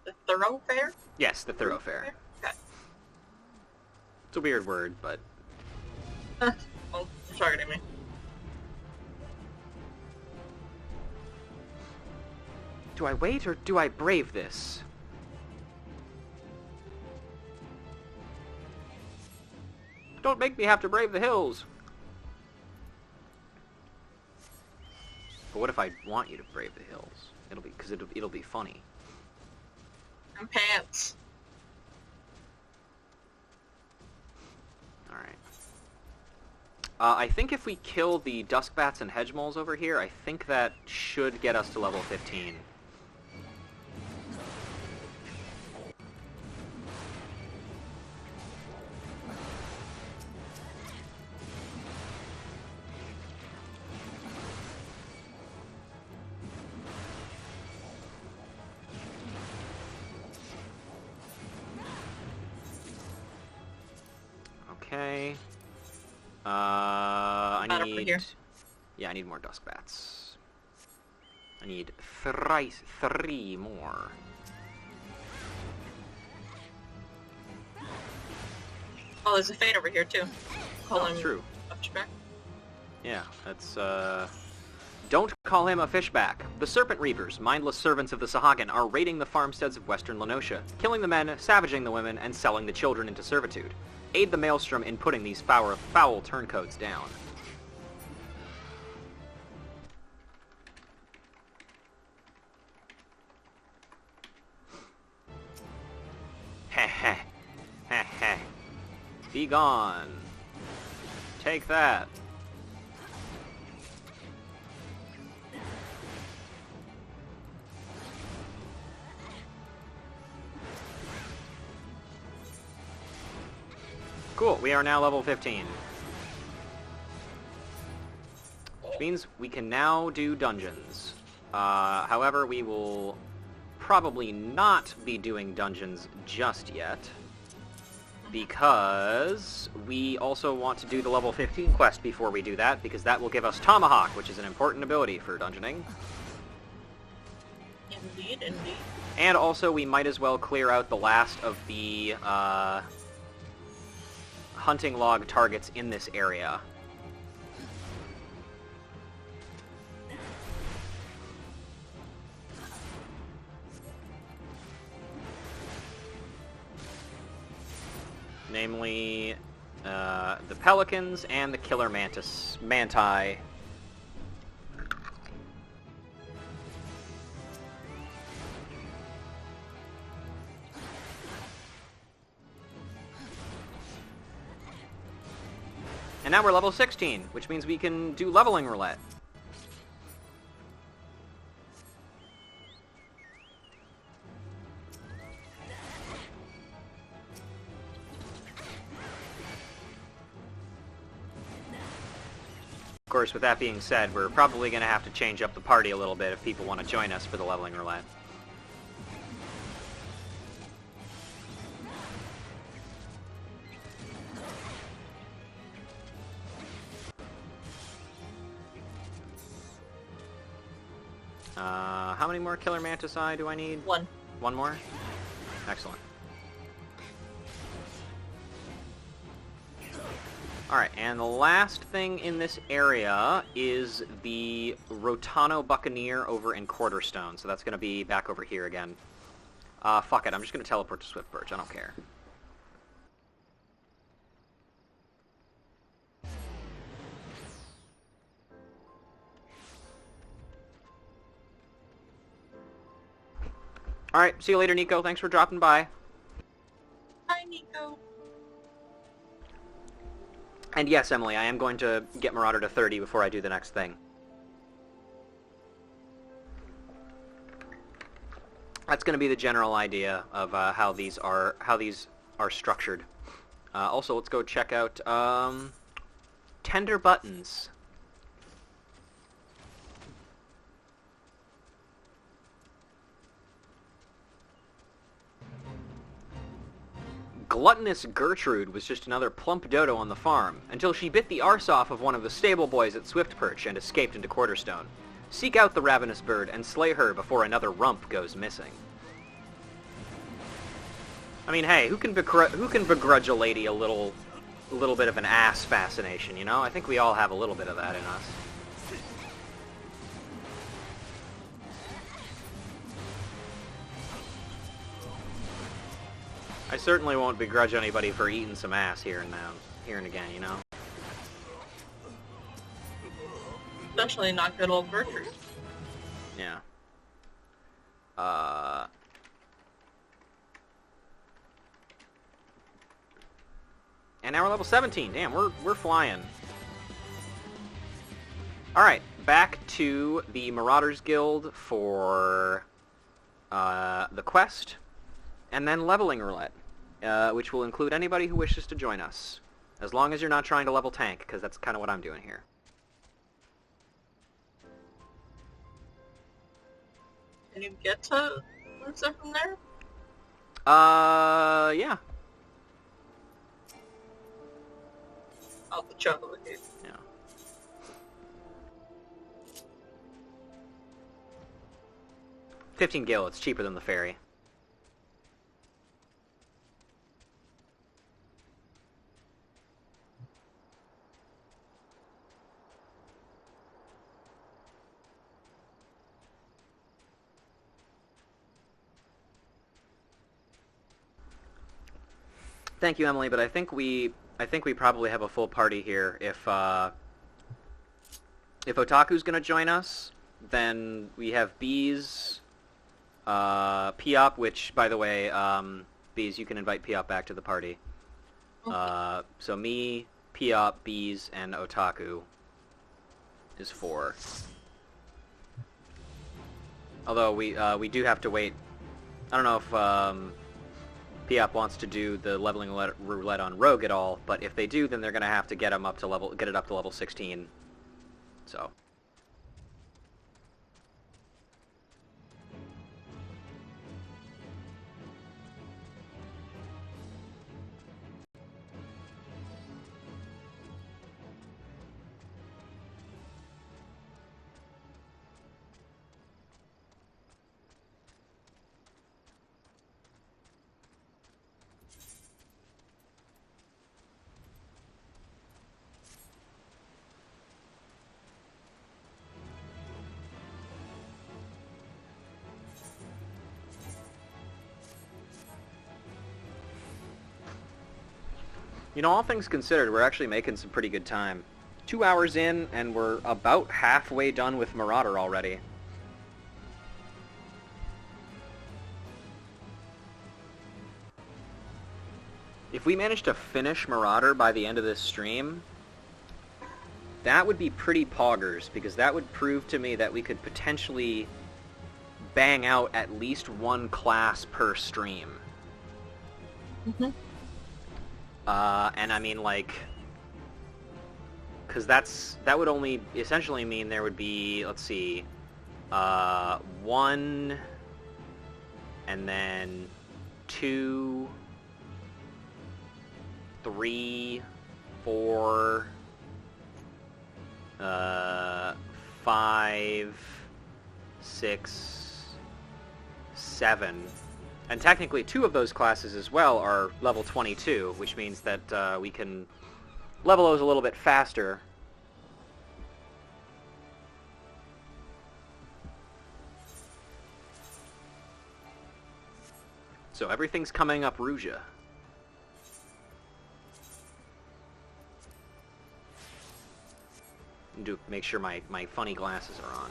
The thoroughfare? Yes, the thoroughfare. Okay. It's a weird word, but... Well, you're targeting me. Do I wait or do I brave this? Don't make me have to brave the hills. But what if I want you to brave the hills? It'll be funny. And pants. All right. I think if we kill the duskbats and hedge moles over here, I think that should get us to level 15. Okay. I need... Here. Yeah, I need more duskbats. I need three more. Oh, there's a fade over here, too. Call him True. a fishback. Yeah, that's, Don't call him a fishback. The Serpent Reapers, mindless servants of the Sahagin, are raiding the farmsteads of western Lenosha, killing the men, savaging the women, and selling the children into servitude. Aid the Maelstrom in putting these foul turncoats down. Heh heh. Heh heh. Be gone. Take that. Cool, we are now level 15. Which means we can now do dungeons. However, we will probably not be doing dungeons just yet, because we also want to do the level 15 quest before we do that, because that will give us Tomahawk, which is an important ability for dungeoning. Indeed, indeed. And also, we might as well clear out the last of the, hunting log targets in this area. Namely, the pelicans and the killer manti. And now we're level 16, which means we can do leveling roulette. Of course, with that being said, we're probably going to have to change up the party a little bit if people want to join us for the leveling roulette. How many more Killer Mantici do I need? One. One more? Excellent. Alright, and the last thing in this area is the Rotano Buccaneer over in Quarterstone, so that's going to be back over here again. Fuck it, I'm just going to teleport to Swift Birch, I don't care. Alright, see you later, Nico. Thanks for dropping by. Hi, Nico. And yes, Emily, I am going to get Marauder to 30 before I do the next thing. That's going to be the general idea of how these are structured. Also, let's go check out Tender Buttons. Gluttonous Gertrude was just another plump dodo on the farm, until she bit the arse off of one of the stable boys at Swiftperch and escaped into Quarterstone. Seek out the ravenous bird and slay her before another rump goes missing. I mean, hey, who can begrudge a lady a little bit of an ass fascination, you know? I think we all have a little bit of that in us. I certainly won't begrudge anybody for eating some ass here and again, you know? Especially not good old Gertrude. Yeah. And now we're level 17. Damn, we're flying. Alright, back to the Marauders Guild for the quest, and then leveling roulette, which will include anybody who wishes to join us. As long as you're not trying to level tank, because that's kind of what I'm doing here. Can you get to Lusa from there? Yeah. I'll travel with you. Yeah. $15 it's cheaper than the ferry. Thank you, Emily, but I think we probably have a full party here. If Otaku's gonna join us, then we have Bees, Piop, which, by the way, Bees, you can invite Piop back to the party. Okay. So me, Piop, Bees, and Otaku is 4. Although we do have to wait. I don't know if Piop wants to do the leveling roulette on Rogue at all, but if they do, then they're gonna have to get it up to level 16. So. You know, all things considered, we're actually making some pretty good time. 2 hours in, and we're about halfway done with Marauder already. If we manage to finish Marauder by the end of this stream, that would be pretty poggers, because that would prove to me that we could potentially bang out at least one class per stream. Mm-hmm. And I mean, like, because that would only essentially mean there would be, let's see, 1, and then 2, 3, 4, 5, 6, 7. And technically 2 of those classes as well are level 22, which means that we can level those a little bit faster. So everything's coming up Ruja. Make sure my funny glasses are on.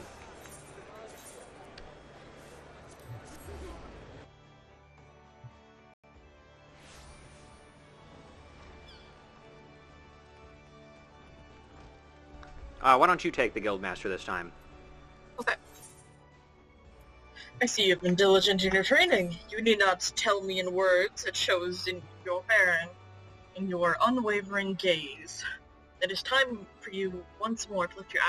Why don't you take the Guildmaster this time? Okay. I see you've been diligent in your training. You need not tell me in words. It shows in your bearing, in your unwavering gaze. It is time for you once more to lift your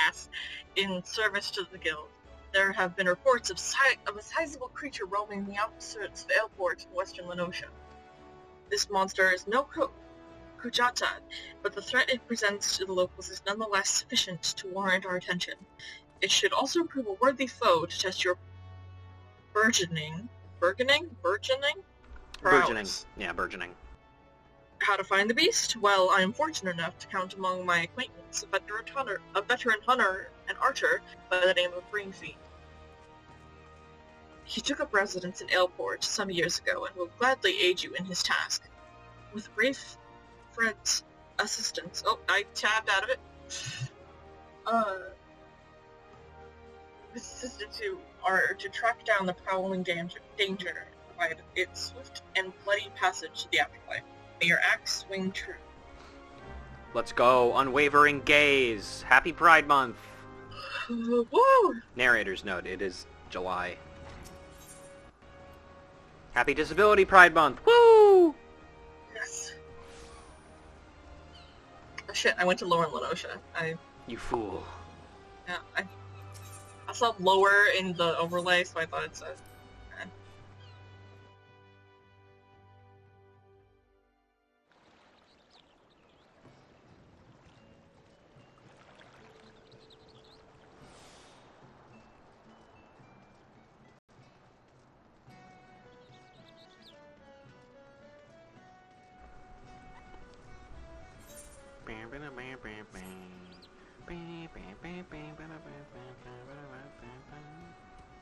ass in service to the guild. There have been reports of a sizable creature roaming the outskirts of Fallgourd in western Lenosha. This monster is no Kujata, but the threat it presents to the locals is nonetheless sufficient to warrant our attention. It should also prove a worthy foe to test your burgeoning prowess. Yeah, burgeoning. How to find the beast? Well, I am fortunate enough to count among my acquaintance a veteran hunter and archer by the name of Greenfeet. He took up residence in Aleport some years ago and will gladly aid you in his task. With brief Fred's assistance... Oh, I tabbed out of it. With assistance to track down the prowling danger and provide its swift and bloody passage to the afterlife. May your axe swing true. Let's go. Unwavering gaze. Happy Pride Month. Woo! Narrator's note. It is July. Happy Disability Pride Month. Woo! Yes. Oh shit, I went to Lower Lenosha. You fool. Yeah, I saw lower in the overlay, so I thought it said.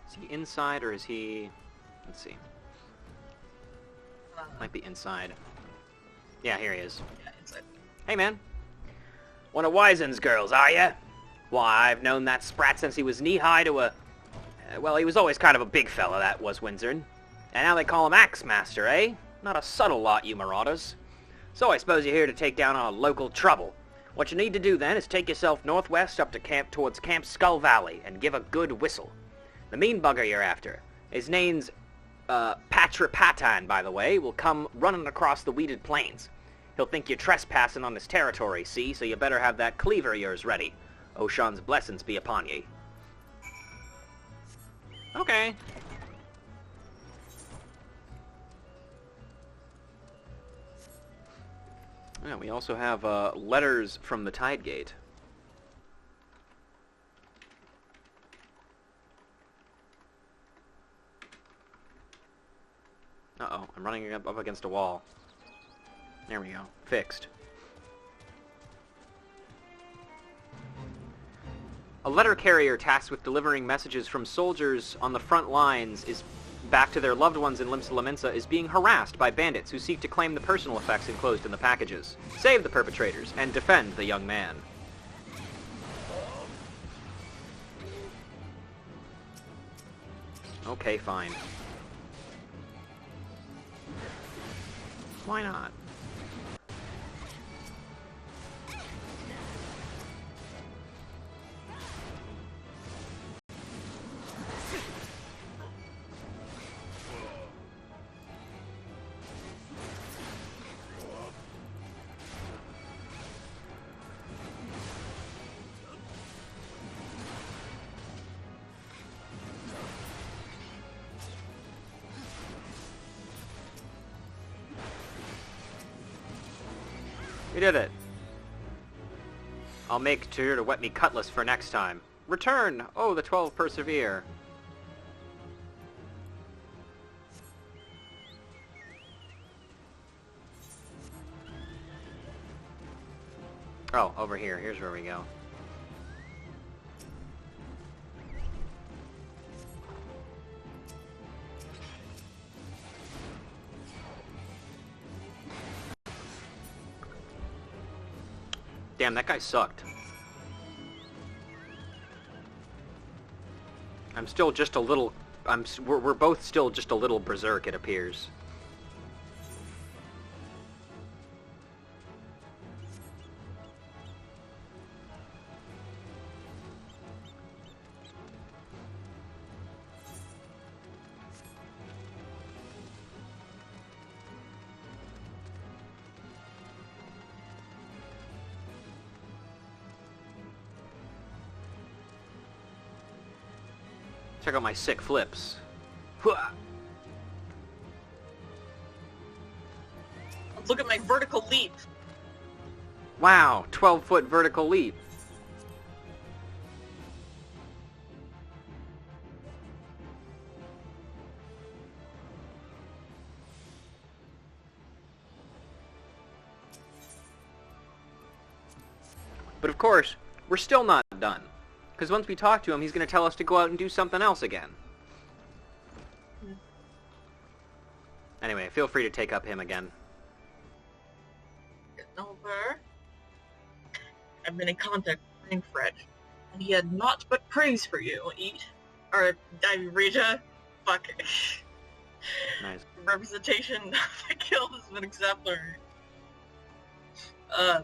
Is he inside or is he... Let's see. Might be inside. Yeah, here he is. Yeah, inside. Hey, man. One of Wizen's girls, are ya? Why, I've known that sprat since he was knee-high to a... well, he was always kind of a big fella, that was Windsor. And now they call him Axe Master, eh? Not a subtle lot, you marauders. So I suppose you're here to take down our local trouble. What you need to do, then, is take yourself northwest up to towards Camp Skull Valley and give a good whistle. The mean bugger you're after, his name's Patripatan, by the way, will come running across the weeded plains. He'll think you're trespassing on his territory, see, so you better have that cleaver of yours ready. Oshan's blessings be upon ye. Okay. Yeah, we also have letters from the Tide Gate. Uh-oh, I'm running up against a wall. There we go. Fixed. A letter carrier tasked with delivering messages from soldiers on the front lines back to their loved ones in Limsa Laminsa is being harassed by bandits who seek to claim the personal effects enclosed in the packages. Save the perpetrators and defend the young man. Okay, fine. Why not? We did it. I'll make sure to wet me cutlass for next time. Return! Oh, the 12 persevere. Oh, over here. Here's where we go. Damn, that guy sucked. I'm still just a little... We're both still just a little berserk, it appears. Check out my sick flips. Hua! Look at my vertical leap. Wow, 12-foot vertical leap. But of course, we're still not done. Because once we talk to him, he's going to tell us to go out and do something else again. Anyway, feel free to take up him again. Over. I've been in contact with Fred, and he had naught but praise for you. Rita. Fuck. Nice. Representation of the guild has been exemplary.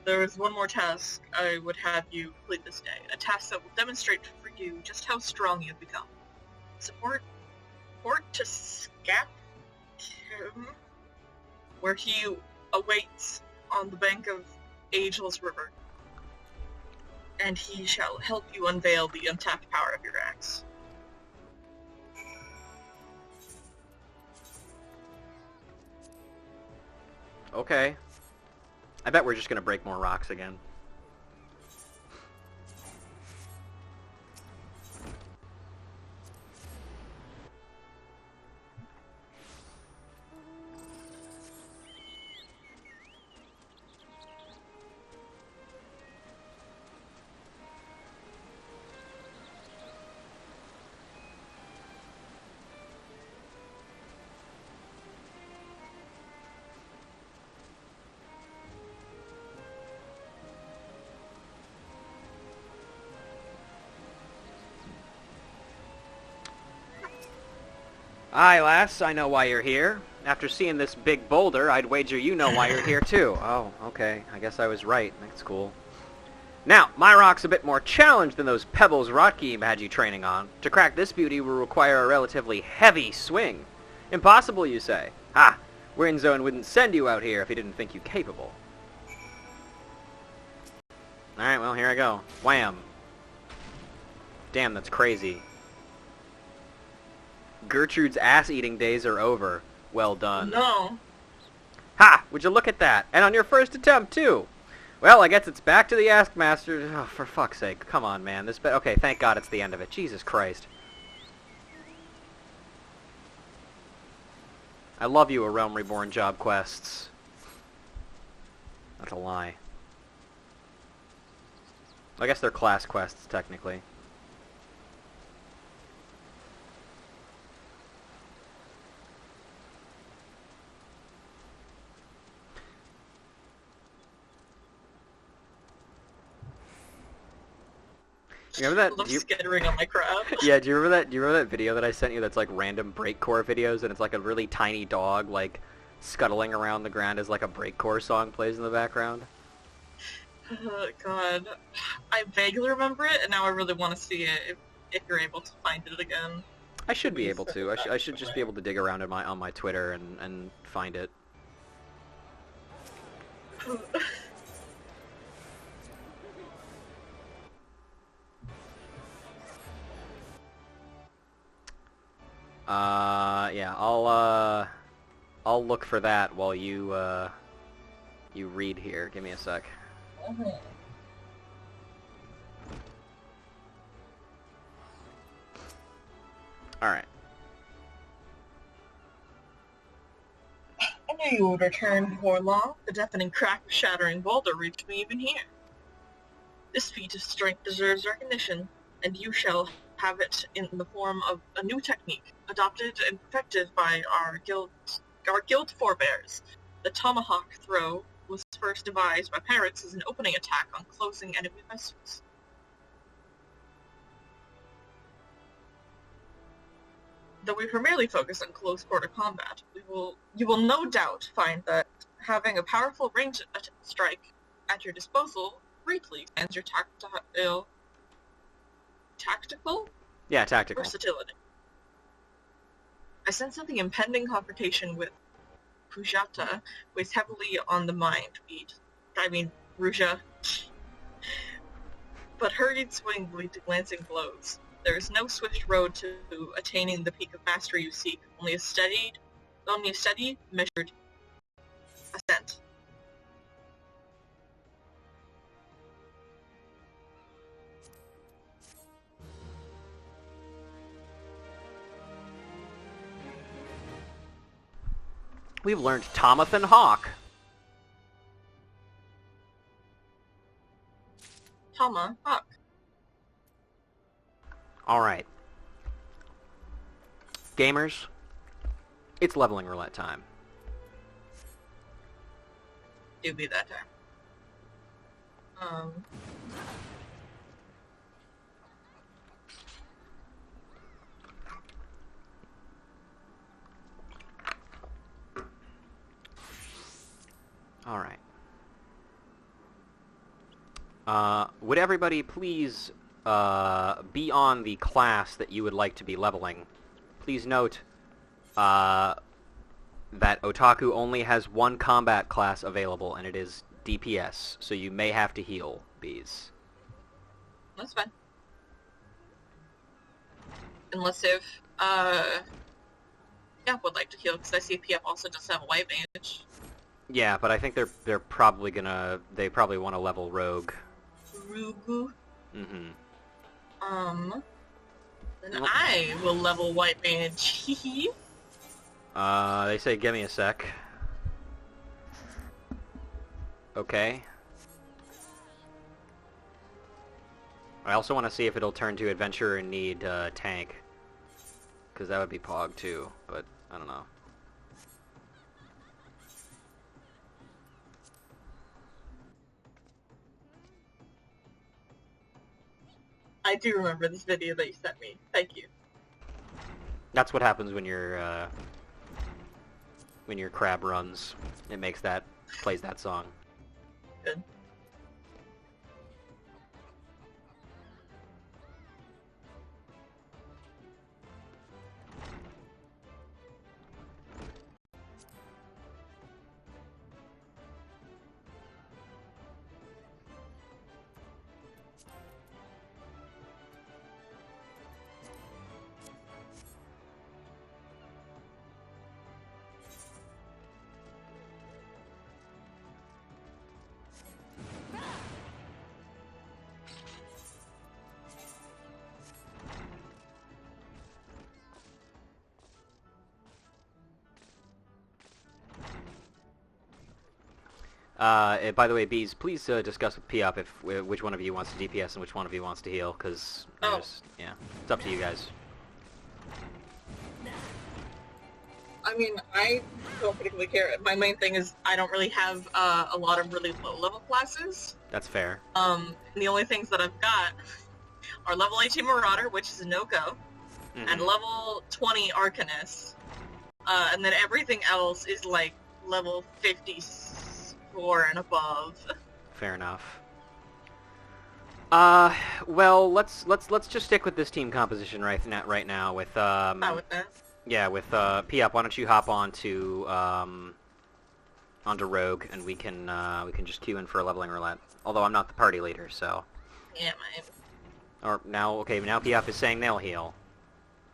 There is one more task I would have you complete this day. A task that will demonstrate for you just how strong you've become. Support to Scap, where he awaits on the bank of Ageless River, and he shall help you unveil the untapped power of your axe. Okay. I bet we're just gonna break more rocks again. Aye, lass, I know why you're here. After seeing this big boulder, I'd wager you know why you're here too. Oh, okay. I guess I was right. That's cool. Now, my rock's a bit more challenged than those pebbles Rotkeem had you training on. To crack this beauty will require a relatively heavy swing. Impossible, you say? Ha! Windzone wouldn't send you out here if he didn't think you capable. Alright, well, here I go. Wham! Damn, that's crazy. Gertrude's ass-eating days are over. Well done. No. Ha! Would you look at that? And on your first attempt, too! Well, I guess it's back to the Askmaster. Oh, for fuck's sake. Come on, man. Okay, thank God it's the end of it. Jesus Christ. I love you, A Realm Reborn job quests. That's a lie. I guess they're class quests, technically. You remember that? Skittering on my crab. Yeah, do you remember that? Do you remember that video that I sent you? That's like random breakcore videos, and it's like a really tiny dog like scuttling around the ground as like a breakcore song plays in the background. Oh, God, I vaguely remember it, and now I really want to see it. If you're able to find it again. I should be able to. I should just be able to dig around on my Twitter and find it. Yeah, I'll look for that while you read here. Give me a sec. Alright. I knew you would return before long. The deafening crack of shattering boulder reached me even here. This feat of strength deserves recognition, and you shall have it in the form of a new technique, adopted and perfected by our guild forebears. The tomahawk throw was first devised by pirates as an opening attack on closing enemy vessels. Though we primarily focus on close-quarter combat, you will no doubt find that having a powerful ranged strike at your disposal greatly expands your tactical versatility. I sense something impending confrontation with Pujata weighs heavily on the mind. Ruja. But hurried swing lead to glancing blows. There is no swift road to attaining the peak of mastery you seek, only a steady, measured ascent. We've learned Tomathan Hawk. Tama, Hawk. Alright. Gamers, it's leveling roulette time. Do be that time. Alright. Would everybody please be on the class that you would like to be leveling? Please note that Otaku only has one combat class available, and it is DPS, so you may have to heal, bees. That's fine. Unless if, would like to heal, because I see PF also does have a white mage. Yeah, but I think they're probably gonna... They probably want to level Rogue. Rugu? Mm-hmm. Then I will level white mage. They say give me a sec. Okay. I also want to see if it'll turn to adventurer and need tank. Because that would be Pog too, but I don't know. I do remember this video that you sent me. Thank you. That's what happens when your crab runs. It plays that song. Good. By the way, bees, please discuss with P-Up which one of you wants to DPS and which one of you wants to heal, because yeah, it's up to you guys. I mean, I don't particularly care. My main thing is I don't really have a lot of really low-level classes. That's fair. The only things that I've got are level 18 Marauder, which is a no-go, and level 20 Arcanist. And then everything else is like level 54 and above. Fair enough. Well, let's just stick with this team composition right now with With that. Yeah, with P-Up, why don't you hop onto Rogue, and we can just queue in for a leveling roulette. Although I'm not the party leader, so. Yeah, man. Or now P-Up is saying they'll heal.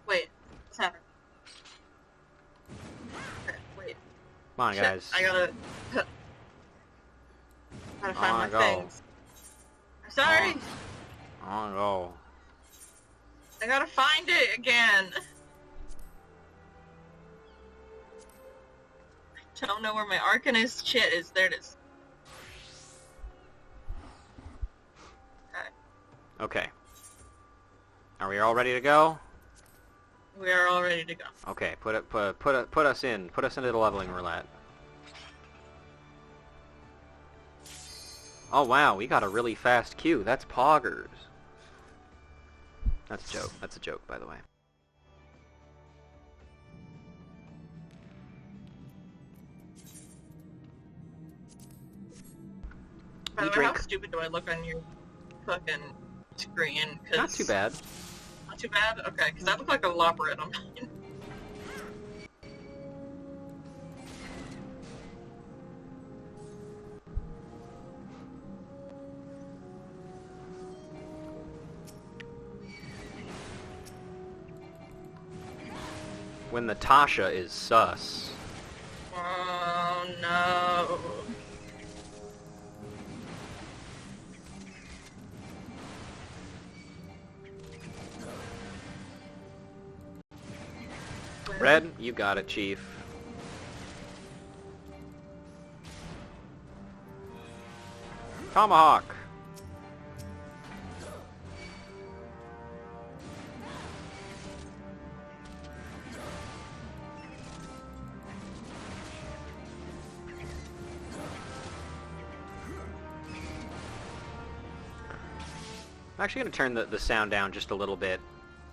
Wait, what's happening? Okay, wait. Come on, guys. I gotta find my things. I'm sorry. On go. I gotta find it again. I don't know where my Arcanist shit is. There it is. Okay. Are we all ready to go? We are all ready to go. Okay, put us into the leveling roulette. Oh wow, we got a really fast queue. That's poggers. That's a joke. That's a joke, by the way. By the way, how stupid do I look on your fucking screen? Not too bad. Not too bad? Okay, because I look like a lopperit on mine. When the Tasha is sus. Oh no. Red, you got it, Chief. Tomahawk. I'm actually going to turn the sound down just a little bit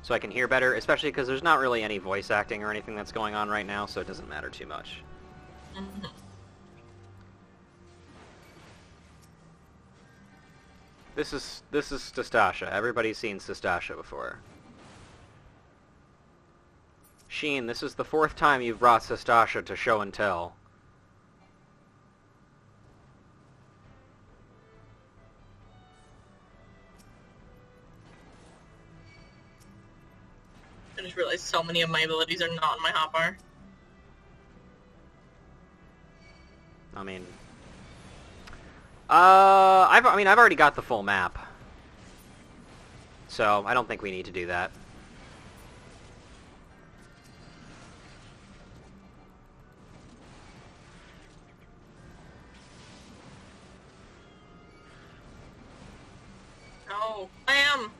so I can hear better, especially because there's not really any voice acting or anything that's going on right now, so it doesn't matter too much. Mm-hmm. This is Stastasha. Everybody's seen Stastasha before. Sheen, this is the 4th time you've brought Stastasha to show and tell. I just realized so many of my abilities are not in my hotbar. I mean, I've already got the full map, so I don't think we need to do that. Oh, bam!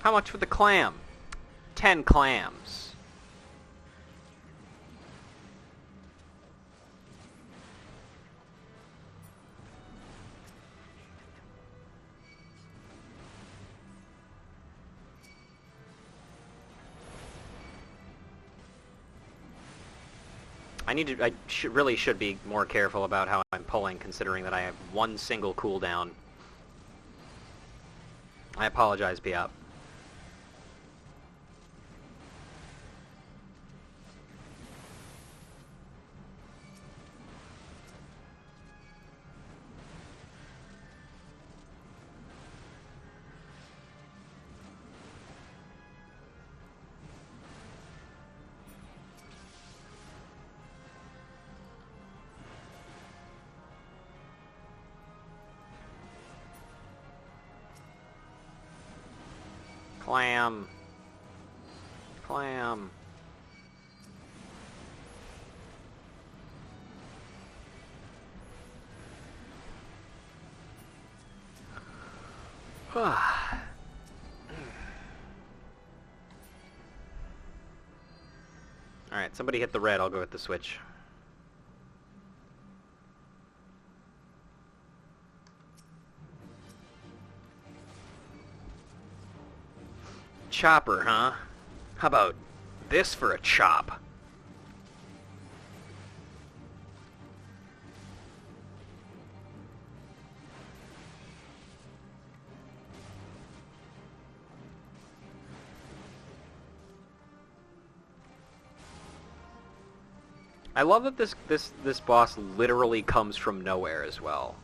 How much for the clam? 10 clams. I really should be more careful about how I'm pulling, considering that I have one single cooldown. I apologize, Piap. Clam. Clam. Alright, somebody hit the red, I'll go with the switch. Chopper, huh? How about this for a chop? I love that this boss literally comes from nowhere as well.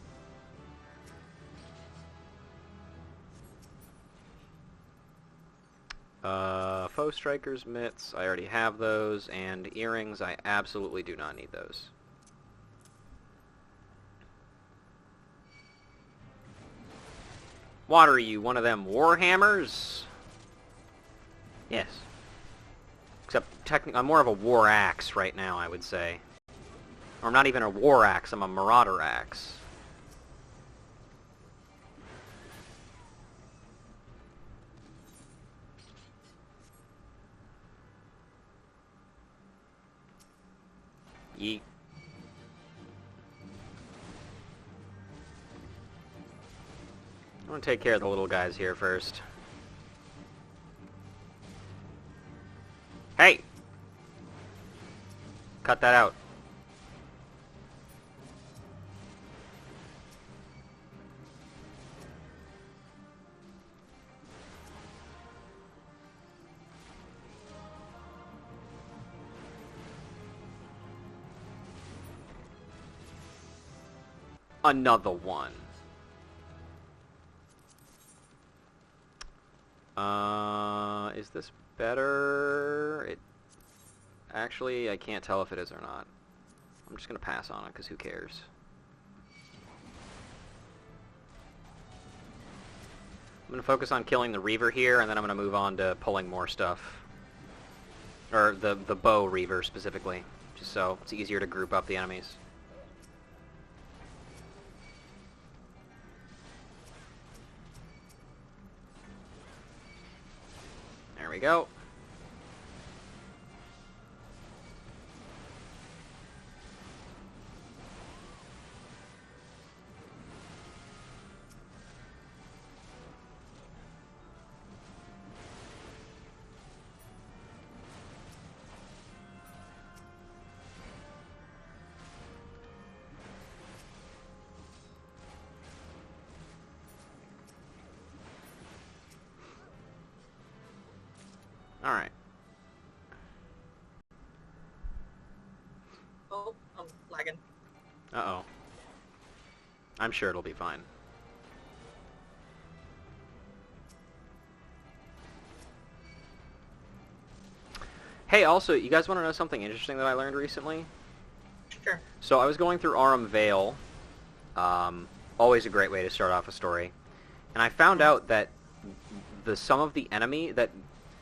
Foe Strikers, mitts, I already have those, and earrings, I absolutely do not need those. What are you, one of them warhammers? Yes. Except, technically, I'm more of a war axe right now, I would say. Or I'm not even a war axe, I'm a Marauder axe. Yeet. I'm gonna take care of the little guys here first. Hey! Cut that out. Another one. Is this better? Actually, I can't tell if it is or not. I'm just going to pass on it, because who cares? I'm going to focus on killing the Reaver here, and then I'm going to move on to pulling more stuff. Or the bow Reaver, specifically. Just so it's easier to group up the enemies. There we go. Alright. Oh, I'm lagging. Uh-oh. I'm sure it'll be fine. Hey, also, you guys want to know something interesting that I learned recently? Sure. So I was going through Aurum Vale. Always a great way to start off a story. And I found out that some of the enemy that...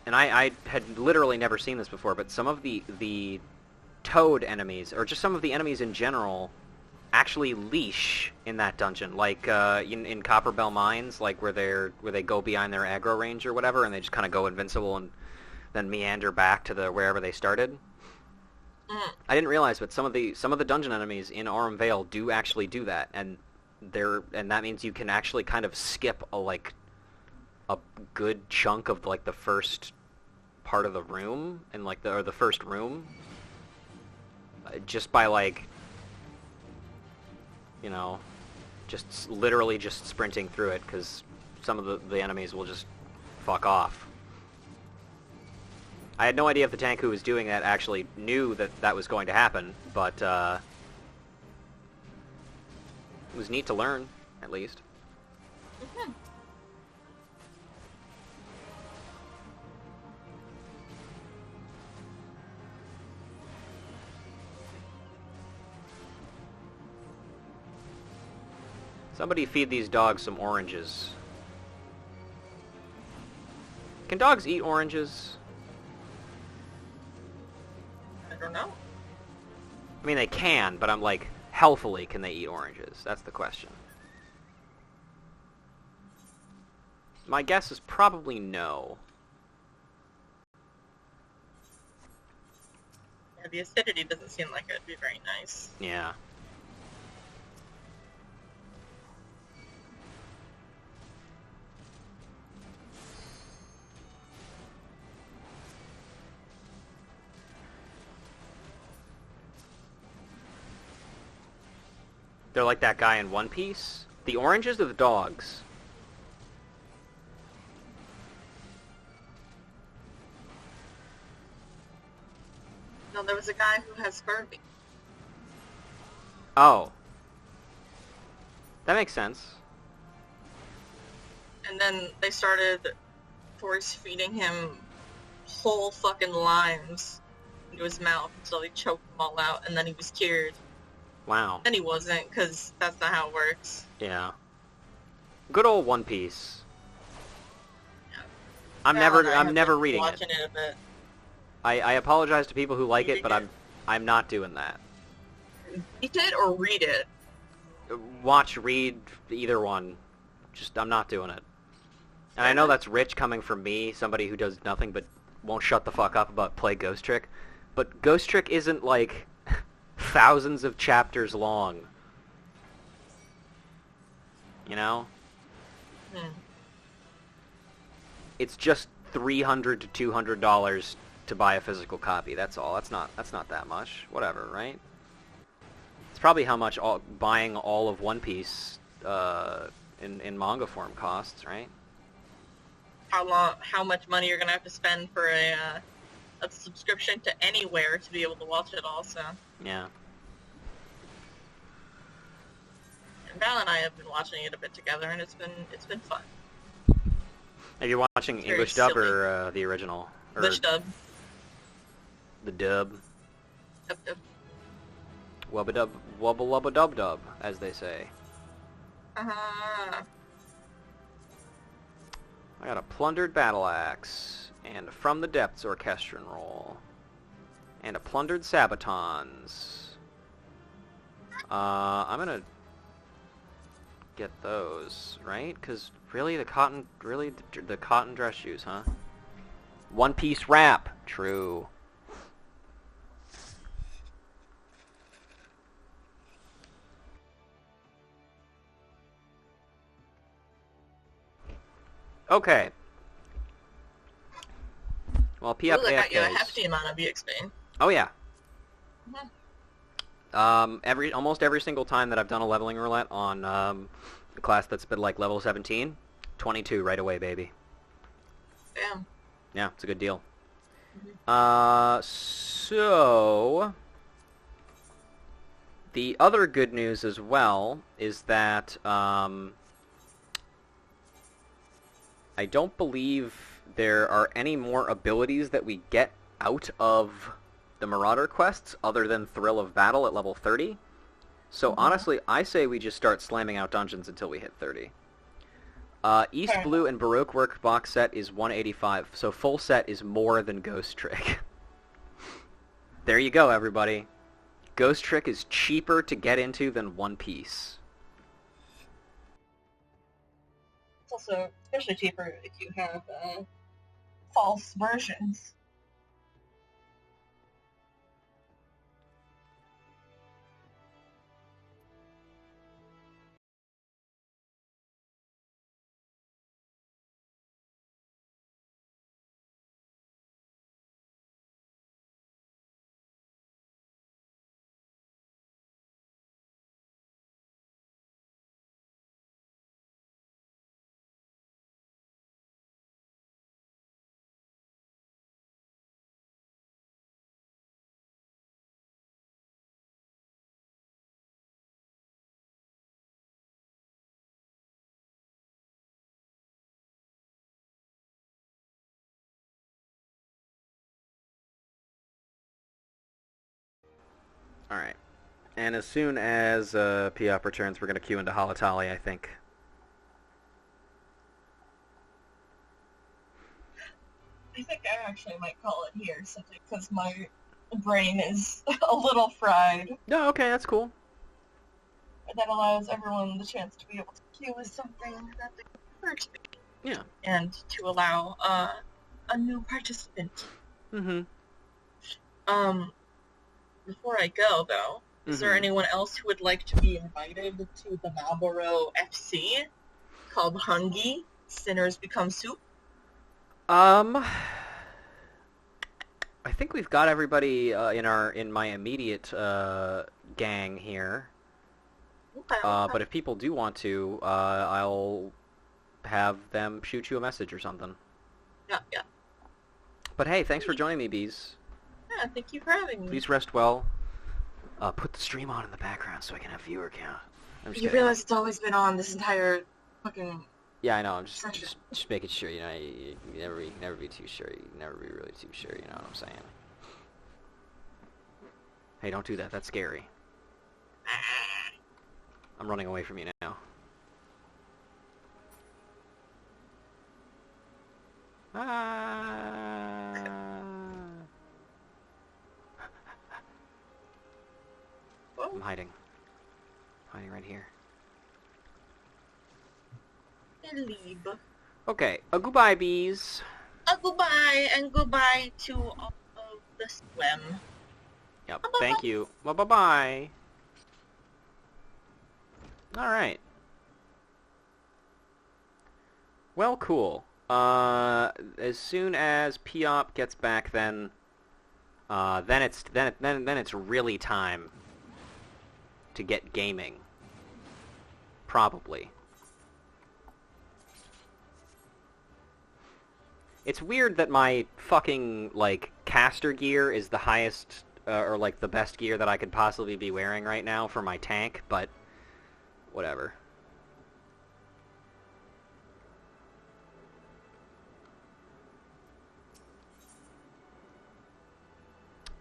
And I had literally never seen this before, but some of the toad enemies, or just some of the enemies in general, actually leash in that dungeon. Like in Copperbell Mines, like where they go behind their aggro range or whatever, and they just kind of go invincible and then meander back to wherever they started. I didn't realize, but some of the dungeon enemies in Aurum Vale do actually do that, and that means you can actually kind of skip a good chunk of like the first part of the room and the first room just by just literally just sprinting through it, because some of the enemies will just fuck off. I had no idea if the tank who was doing that actually knew that was going to happen, but it was neat to learn, at least. Mm-hmm. Somebody feed these dogs some oranges. Can dogs eat oranges? I don't know. I mean, they can, but I'm like, healthily can they eat oranges? That's the question. My guess is probably no. Yeah, the acidity doesn't seem like it would be very nice. Yeah. They're like that guy in One Piece. The oranges or the dogs? No, there was a guy who has scurvy. Oh. That makes sense. And then they started force-feeding him whole fucking limes into his mouth until he choked them all out, and then he was cured. Wow. Then he wasn't, because that's not how it works. Yeah. Good old One Piece. Yeah. I'm never reading watching it a bit. I apologize to people who like it, but I'm not doing that. Read it or read it? Watch, read, either one. Just, I'm not doing it. And I know that's rich coming from me, somebody who does nothing but won't shut the fuck up about play Ghost Trick. But Ghost Trick isn't like thousands of chapters long. You know? It's just $300 to $200 to buy a physical copy. That's all. That's not that much. Whatever, right? It's probably how much buying all of One Piece in manga form costs, right? How much money you're gonna have to spend for a subscription to anywhere to be able to watch it also. Yeah. And Val and I have been watching it a bit together, and it's been fun. Are you watching It's English very dub silly. or the original? Or English dub. the dub? Dub, dub. Wubba dub, wubba lubba dub dub, as they say. Uh-huh. I got a plundered battle axe, and a From the Depths orchestron roll, and a plundered sabatons. I'm gonna get those, right? Because really, the cotton dress shoes, huh? One Piece wrap, true. Okay. Well, P up Ooh, that got you a AFKs. hefty amount of EXP. Oh yeah. Mhm. Almost every single time that I've done a leveling roulette on the class that's been like level 17, 22 right away, baby. Damn. Yeah, it's a good deal. Mhm. So the other good news as well is that I don't believe there are any more abilities that we get out of the Marauder quests other than Thrill of Battle at level 30. So honestly, I say we just start slamming out dungeons until we hit 30. East Fair Blue and Baroque Work box set is 185, so full set is more than Ghost Trick. There you go, everybody. Ghost Trick is cheaper to get into than One Piece. It's also especially cheaper if you have false versions. Alright. And as soon as Piop returns, we're going to queue into Halatali, I think. I think I actually might call it here simply because my brain is a little fried. No, okay, that's cool. That allows everyone the chance to be able to queue with something that they prefer to be. Yeah. And to allow a new participant. Mm-hmm. Before I go, though, is there anyone else who would like to be invited to the Marlboro FC called Hungy? Sinners Become Soup? I think we've got everybody in my immediate gang here. Okay. But if people do want to, I'll have them shoot you a message or something. Yeah. But hey, thanks for joining me, Bees. Yeah, thank you for having me. Please rest well. Put the stream on in the background so I can have viewer count. I'm just You kidding. realize it's always been on this entire fucking... Yeah, I know. I'm just making sure. You know, you never be too sure. You never be really too sure. You know what I'm saying? Hey, don't do that. That's scary. I'm running away from you now. I'm hiding. Hiding right here. Leave. Okay, goodbye, Bees. Goodbye, and goodbye to all of the swim. Yep, thank you. Well, bye-bye. Alright. Well, cool. As soon as Piop gets back, then it's really time to get gaming. Probably. It's weird that my fucking, like, caster gear is the highest, or, like, the best gear that I could possibly be wearing right now for my tank, but whatever.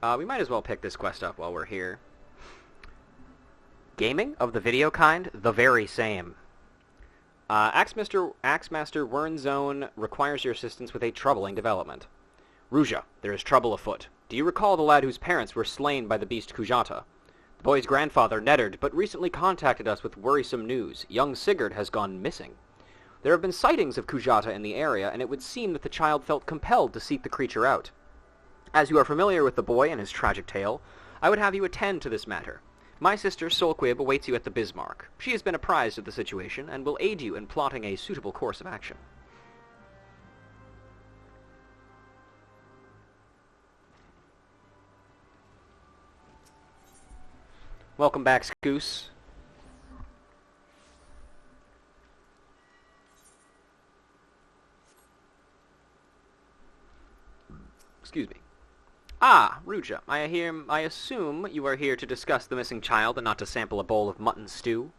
We might as well pick this quest up while we're here. Gaming of the video kind, the very same. Axemaster Wernzone requires your assistance with a troubling development. Ruja, there is trouble afoot. Do you recall the lad whose parents were slain by the beast Kujata? The boy's grandfather, Neddard, but recently contacted us with worrisome news. Young Sigurd has gone missing. There have been sightings of Kujata in the area, and it would seem that the child felt compelled to seek the creature out. As you are familiar with the boy and his tragic tale, I would have you attend to this matter. My sister, Solquib, awaits you at the Bismarck. She has been apprised of the situation, and will aid you in plotting a suitable course of action. Welcome back, Scoose. Excuse me. Ah, Ruja, I assume you are here to discuss the missing child and not to sample a bowl of mutton stew.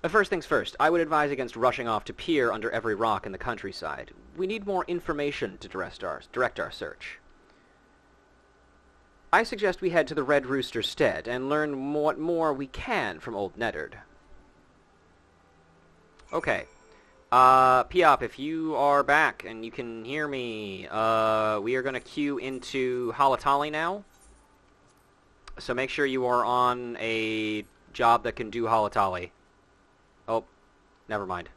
First things first, I would advise against rushing off to peer under every rock in the countryside. We need more information to direct our search. I suggest we head to the Red Rooster Stead and learn what more we can from old Neddard. Okay. Piop, if you are back and you can hear me, we are going to queue into Halatali now. So make sure you are on a job that can do Halatali. Oh, never mind.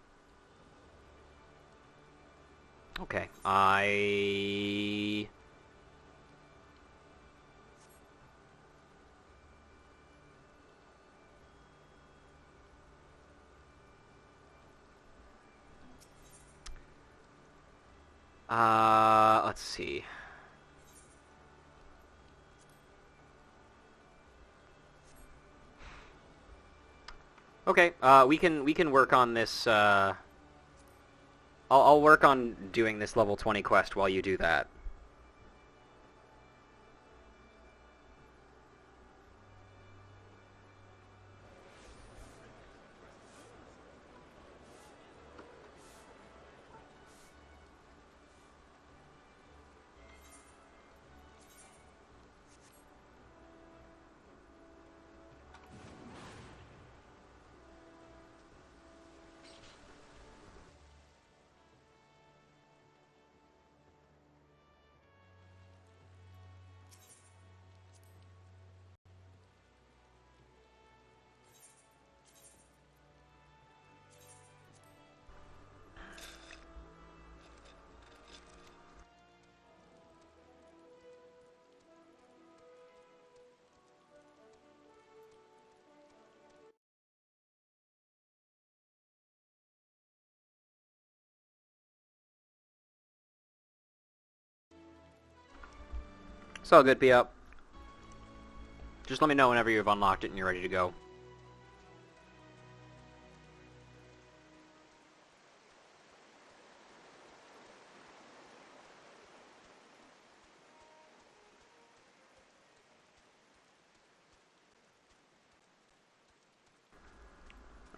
Okay, let's see. Okay, we can work on this, I'll work on doing this level 20 quest while you do that. It's all good, P up. Just let me know whenever you've unlocked it and you're ready to go.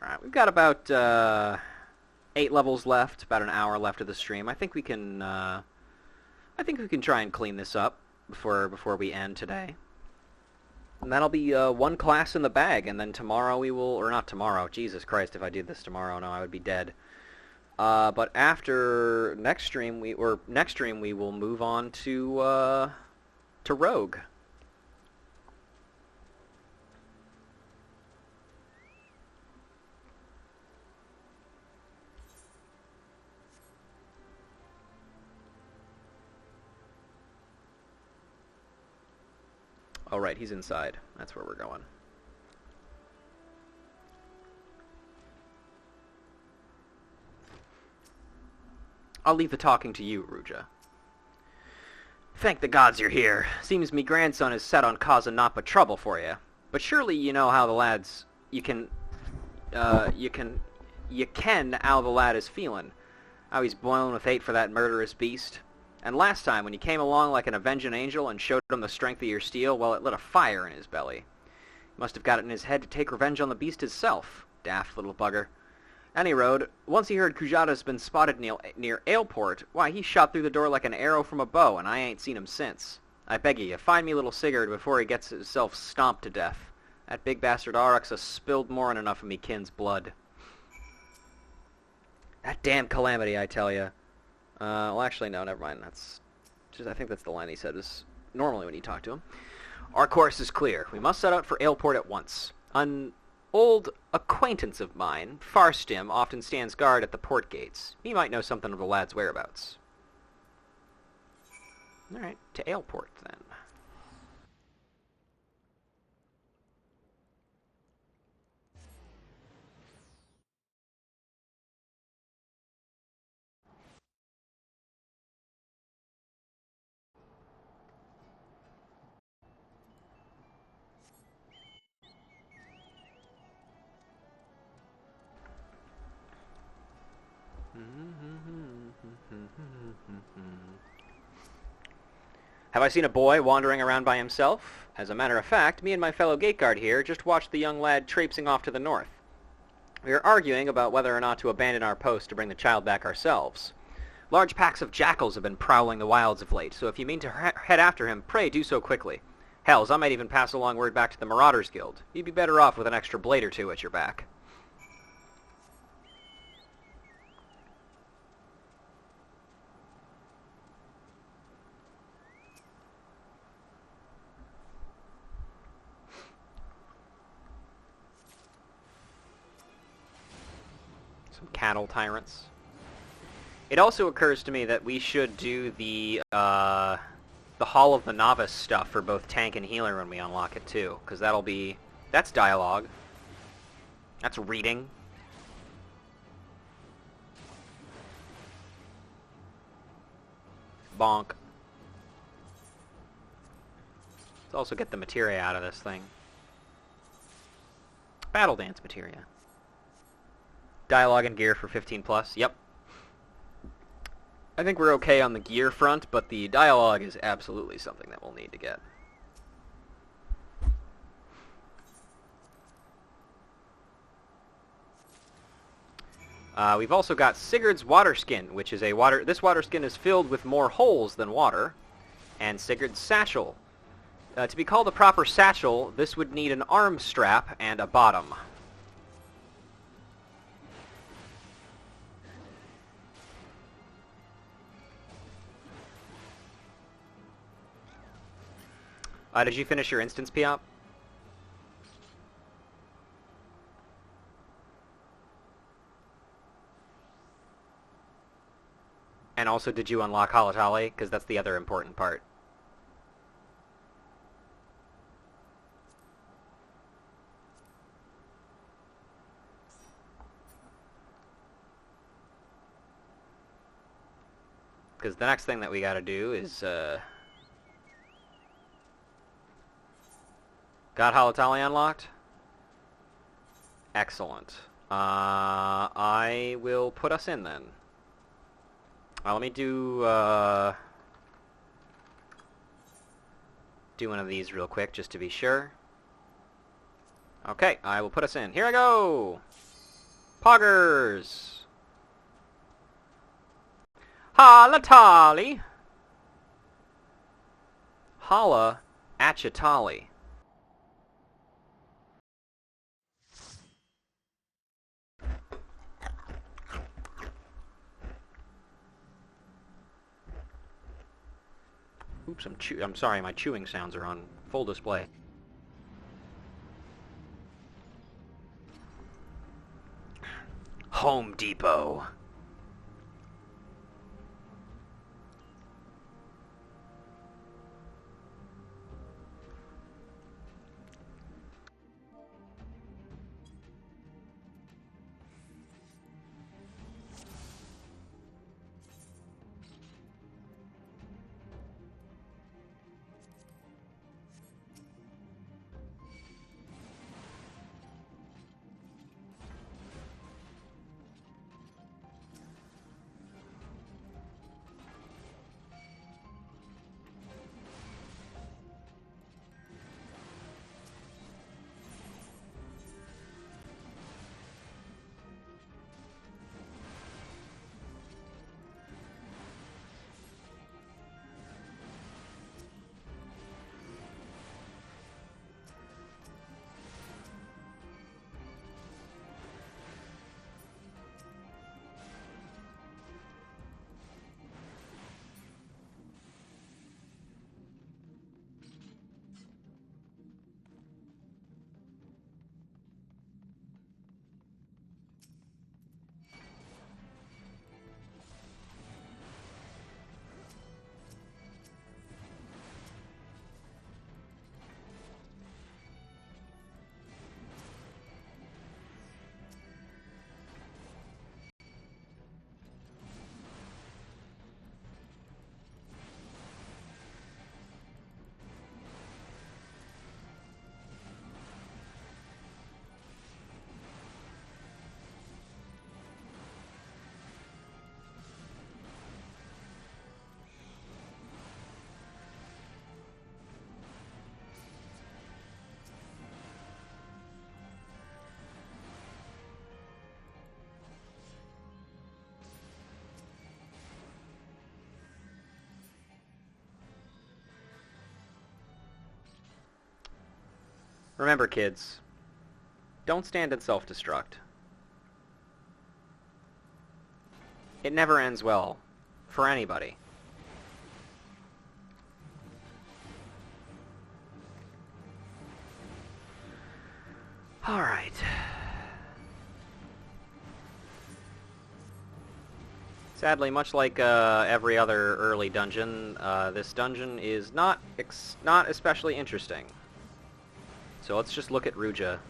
Alright, we've got about 8 levels left, about an hour left of the stream. I think we can try and clean this up before we end today. And that'll be one class in the bag, and then tomorrow we will, or not tomorrow, Jesus Christ, if I did this tomorrow, no, I would be dead. But after next stream we will move on to Rogue. Oh, right, he's inside. That's where we're going. I'll leave the talking to you, Ruja. Thank the gods you're here. Seems me grandson is set on causing naught but trouble for you. But surely you know how the lad's... You can how the lad is feeling. How he's boiling with hate for that murderous beast. And last time, when you came along like an avenging angel and showed him the strength of your steel, well, it lit a fire in his belly. He must have got it in his head to take revenge on the beast himself. Daft little bugger. Any road, once he heard Kujata's been spotted near Aleport, why, he shot through the door like an arrow from a bow, and I ain't seen him since. I beg you, find me little Sigurd before he gets himself stomped to death. That big bastard Aurochs spilled more than enough of me kin's blood. That damn calamity, I tell you. Well, actually, no, never mind. That's just, I think that's the line he said is normally when you talk to him. Our course is clear. We must set out for Aleport at once. An old acquaintance of mine, Farstim, often stands guard at the port gates. He might know something of the lad's whereabouts. Alright, to Aleport, then. Have I seen a boy wandering around by himself? As a matter of fact, me and my fellow gateguard here just watched the young lad traipsing off to the north. We are arguing about whether or not to abandon our post to bring the child back ourselves. Large packs of jackals have been prowling the wilds of late, so if you mean to head after him, pray do so quickly. Hells, I might even pass along word back to the Marauders Guild. You'd be better off with an extra blade or two at your back. Cattle tyrants. It also occurs to me that we should do the Hall of the Novice stuff for both tank and healer when we unlock it too, because that's dialogue. That's reading. Bonk. Let's also get the materia out of this thing. Battle dance materia. Dialogue and gear for 15 plus. Yep. I think we're okay on the gear front, but the dialogue is absolutely something that we'll need to get. We've also got Sigurd's water skin, which is this water skin is filled with more holes than water, and Sigurd's satchel. To be called a proper satchel, this would need an arm strap and a bottom. Did you finish your instance, Piop? And also, did you unlock Halatali? Because that's the other important part. Because the next thing that we gotta do is, Got Halatali unlocked? Excellent. I will put us in then. Let me do one of these real quick just to be sure. Okay, I will put us in. Here I go! Poggers! Halatali! Hala Achatali. Oops, I'm sorry, my chewing sounds are on full display. Home Depot. Remember, kids, don't stand in self-destruct. It never ends well for anybody. Alright. Sadly, much like every other early dungeon, this dungeon is not especially interesting. So let's just look at Ruja.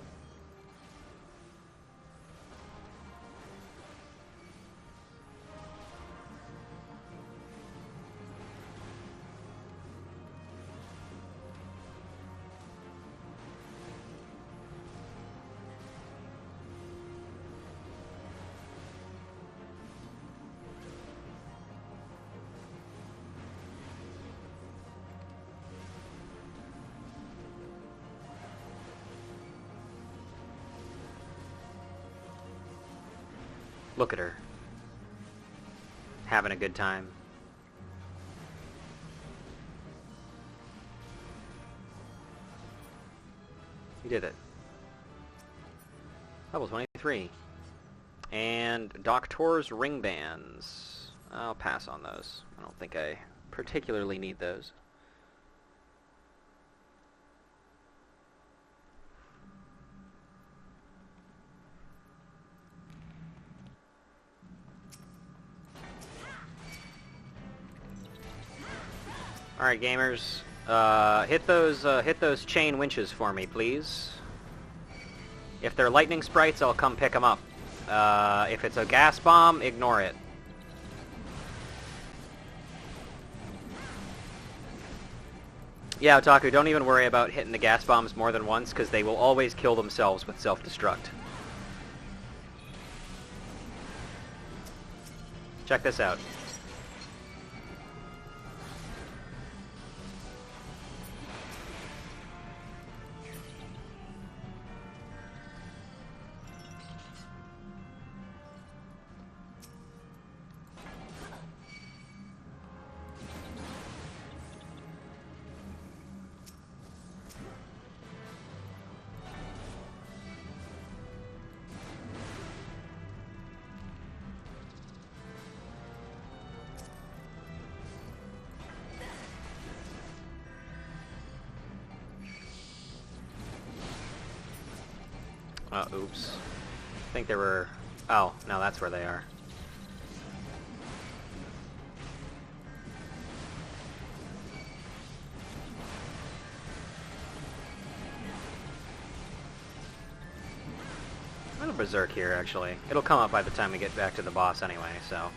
Look at her. Having a good time. You did it. Level 23. And Doctor's ring bands. I'll pass on those. I don't think I particularly need those. Alright, gamers, hit those chain winches for me, please. If they're lightning sprites, I'll come pick them up. If it's a gas bomb, ignore it. Yeah, Otaku, don't even worry about hitting the gas bombs more than once, because they will always kill themselves with self-destruct. Check this out. Oops. I think there were... Oh, no, that's where they are. I'm gonna berserk here, actually. It'll come up by the time we get back to the boss anyway, so...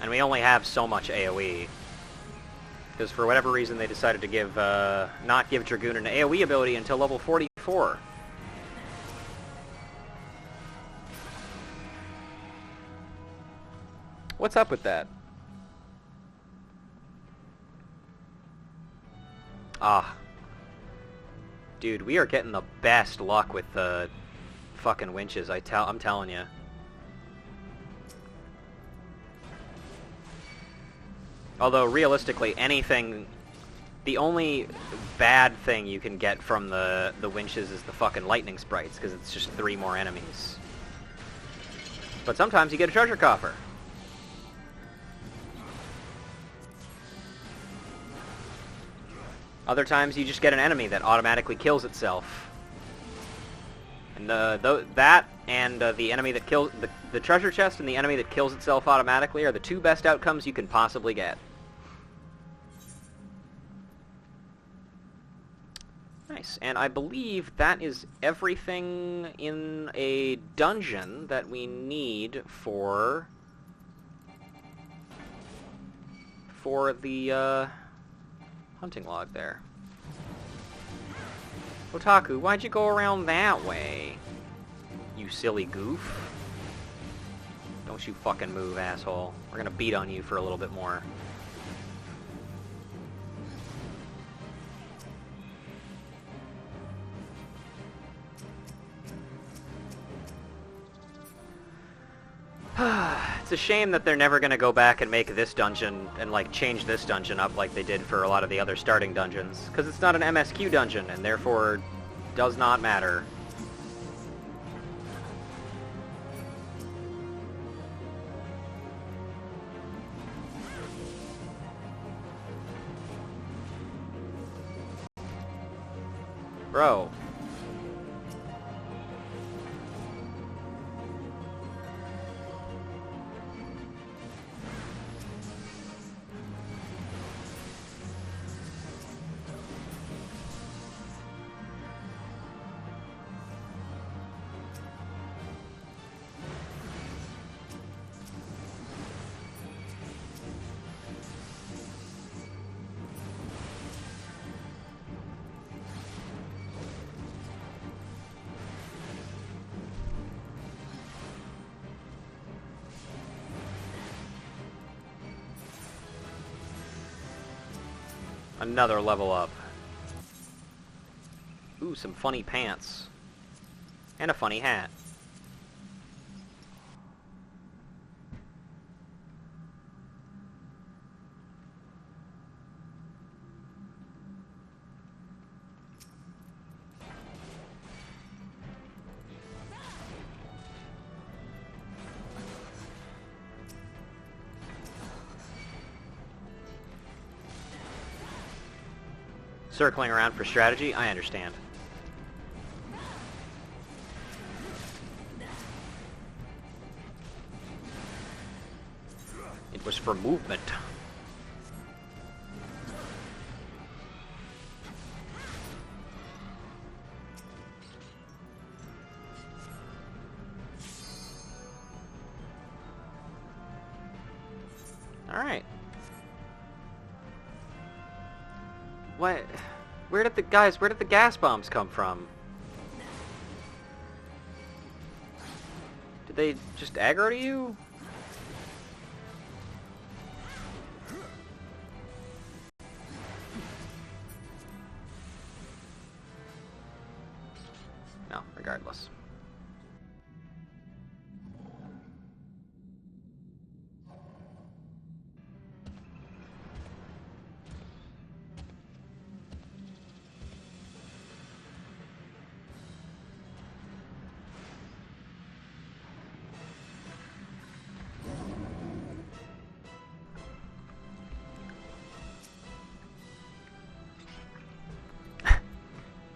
And we only have so much AoE. Because for whatever reason they decided to give, not give Dragoon an AoE ability until level 44. What's up with that? Ah. Dude, we are getting the best luck with the fucking winches, I'm telling you. Although, realistically, anything... The only bad thing you can get from the winches is the fucking lightning sprites, because it's just 3 more enemies. But sometimes you get a treasure coffer. Other times you just get an enemy that automatically kills itself. And that and the enemy that kills... The treasure chest and the enemy that kills itself automatically are the 2 best outcomes you can possibly get. Nice. And I believe that is everything in a dungeon that we need for the hunting log there. Otaku, why'd you go around that way? You silly goof. Don't you fucking move, asshole. We're gonna beat on you for a little bit more. It's a shame that they're never going to go back and make this dungeon and, like, change this dungeon up like they did for a lot of the other starting dungeons. Because it's not an MSQ dungeon, and therefore does not matter. Bro. Another level up. Ooh, some funny pants. And a funny hat. Circling around for strategy, I understand. It was for movement. Alright. What? Where did the gas bombs come from? Did they just aggro to you? No, regardless.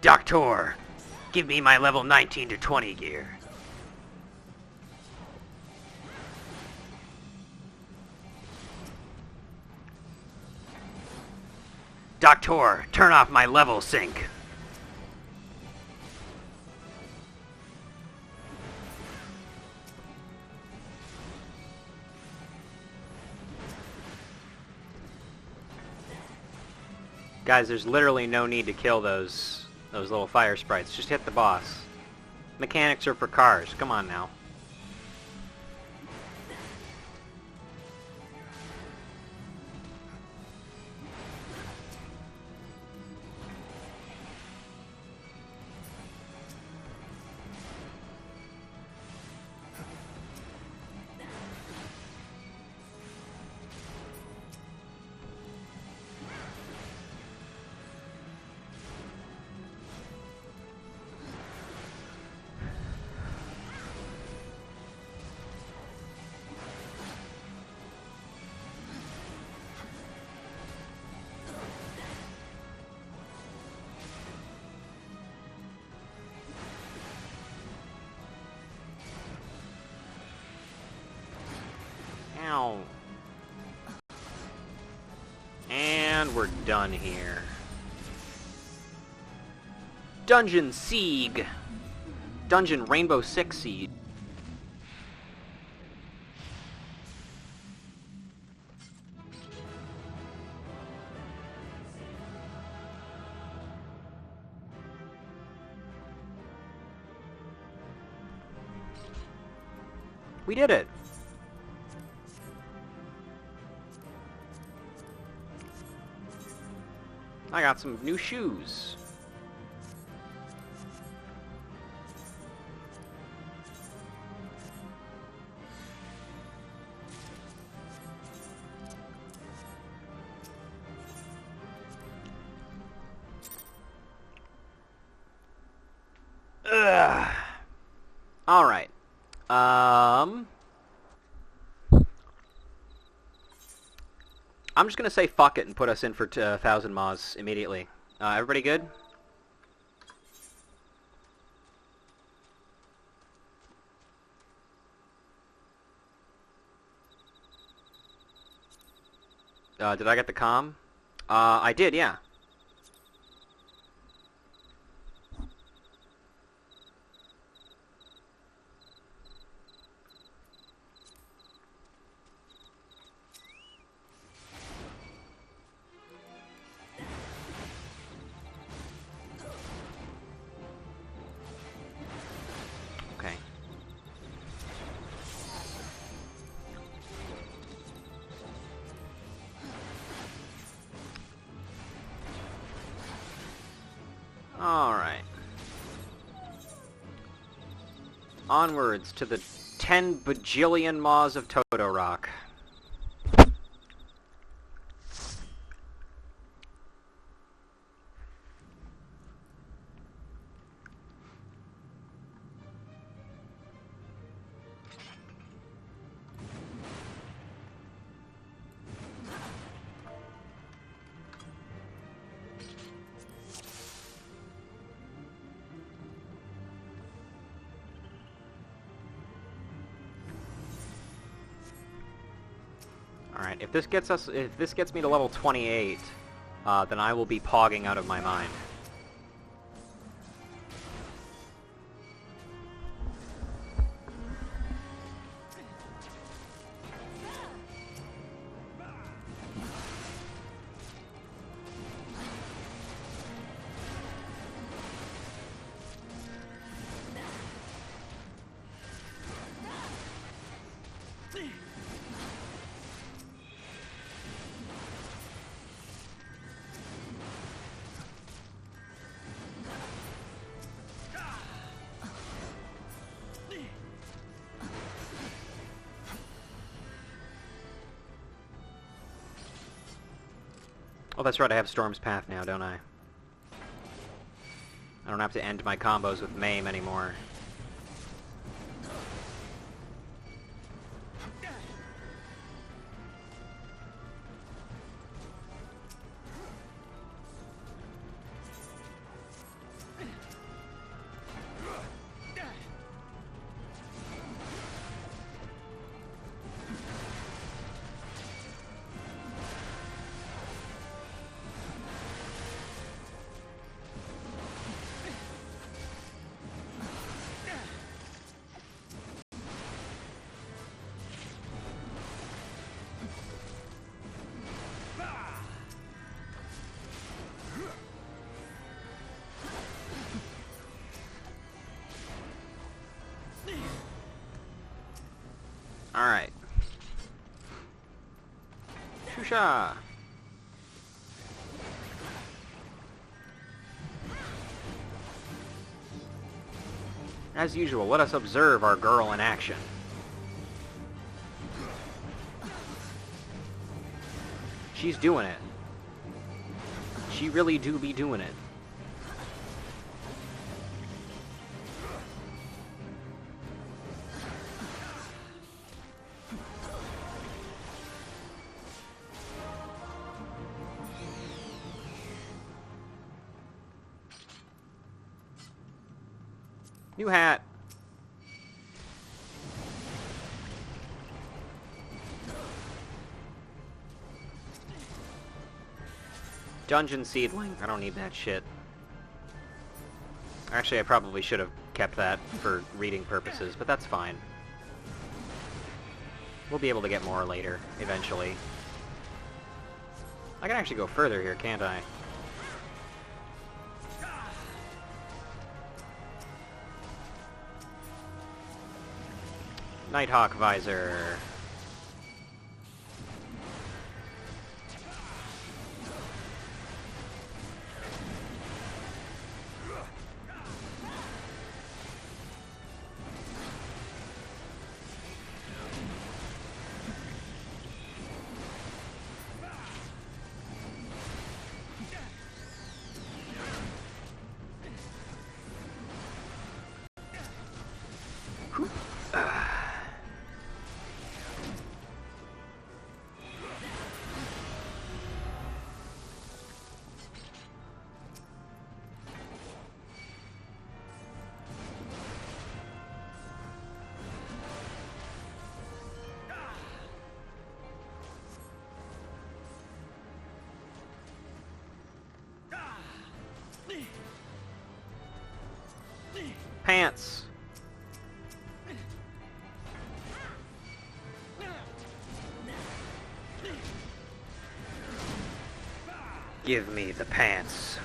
Doctor, give me my level 19 to 20 gear. Doctor, turn off my level sync. Guys, there's literally no need to kill those little fire sprites. Just hit the boss. Mechanics are for cars. Come on now. Ow. And we're done here. Dungeon Siege. Dungeon Rainbow Six Siege. We did it. I got some new shoes. Ugh. All right. I'm just gonna say fuck it and put us in for 1,000 Maws immediately. Everybody good? Did I get the comm? I did, yeah. Okay. Alright. Onwards to the 10 bajillion Maws of Totorock. Alright, if this gets me to level 28, then I will be pogging out of my mind. Oh, that's right, I have Storm's Path now, don't I? I don't have to end my combos with Maim anymore. Alright. Shusha! As usual, let us observe our girl in action. She's doing it. She really do be doing it. New hat. Dungeon Seedling. I don't need that shit. Actually, I probably should have kept that for reading purposes, but that's fine. We'll be able to get more later, eventually. I can actually go further here, can't I? Nighthawk Visor. Pants! Give me the pants.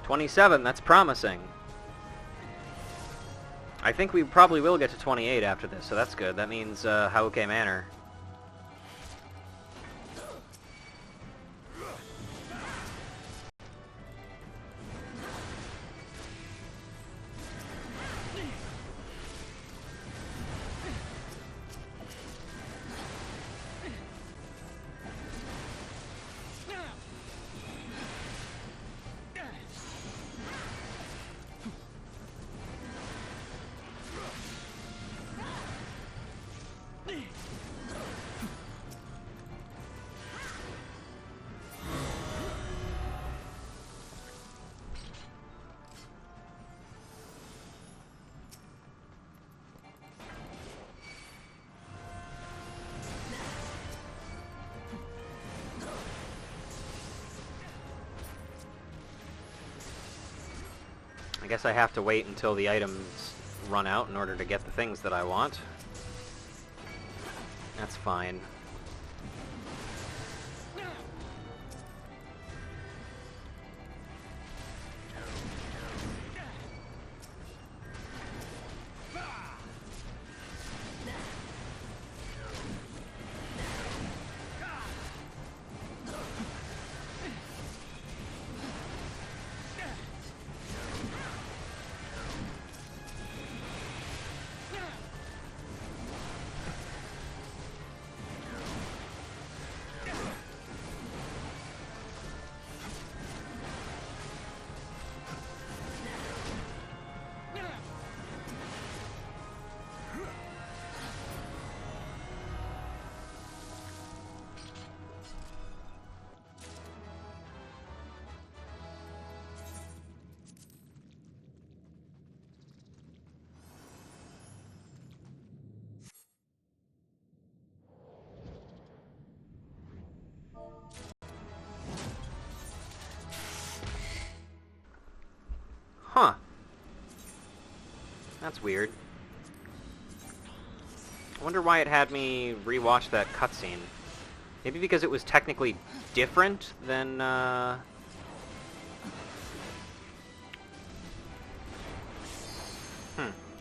$27, that's promising. I think we probably will get to 28 after this, so that's good. That means Hauke Manor. I guess I have to wait until the items run out in order to get the things that I want. That's fine. Huh. That's weird. I wonder why it had me rewatch that cutscene. Maybe because it was technically different than,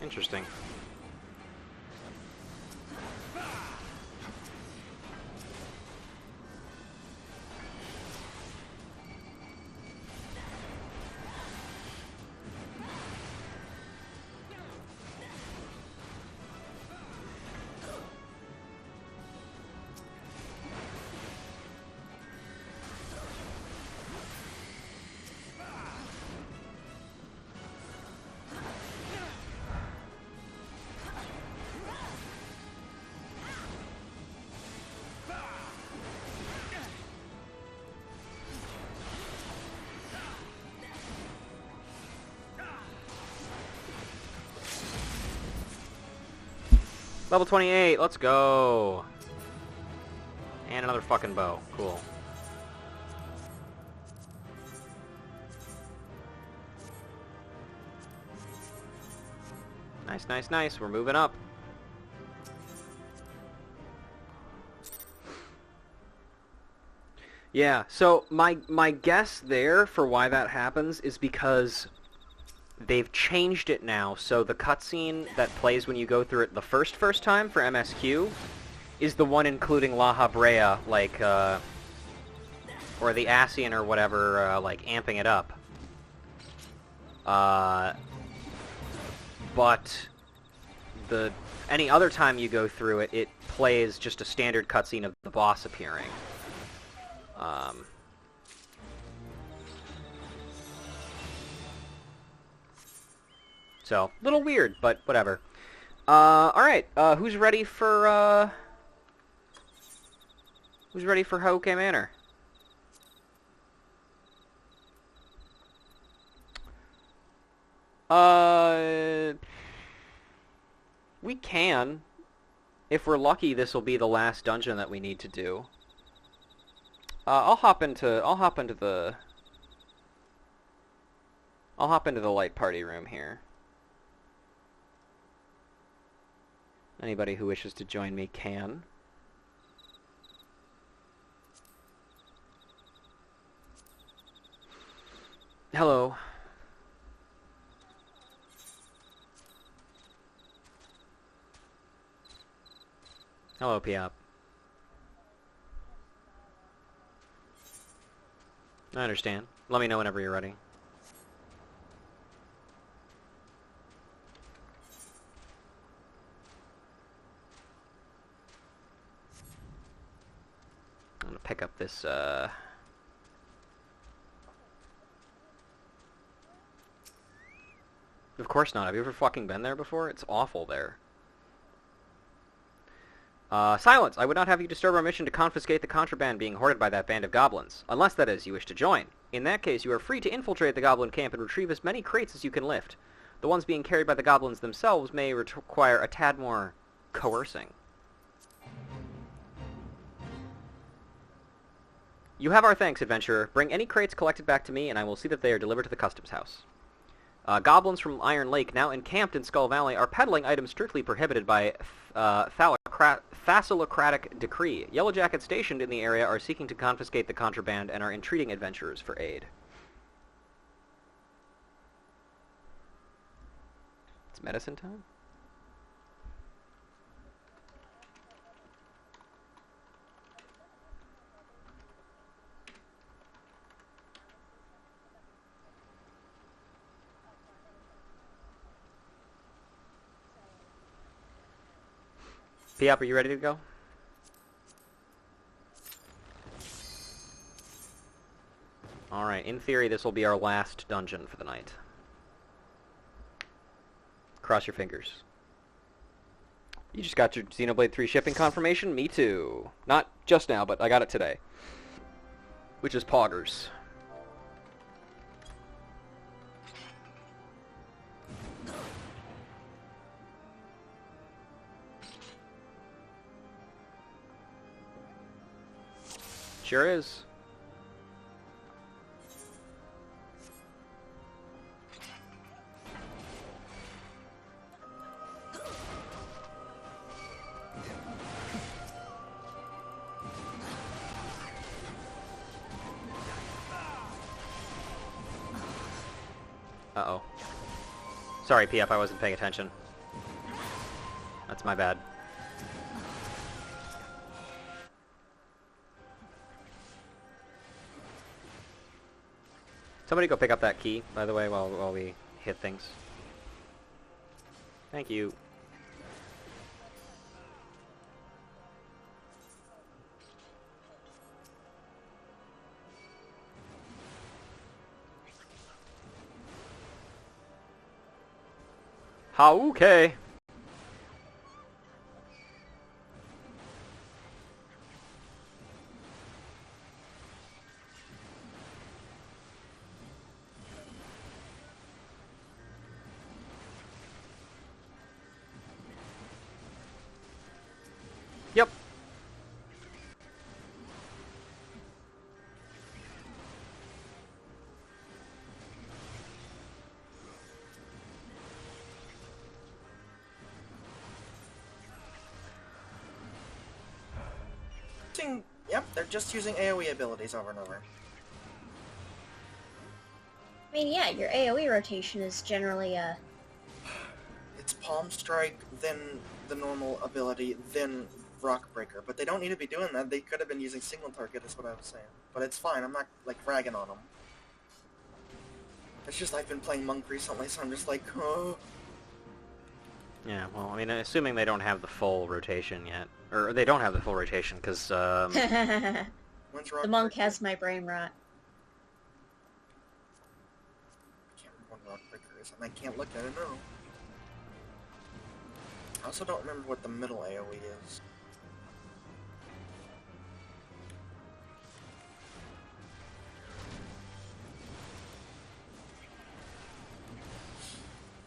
interesting. Level 28, let's go! And another fucking bow. Cool. Nice, nice, nice. We're moving up. Yeah, so my guess there for why that happens is because they've changed it now, so the cutscene that plays when you go through it the first time for MSQ is the one including La Habrea, like, or the Ascian or whatever, like, amping it up. But any other time you go through it, it plays just a standard cutscene of the boss appearing. So, a little weird, but whatever. Alright, who's ready for Hauke Manor? We can. If we're lucky, this will be the last dungeon that we need to do. I'll hop into the light party room here. Anybody who wishes to join me can. Hello. Hello, Piap. I understand. Let me know whenever you're ready. I'm gonna pick up this, Of course not. Have you ever fucking been there before? It's awful there. Silence! I would not have you disturb our mission to confiscate the contraband being hoarded by that band of goblins. Unless, that is, you wish to join. In that case, you are free to infiltrate the goblin camp and retrieve as many crates as you can lift. The ones being carried by the goblins themselves may require a tad more coercing. You have our thanks, adventurer. Bring any crates collected back to me, and I will see that they are delivered to the customs house. Goblins from Iron Lake, now encamped in Skull Valley, are peddling items strictly prohibited by Thalassocratic decree. Yellowjackets stationed in the area are seeking to confiscate the contraband and are entreating adventurers for aid. It's medicine time? Piap, are you ready to go? Alright, in theory this will be our last dungeon for the night. Cross your fingers. You just got your Xenoblade 3 shipping confirmation? Me too. Not just now, but I got it today. Which is poggers. Sure is. Uh-oh. Sorry, PF, I wasn't paying attention. That's my bad. Somebody go pick up that key, by the way, while we hit things. Thank you. Okay. Yep. Yep, they're just using AoE abilities over and over. I mean, yeah, your AoE rotation is generally It's Palm Strike, then the normal ability, then Rock Breaker. But they don't need to be doing that. They could have been using single target, is what I was saying. But it's fine. I'm not, like, ragging on them. It's just I've been playing Monk recently, so I'm just like, oh. Yeah, well, I mean, assuming they don't have the full rotation yet. Or they don't have the full rotation, because, The When's Rock monk Breaker? has my brain rot. I can't remember when Rock Breaker is, and I can't look at it now. I also don't remember what the middle AoE is.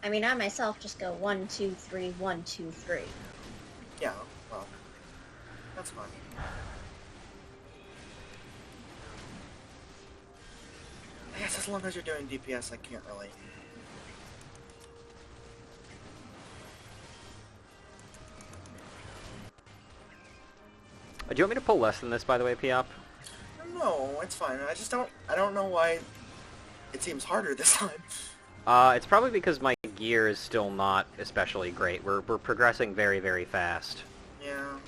I mean, I myself just go 1, 2, 3, 1, 2, 3. Yeah, well, that's fine. I guess as long as you're doing DPS, I can't really. Do you want me to pull less than this, by the way, Piop? No, it's fine. I don't know why it seems harder this time. It's probably because my gear is still not especially great. We're progressing very, very fast. Yeah,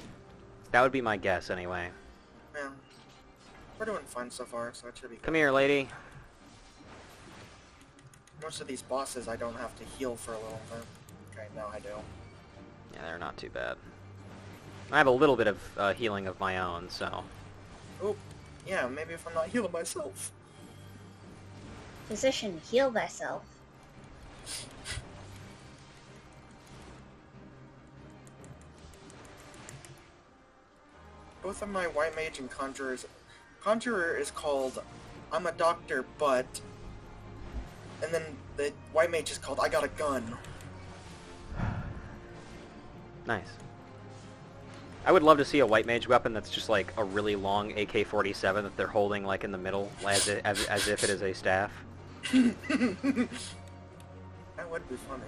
That would be my guess, anyway. yeah. We're doing fine so far, so it should be good. Come here, lady. Most of these bosses I don't have to heal for a little bit. Okay, now I do. Yeah, they're not too bad. I have a little bit of healing of my own, so... Oop. Yeah, maybe if I'm not healing myself. Physician, heal thyself. Both of my White Mage and Conjurers... Conjurer is called I'm a doctor, but... And then the White Mage is called I got a gun. Nice. I would love to see a white mage weapon that's just like a really long AK-47 that they're holding like in the middle, as if it is a staff. That would be funny.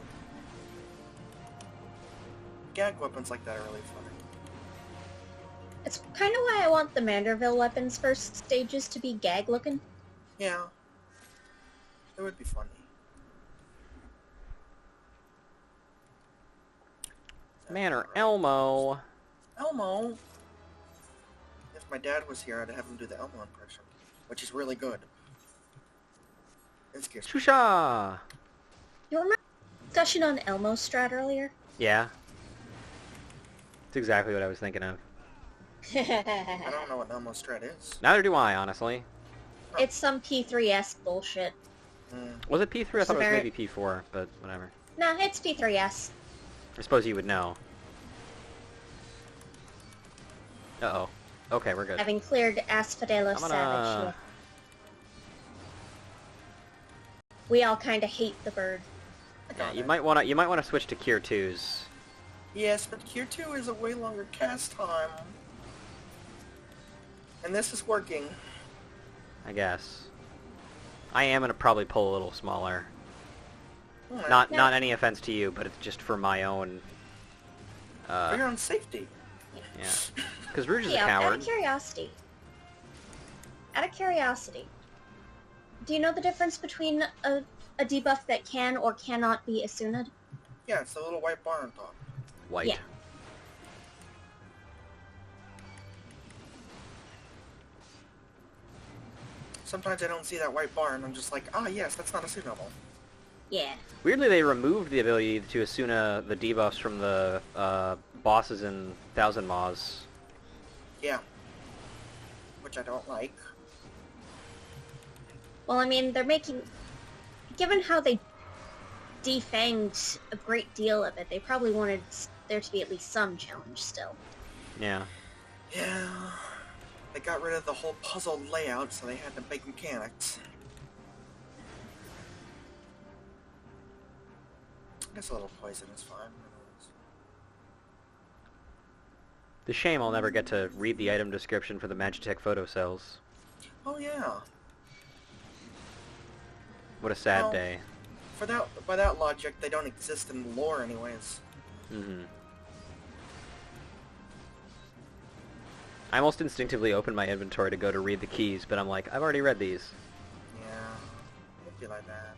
Gag weapons like that are really funny. It's kind of why I want the Manderville weapons first stages to be gag-looking. Yeah. It would be funny. Manor Elmo. Elmo! If my dad was here, I'd have him do the Elmo impression, which is really good. It's good. Shusha! You remember the discussion on Elmo Strat earlier? Yeah. It's exactly what I was thinking of. I don't know what Elmo Strat is. Neither do I, honestly. It's some P3S bullshit. Was it P3? I thought it was Severe- maybe P4, but whatever. Nah, it's P3S. I suppose you would know. Uh-oh. Okay, we're good. Having cleared Asphodelo I'm gonna- Savage. Look. We all kind of hate the bird. Yeah, you might wanna switch to Cure 2s. Yes, but Cure 2 is a way longer cast time. And this is working. I guess. I am gonna probably pull a little smaller. Alright. Not any offense to you, but it's just for my own. For your own safety. Yeah. Because Rouge is a Yeah, out coward. of curiosity, do you know the difference between a debuff that can or cannot be Asuna'd? Yeah, it's the little white bar on top. White. Yeah. Sometimes I don't see that white bar and I'm just like, ah yes, that's not a suitable. Yeah. Weirdly, they removed the ability to Asuna the debuffs from the bosses in Thousand Maws. Yeah. Which I don't like. Well, I mean, they're making... Given how they defanged a great deal of it, they probably wanted there to be at least some challenge still. Yeah. Yeah. They got rid of the whole puzzle layout, so they had to make mechanics. I guess a little poison is fine. The shame I'll never get to read the item description for the Magitech photo cells. Oh yeah. What a sad Well, day. By that logic, they don't exist in lore anyways. Mm-hmm. I almost instinctively opened my inventory to go to read the keys, but I'm like, I've already read these. Yeah, it'd be like that.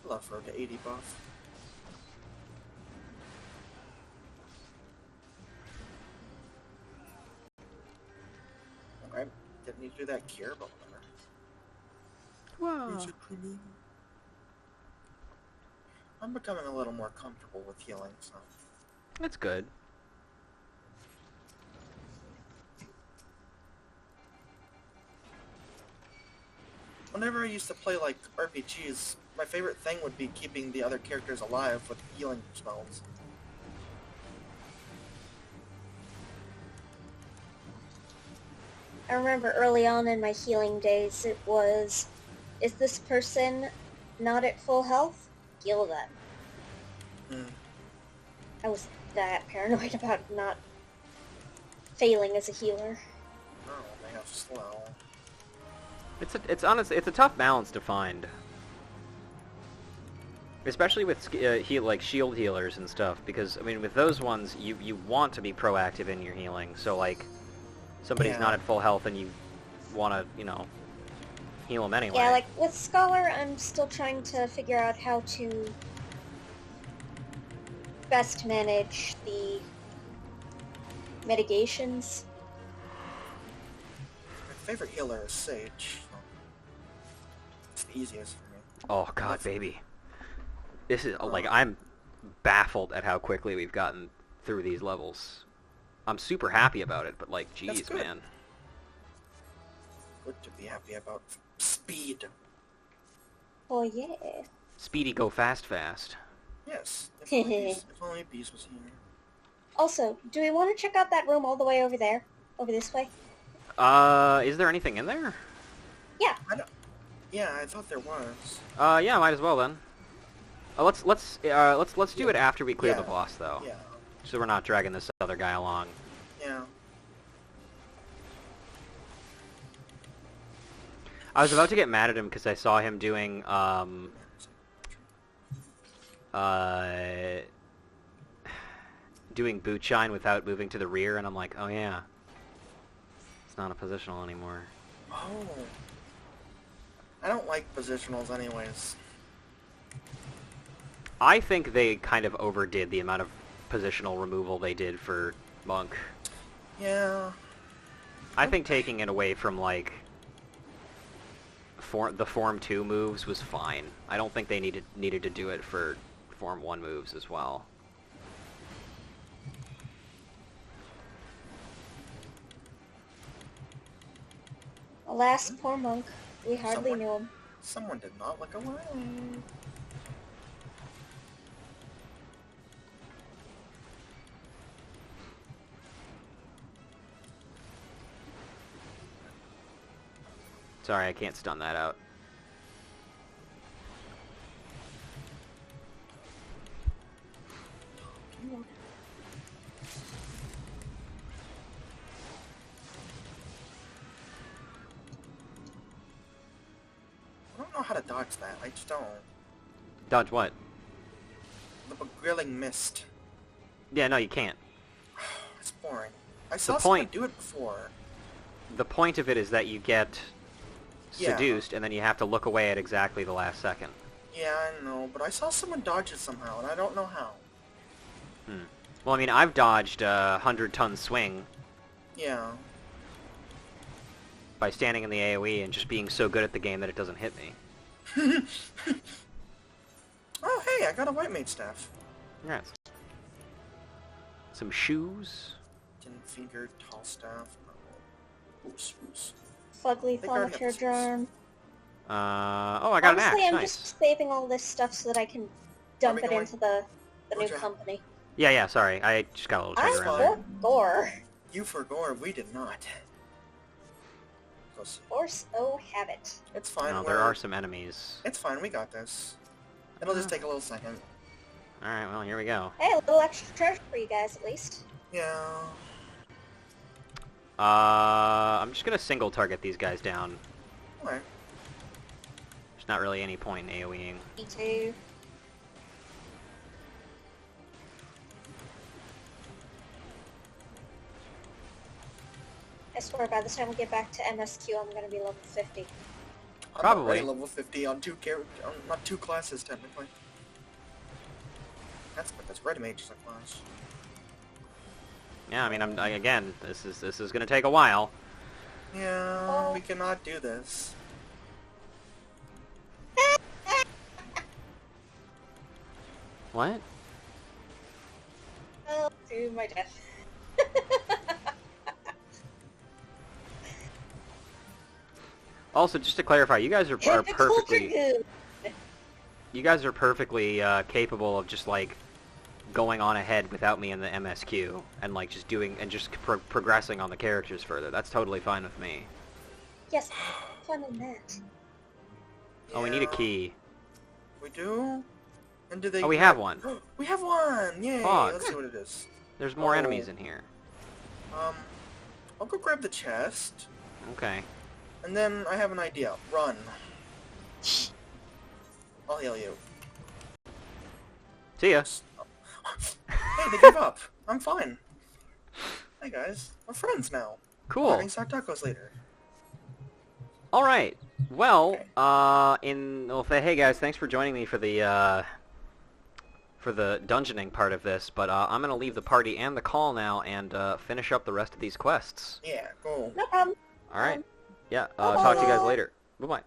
Love for the 80 buff. Okay, didn't need to do that cure, but whatever. Wow. I'm becoming a little more comfortable with healing, so... That's good. Whenever I used to play, like, RPGs, my favorite thing would be keeping the other characters alive with healing spells. I remember early on in my healing days, it was, is this person not at full health? Heal them. Hmm. I was that paranoid about not failing as a healer. Oh, they have slow. It's honestly, it's a tough balance to find. Especially with like shield healers and stuff, because I mean with those ones you want to be proactive in your healing. So like somebody's not at full health and you want to, you know, heal them anyway. Yeah, like with Scholar, I'm still trying to figure out how to best manage the mitigations. My favorite healer is Sage. It's the easiest for me. Oh god, baby. This is like I'm baffled at how quickly we've gotten through these levels. I'm super happy about it, but like, geez, man. Good to be happy about speed. Oh yeah. Speedy go fast. Yes. If only Beast was here. Also, do we want to check out that room all the way over there? Over this way? Is there anything in there? Yeah. Yeah, I thought there was. Yeah, might as well then. Let's do it after we clear the boss though. Yeah. So we're not dragging this other guy along. Yeah. I was about to get mad at him because I saw him doing doing boot shine without moving to the rear, and I'm like, oh yeah, it's not a positional anymore. Oh. I don't like positionals anyways. I think they kind of overdid the amount of positional removal they did for Monk. Yeah. I think taking it away from, like, the Form 2 moves was fine. I don't think they needed to do it for Form 1 moves as well. Alas, poor Monk. We hardly knew him. Someone did not look away. Sorry, I can't stun that out. I don't know how to dodge that. I just don't. Dodge what? The grilling mist. Yeah, no, you can't. It's boring. I saw someone point- do it before. The point of it is that you get seduced, and then you have to look away at exactly the last second. Yeah, I know, but I saw someone dodge it somehow, and I don't know how. Well, I mean, I've dodged a 100-ton swing Yeah. by standing in the AoE and just being so good at the game that it doesn't hit me. Oh, hey, I got a white mage staff. Congrats. Some shoes. Tin finger, tall staff. Oops. Fugly They already furniture have charm. Oh, I got an axe. Honestly, I'm Nice. just saving all this stuff so that I can dump it going? into the new Where'd you- company. Yeah, sorry. I just got a little I turned around there. forgot. You forgot, we did not. Let's see. Or so have it. It's fine. No, there are some enemies. It's fine, we got this. It'll just take a little second. Alright, well, here we go. Hey, a little extra treasure for you guys, at least. Yeah. I'm just gonna single target these guys down. Alright. There's not really any point in AoEing. Me too. I swear, by the time we get back to MSQ, I'm gonna be level 50. I'm Probably. already level 50 on not two classes technically. That's Red Mage is a class. Yeah, I mean, again, this is gonna take a while. Yeah, we cannot do this. What? Oh, to my death. Also, just to clarify, you guys are perfectly. You guys are perfectly capable of just like going on ahead without me in the MSQ and like just doing and just progressing on the characters further. That's totally fine with me. Yes, fun in that. Oh, we need a key. We do? And do they? Oh, we have one. We have one! Yay! Fuck. Let's see what it is. There's more enemies in here. I'll go grab the chest. Okay. And then I have an idea. Run. I'll heal you. See ya. Hey, they gave up. I'm fine. Hey guys, we're friends now. Cool. Having sour tacos later. All right. Well, Okay. hey guys, thanks for joining me for the dungeoning part of this. But I'm gonna leave the party and the call now and finish up the rest of these quests. Yeah, cool. No problem. All right. Yeah. Talk to you guys later. Bye bye.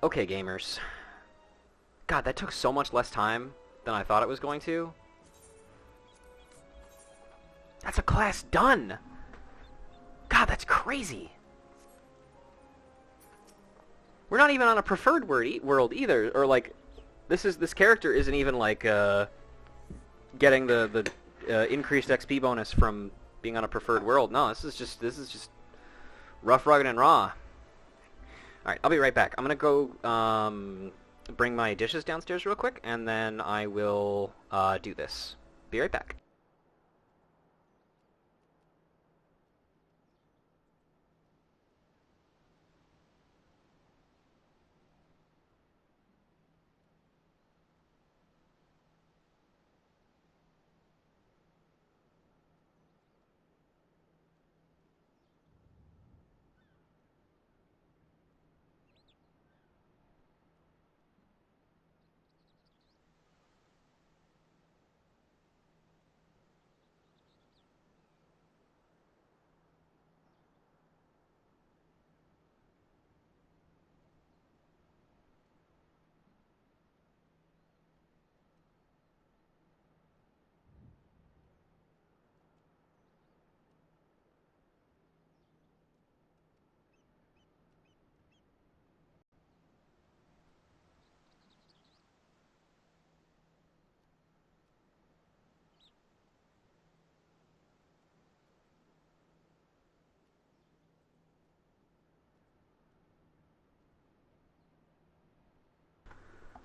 Okay, gamers. God, that took so much less time than I thought it was going to. That's a class done! God, that's crazy! We're not even on a preferred world either, or like, this character isn't even like, getting the increased XP bonus from being on a preferred world. No, this is just rough, rugged, and raw. Alright, I'll be right back. I'm gonna go, bring my dishes downstairs real quick, and then I will, do this. Be right back.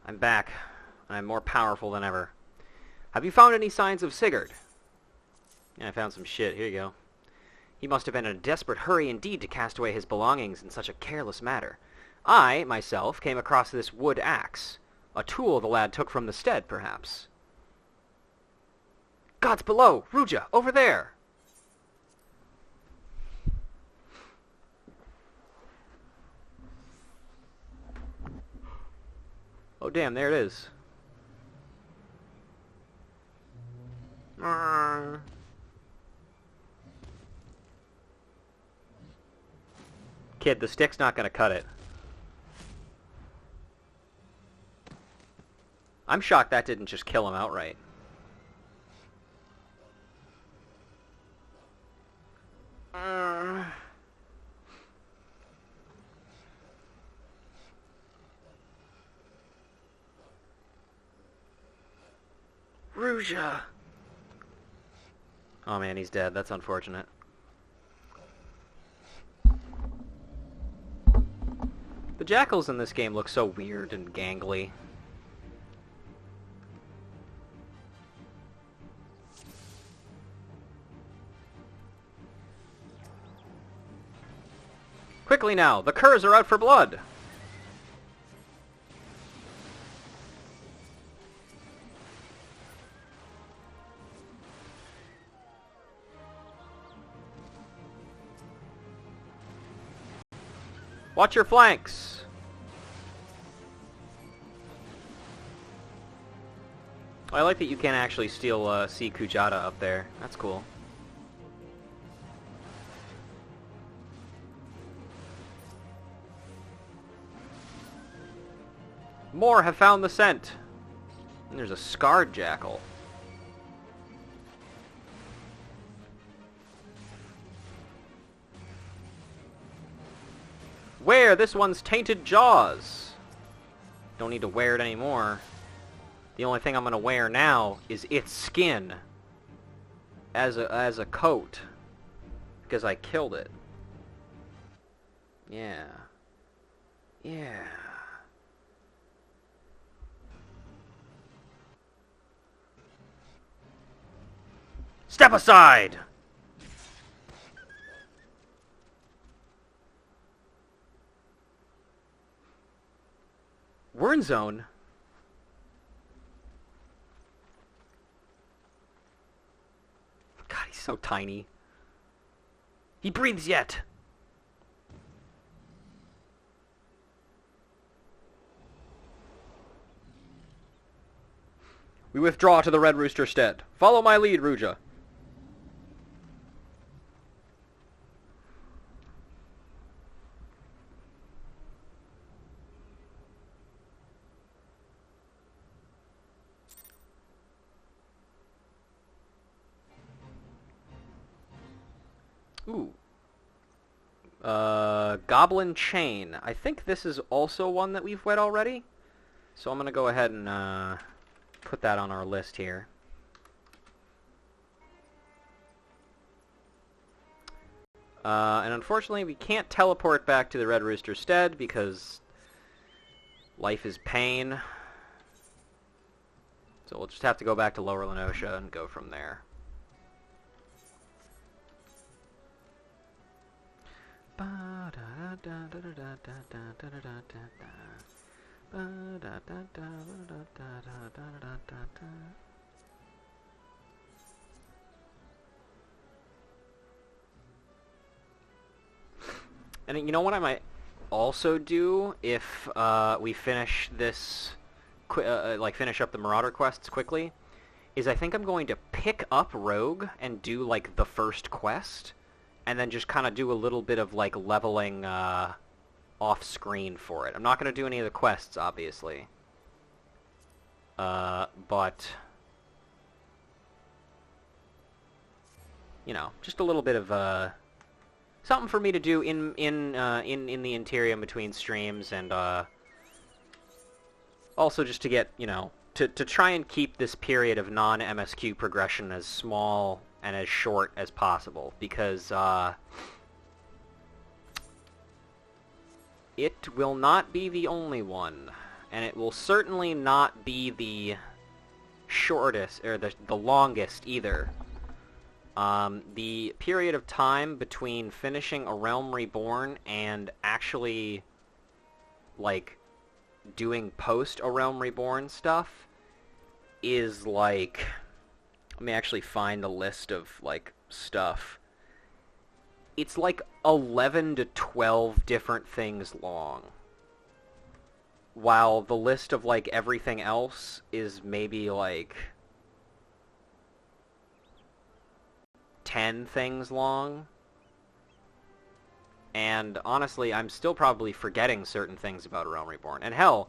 I'm back. I'm more powerful than ever. Have you found any signs of Sigurd? Yeah, I found some shit. Here you go. He must have been in a desperate hurry indeed to cast away his belongings in such a careless manner. I, myself, came across this wood axe. A tool the lad took from the stead, perhaps. Gods below! Ruja, over there! Oh, damn, there it is. Kid, the stick's not gonna cut it. I'm shocked that didn't just kill him outright. Ruja! Oh man, he's dead. That's unfortunate. The jackals in this game look so weird and gangly. Quickly now! The curs are out for blood! Watch your flanks! I like that you can actually steal see Kujata up there. That's cool. More have found the scent. And there's a scarred jackal. Wear this one's tainted jaws. Don't need to wear it anymore. The only thing I'm gonna wear now is its skin as a coat because I killed it. Yeah. Yeah. Step aside! We're in zone. God, he's so tiny. He breathes yet. We withdraw to the Red Rooster stead. Follow my lead, Ruja. Ooh. Goblin Chain. I think this is also one that we've wed already. So I'm going to go ahead and put that on our list here. And unfortunately, we can't teleport back to the Red Rooster Stead because life is pain. So we'll just have to go back to Lower Lenosha and go from there. And you know what I might also do if we finish this, like finish up the Marauder quests quickly, is I think I'm going to pick up Rogue and do like the first quest, and then just kind of do a little bit of like leveling off-screen for it. I'm not going to do any of the quests, obviously, but you know, just a little bit of something for me to do in the interim between streams, and also just to get, you know, to try and keep this period of non-MSQ progression as small and as short as possible, because it will not be the only one, and it will certainly not be the shortest, or the longest either. The period of time between finishing A Realm Reborn and actually, like, doing post-A Realm Reborn stuff is, like... Let me actually find a list of, like, stuff. It's, like, 11 to 12 different things long. While the list of, like, everything else is maybe, like... 10 things long. And honestly, I'm still probably forgetting certain things about A Realm Reborn. And hell,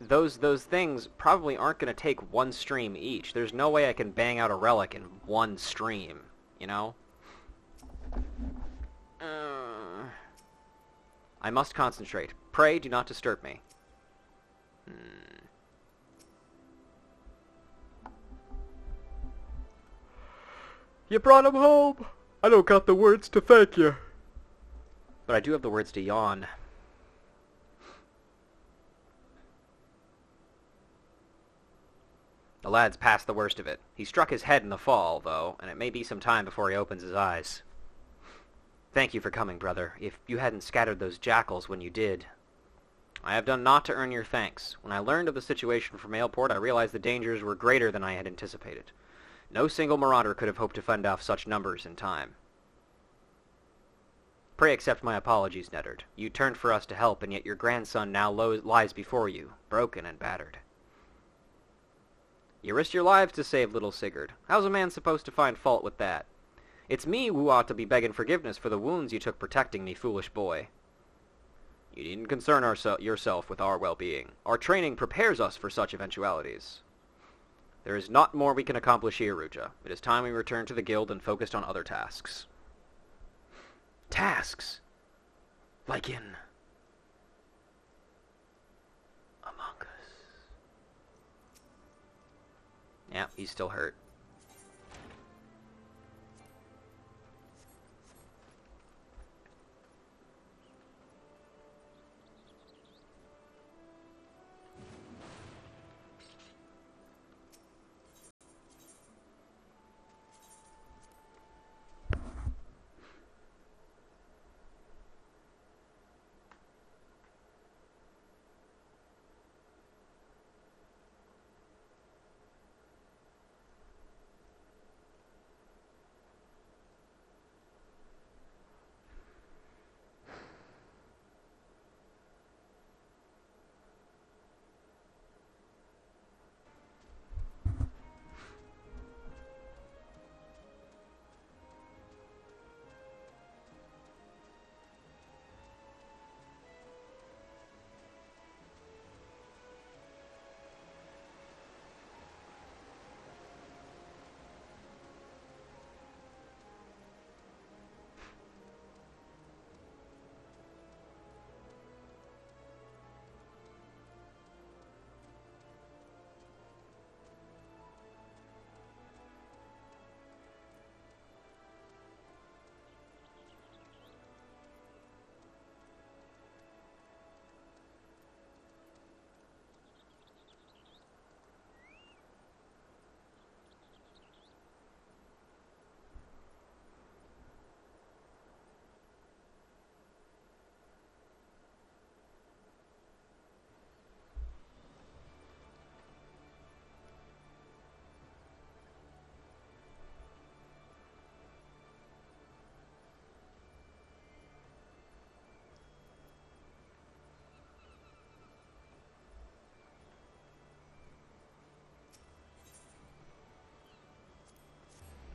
those things probably aren't going to take one stream each. There's no way I can bang out a relic in one stream, you know? I must concentrate. Pray, do not disturb me. You brought him home! I don't got the words to thank you. But I do have the words to yawn. The lad's past the worst of it. He struck his head in the fall, though, and it may be some time before he opens his eyes. Thank you for coming, brother. If you hadn't scattered those jackals when you did... I have done naught to earn your thanks. When I learned of the situation from Mailport, I realized the dangers were greater than I had anticipated. No single marauder could have hoped to fend off such numbers in time. Pray accept my apologies, Neddard. You turned for us to help, and yet your grandson now lies before you, broken and battered. You risked your lives to save little Sigurd. How's a man supposed to find fault with that? It's me who ought to be begging forgiveness for the wounds you took protecting me, foolish boy. You needn't concern yourself with our well-being. Our training prepares us for such eventualities. There is not more we can accomplish here, Ruja. It is time we return to the guild and focused on other tasks. Tasks? Like in Among Us. Yeah, he's still hurt.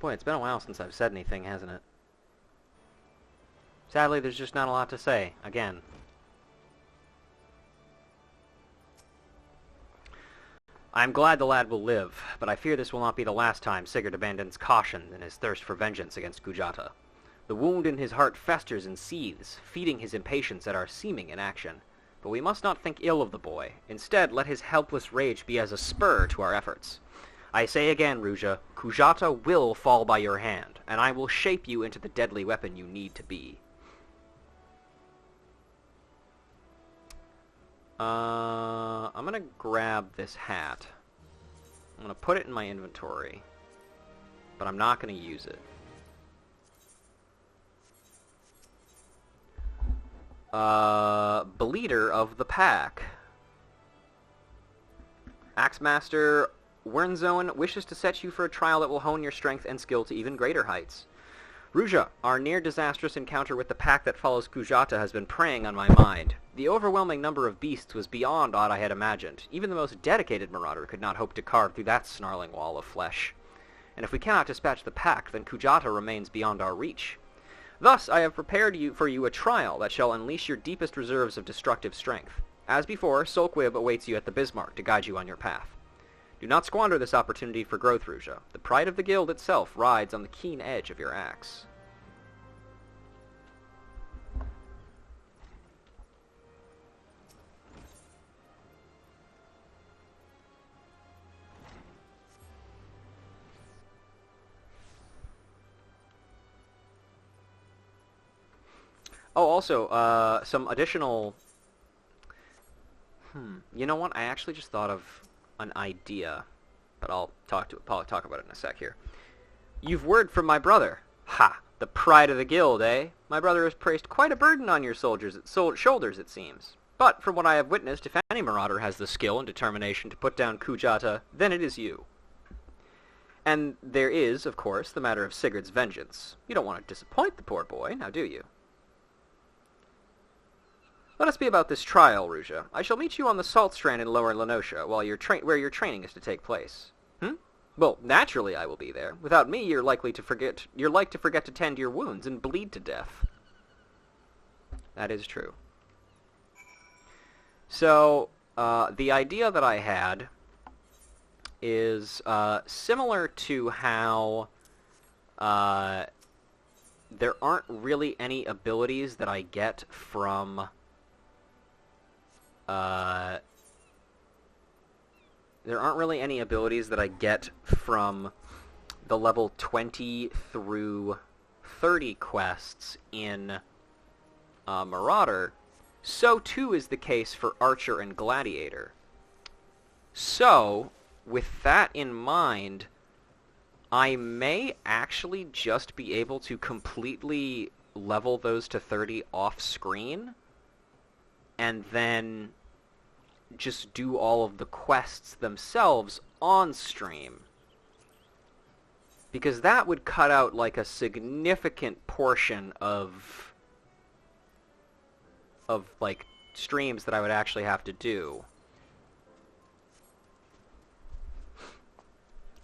Boy, it's been a while since I've said anything, hasn't it? Sadly, there's just not a lot to say, again. I'm glad the lad will live, but I fear this will not be the last time Sigurd abandons caution in his thirst for vengeance against Kujata. The wound in his heart festers and seethes, feeding his impatience at our seeming inaction. But we must not think ill of the boy. Instead, let his helpless rage be as a spur to our efforts. I say again, Ruja, Kujata will fall by your hand, and I will shape you into the deadly weapon you need to be. I'm gonna grab this hat. I'm gonna put it in my inventory, but I'm not gonna use it. Bleeder of the Pack. Axemaster Wernzone wishes to set you for a trial that will hone your strength and skill to even greater heights. Ruja, our near-disastrous encounter with the pack that follows Kujata has been preying on my mind. The overwhelming number of beasts was beyond aught I had imagined. Even the most dedicated marauder could not hope to carve through that snarling wall of flesh. And if we cannot dispatch the pack, then Kujata remains beyond our reach. Thus, I have prepared for you a trial that shall unleash your deepest reserves of destructive strength. As before, Solquib awaits you at the Bismarck to guide you on your path. Do not squander this opportunity for growth, Ruja. The pride of the guild itself rides on the keen edge of your axe. Oh, also, some additional... You know what? I actually just thought of an idea, but I'll talk about it in a sec here. You've word from my brother. Ha! The pride of the guild, eh? My brother has placed quite a burden on your shoulders, it seems. But, from what I have witnessed, if any marauder has the skill and determination to put down Kujata, then it is you. And there is, of course, the matter of Sigurd's vengeance. You don't want to disappoint the poor boy, now do you? Let us be about this trial, Ruja. I shall meet you on the salt strand in Lower Lenosha, while where your training is to take place. Well, naturally I will be there. Without me, you're like to forget to tend your wounds and bleed to death. That is true. So, the idea that I had is similar to how there aren't really any abilities that I get from the level 20 through 30 quests in Marauder. So too is the case for Archer and Gladiator. So, with that in mind, I may actually just be able to completely level those to 30 off-screen, and then just do all of the quests themselves on-stream. Because that would cut out, like, a significant portion of like, streams that I would actually have to do.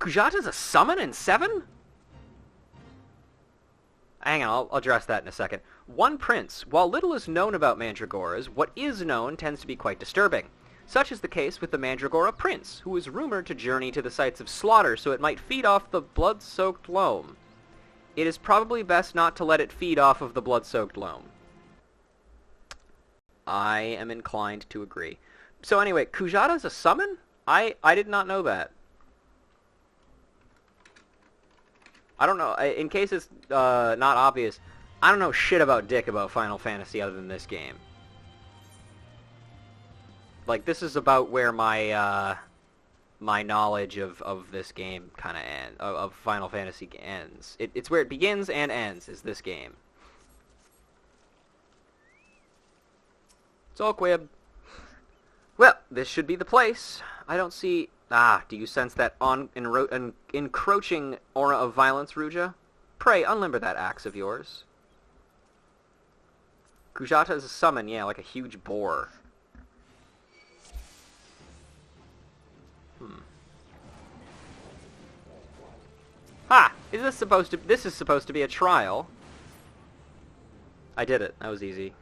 Kujata's a summon in 7? Hang on, I'll address that in a second. One Prince. While little is known about Mandragoras, what is known tends to be quite disturbing. Such is the case with the Mandragora Prince, who is rumored to journey to the sites of slaughter so it might feed off the blood-soaked loam. It is probably best not to let it feed off of the blood-soaked loam. I am inclined to agree. So anyway, Kujata's a summon? I did not know that. I don't know, in case it's not obvious, I don't know shit about dick about Final Fantasy other than this game. Like, this is about where my, my knowledge of this game kind of ends, of Final Fantasy ends. It's where it begins and ends, is this game. It's all quib. Well, this should be the place. I don't see... do you sense that encroaching aura of violence, Ruja? Pray, unlimber that axe of yours. Kujata is a summon, yeah, like a huge boar. Ha! This is supposed to be a trial. I did it. That was easy.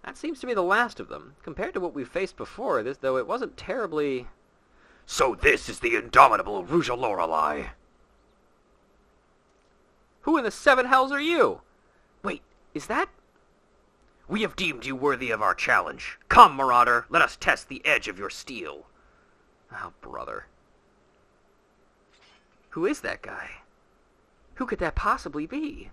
That seems to be the last of them. Compared to what we faced before, though it wasn't terribly... So this is the indomitable Ruja Lorelei. Who in the seven hells are you? Wait, is that... We have deemed you worthy of our challenge. Come, Marauder, let us test the edge of your steel. Oh, brother. Who is that guy? Who could that possibly be?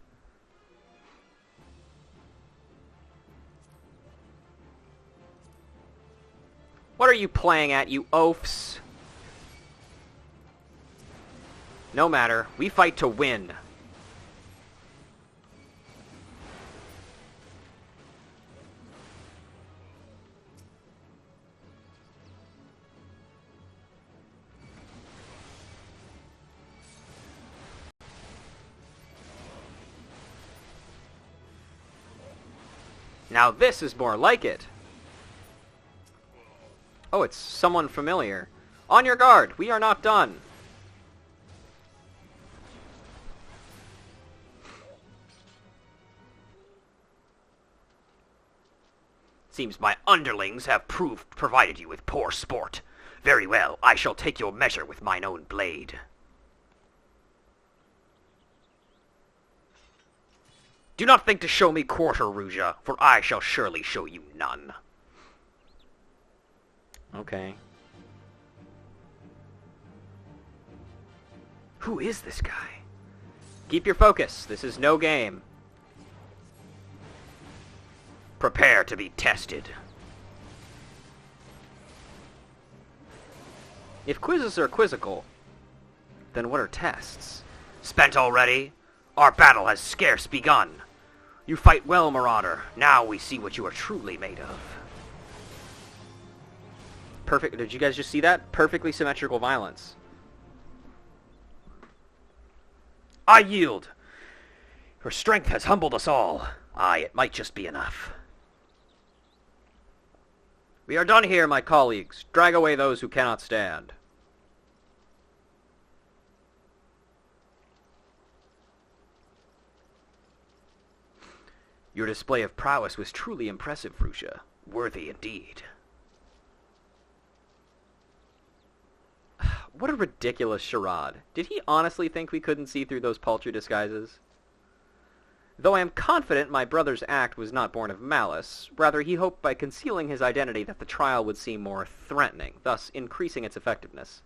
What are you playing at, you oafs? No matter, we fight to win. Now this is more like it. Oh, it's someone familiar. On your guard! We are not done! Seems my underlings have provided you with poor sport. Very well, I shall take your measure with mine own blade. Do not think to show me quarter, Ruja, for I shall surely show you none. Okay. Who is this guy? Keep your focus. This is no game. Prepare to be tested. If quizzes are quizzical, then what are tests? Spent already? Our battle has scarce begun. You fight well, Marauder. Now we see what you are truly made of. Perfect. Did you guys just see that? Perfectly symmetrical violence. I yield. Her strength has humbled us all. Aye, it might just be enough. We are done here, my colleagues. Drag away those who cannot stand. Your display of prowess was truly impressive, Fruscia. Worthy indeed. What a ridiculous charade. Did he honestly think we couldn't see through those paltry disguises? Though I am confident my brother's act was not born of malice, rather he hoped by concealing his identity that the trial would seem more threatening, thus increasing its effectiveness.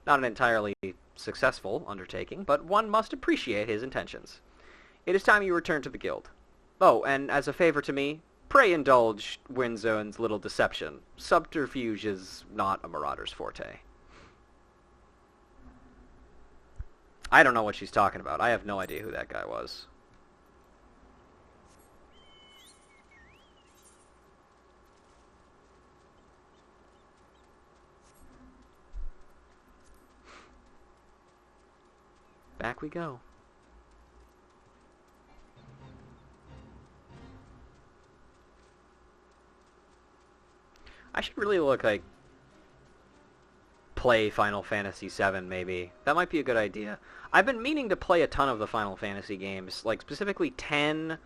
Not an entirely successful undertaking, but one must appreciate his intentions. It is time you return to the guild. Oh, and as a favor to me, pray indulge Windzone's little deception. Subterfuge is not a Marauder's forte. I don't know what she's talking about. I have no idea who that guy was. Back we go. I should really play Final Fantasy VII, maybe. That might be a good idea. I've been meaning to play a ton of the Final Fantasy games, specifically 10.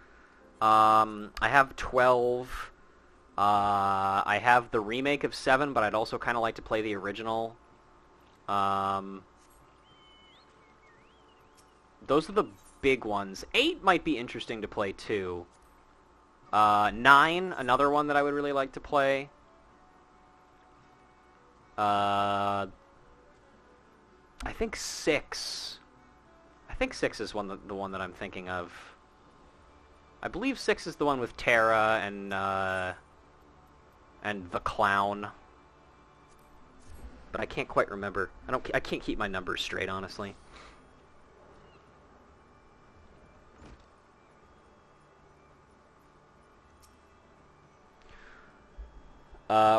I have 12. I have the remake of 7, but I'd also kind of like to play the original. Those are the big ones. 8 might be interesting to play, too. 9, another one that I would really like to play. I think 6. I think 6 is the one that I'm thinking of. I believe 6 is the one with Terra and the clown. But I can't quite remember. I can't keep my numbers straight, honestly.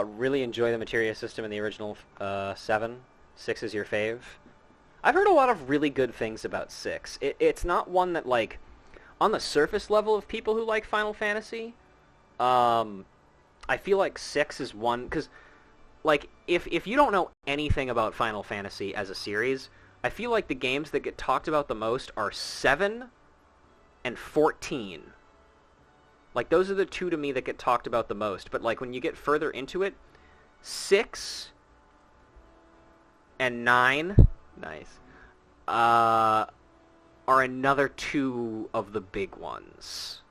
Really enjoy the materia system in the original 7. 6 is your fave. I've heard a lot of really good things about 6. It's not one that, on the surface level of people who like Final Fantasy, I feel like 6 is one, because, if you don't know anything about Final Fantasy as a series, I feel like the games that get talked about the most are 7 and 14. Those are the two to me that get talked about the most. But, when you get further into it, 6 and 9, nice, are another two of the big ones.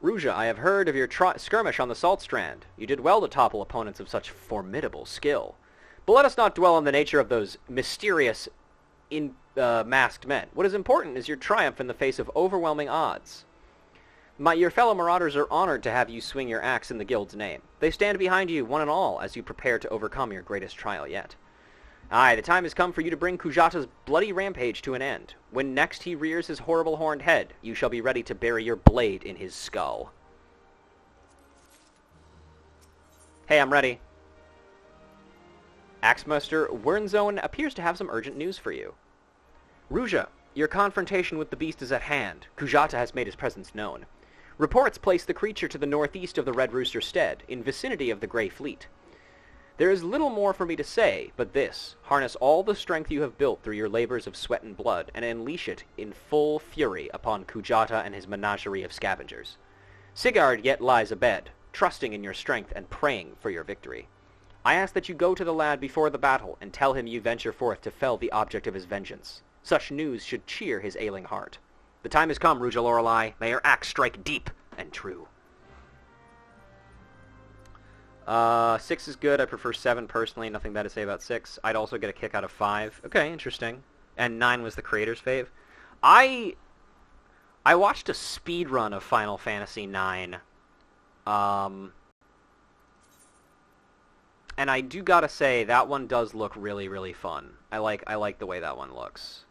Ruja, I have heard of your skirmish on the Salt Strand. You did well to topple opponents of such formidable skill. But let us not dwell on the nature of those mysterious masked men. What is important is your triumph in the face of overwhelming odds. Your fellow Marauders are honored to have you swing your axe in the guild's name. They stand behind you, one and all, as you prepare to overcome your greatest trial yet. Aye, the time has come for you to bring Kujata's bloody rampage to an end. When next he rears his horrible horned head, you shall be ready to bury your blade in his skull. Hey, I'm ready. Axemaster Wernzone appears to have some urgent news for you. Ruja, your confrontation with the beast is at hand. Kujata has made his presence known. Reports place the creature to the northeast of the Red Rooster Stead, in vicinity of the Grey Fleet. There is little more for me to say, but this: harness all the strength you have built through your labors of sweat and blood, and unleash it in full fury upon Kujata and his menagerie of scavengers. Sigurd yet lies abed, trusting in your strength and praying for your victory. I ask that you go to the lad before the battle, and tell him you venture forth to fell the object of his vengeance. Such news should cheer his ailing heart. The time has come, Ruja Lorelei. May your axe strike deep and true. 6 is good. I prefer 7 personally. Nothing bad to say about 6. I'd also get a kick out of 5. Okay, interesting. And 9 was the creator's fave. I watched a speed run of Final Fantasy 9. And I do gotta say, that one does look really, really fun. I like the way that one looks.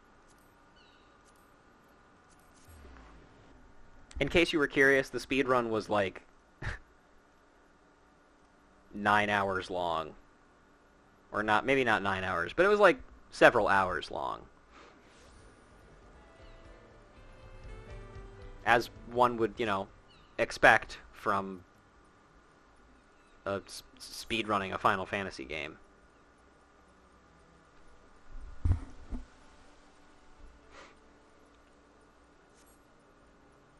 In case you were curious, the speedrun was 9 hours long. Or not, maybe not 9 hours, but it was several hours long. as one would, expect from speedrunning a Final Fantasy game.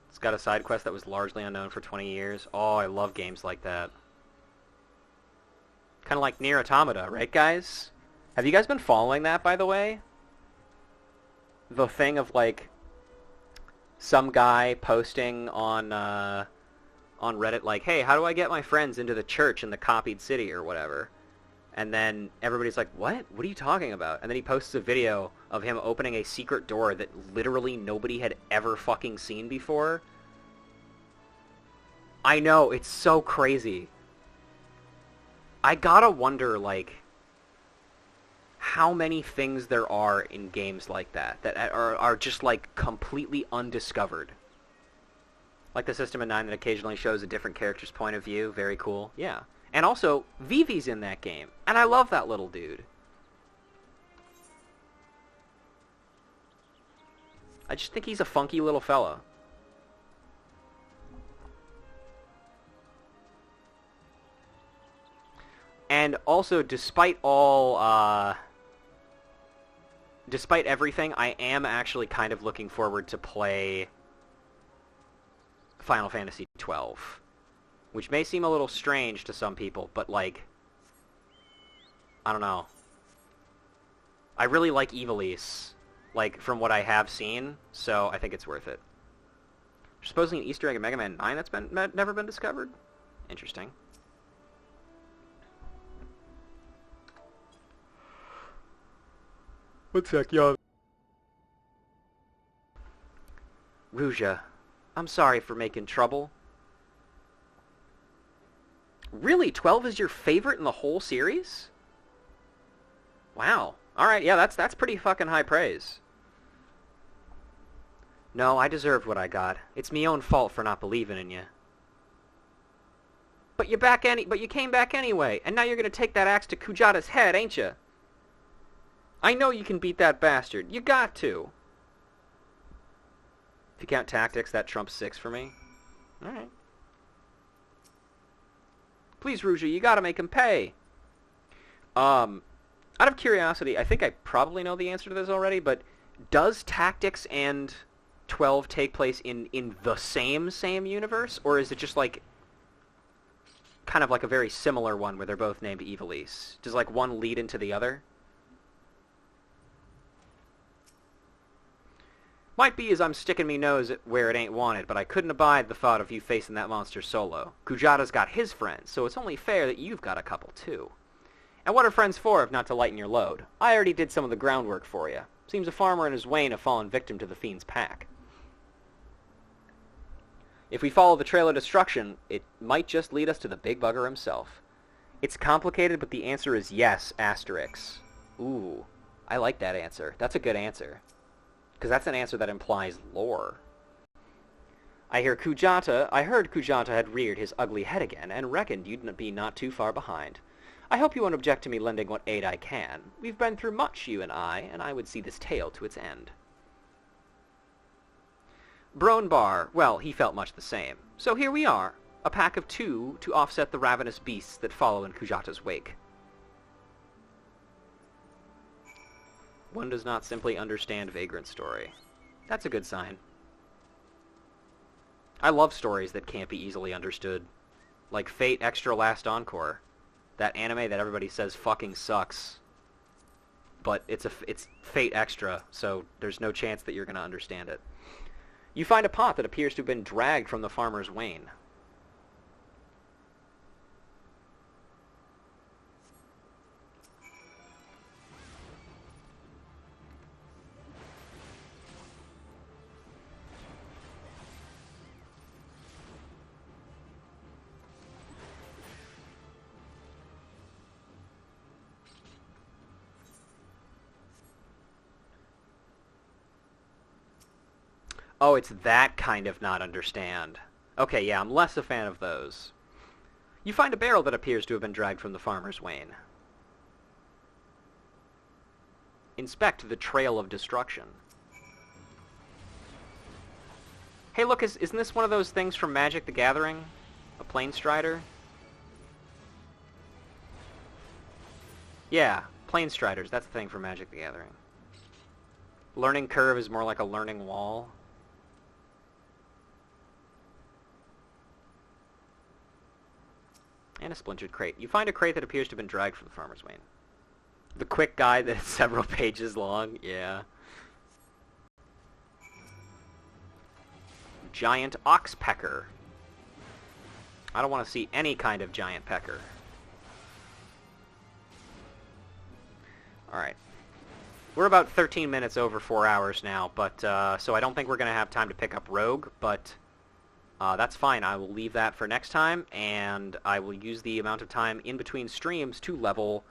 It's got a side quest that was largely unknown for 20 years. Oh, I love games like that. Kind of like Nier Automata, right, guys? Have you guys been following that, by the way? The thing of, like, some guy posting on Reddit, like, hey, how do I get my friends into the church in the copied city or whatever? And then everybody's like, what? What are you talking about? And then he posts a video of him opening a secret door that literally nobody had ever fucking seen before. I know, it's so crazy. I gotta wonder, like, how many things there are in games like that are just, like, completely undiscovered. Like the system in 9 that occasionally shows a different character's point of view. Very cool. Yeah. And also, Vivi's in that game. And I love that little dude. I just think he's a funky little fella. And also, despite everything, I am actually kind of looking forward to play Final Fantasy XII. Which may seem a little strange to some people, but, like, I don't know. I really like Ivalice, like, from what I have seen, so I think it's worth it. There's supposedly an Easter egg in Mega Man 9 that's never been discovered? Interesting. One sec, y'all. Ruja, I'm sorry for making trouble. Really? 12 is your favorite in the whole series? Wow. Alright, yeah, that's pretty fucking high praise. No, I deserved what I got. It's me own fault for not believing in you. But you came back anyway, and now you're gonna take that axe to Kujata's head, ain't you? I know you can beat that bastard. You got to. If you count tactics, that trumps 6 for me. Alright. Please, Ruja, you gotta make him pay. Out of curiosity, I think I probably know the answer to this already, but does Tactics and 12 take place in the same universe? Or is it just, like, kind of like a very similar one where they're both named Ivalice? Does, like, one lead into the other? Might be as I'm sticking me nose where it ain't wanted, but I couldn't abide the thought of you facing that monster solo. Kujata's got his friends, so it's only fair that you've got a couple too. And what are friends for if not to lighten your load? I already did some of the groundwork for you. Seems a farmer and his wain have fallen victim to the fiend's pack. If we follow the trail of destruction, it might just lead us to the big bugger himself. It's complicated, but the answer is yes, asterisk. Ooh, I like that answer. That's a good answer. Because that's an answer that implies lore. I heard Kujata had reared his ugly head again, and reckoned you'd be not too far behind. I hope you won't object to me lending what aid I can. We've been through much, you and I would see this tale to its end. Bronbar, well, he felt much the same. So here we are, a pack of 2 to offset the ravenous beasts that follow in Kujata's wake. One does not simply understand Vagrant's story. That's a good sign. I love stories that can't be easily understood. Like Fate Extra Last Encore. That anime that everybody says fucking sucks. But it's Fate Extra, so there's no chance that you're going to understand it. You find a pot that appears to have been dragged from the farmer's wain. Oh, it's that kind of not understand. Okay, yeah, I'm less a fan of those. You find a barrel that appears to have been dragged from the farmer's wain. Inspect the trail of destruction. Hey, look, isn't this one of those things from Magic the Gathering? A Plane Strider? Yeah, Plane Striders. That's the thing from Magic the Gathering. Learning Curve is more like a learning wall. And a splintered crate. You find a crate that appears to have been dragged from the farmer's wain. The quick guide that is several pages long, yeah. Giant oxpecker. I don't want to see any kind of giant pecker. Alright. We're about 13 minutes over 4 hours now, but so I don't think we're going to have time to pick up Rogue, but that's fine. I will leave that for next time, and I will use the amount of time in between streams to level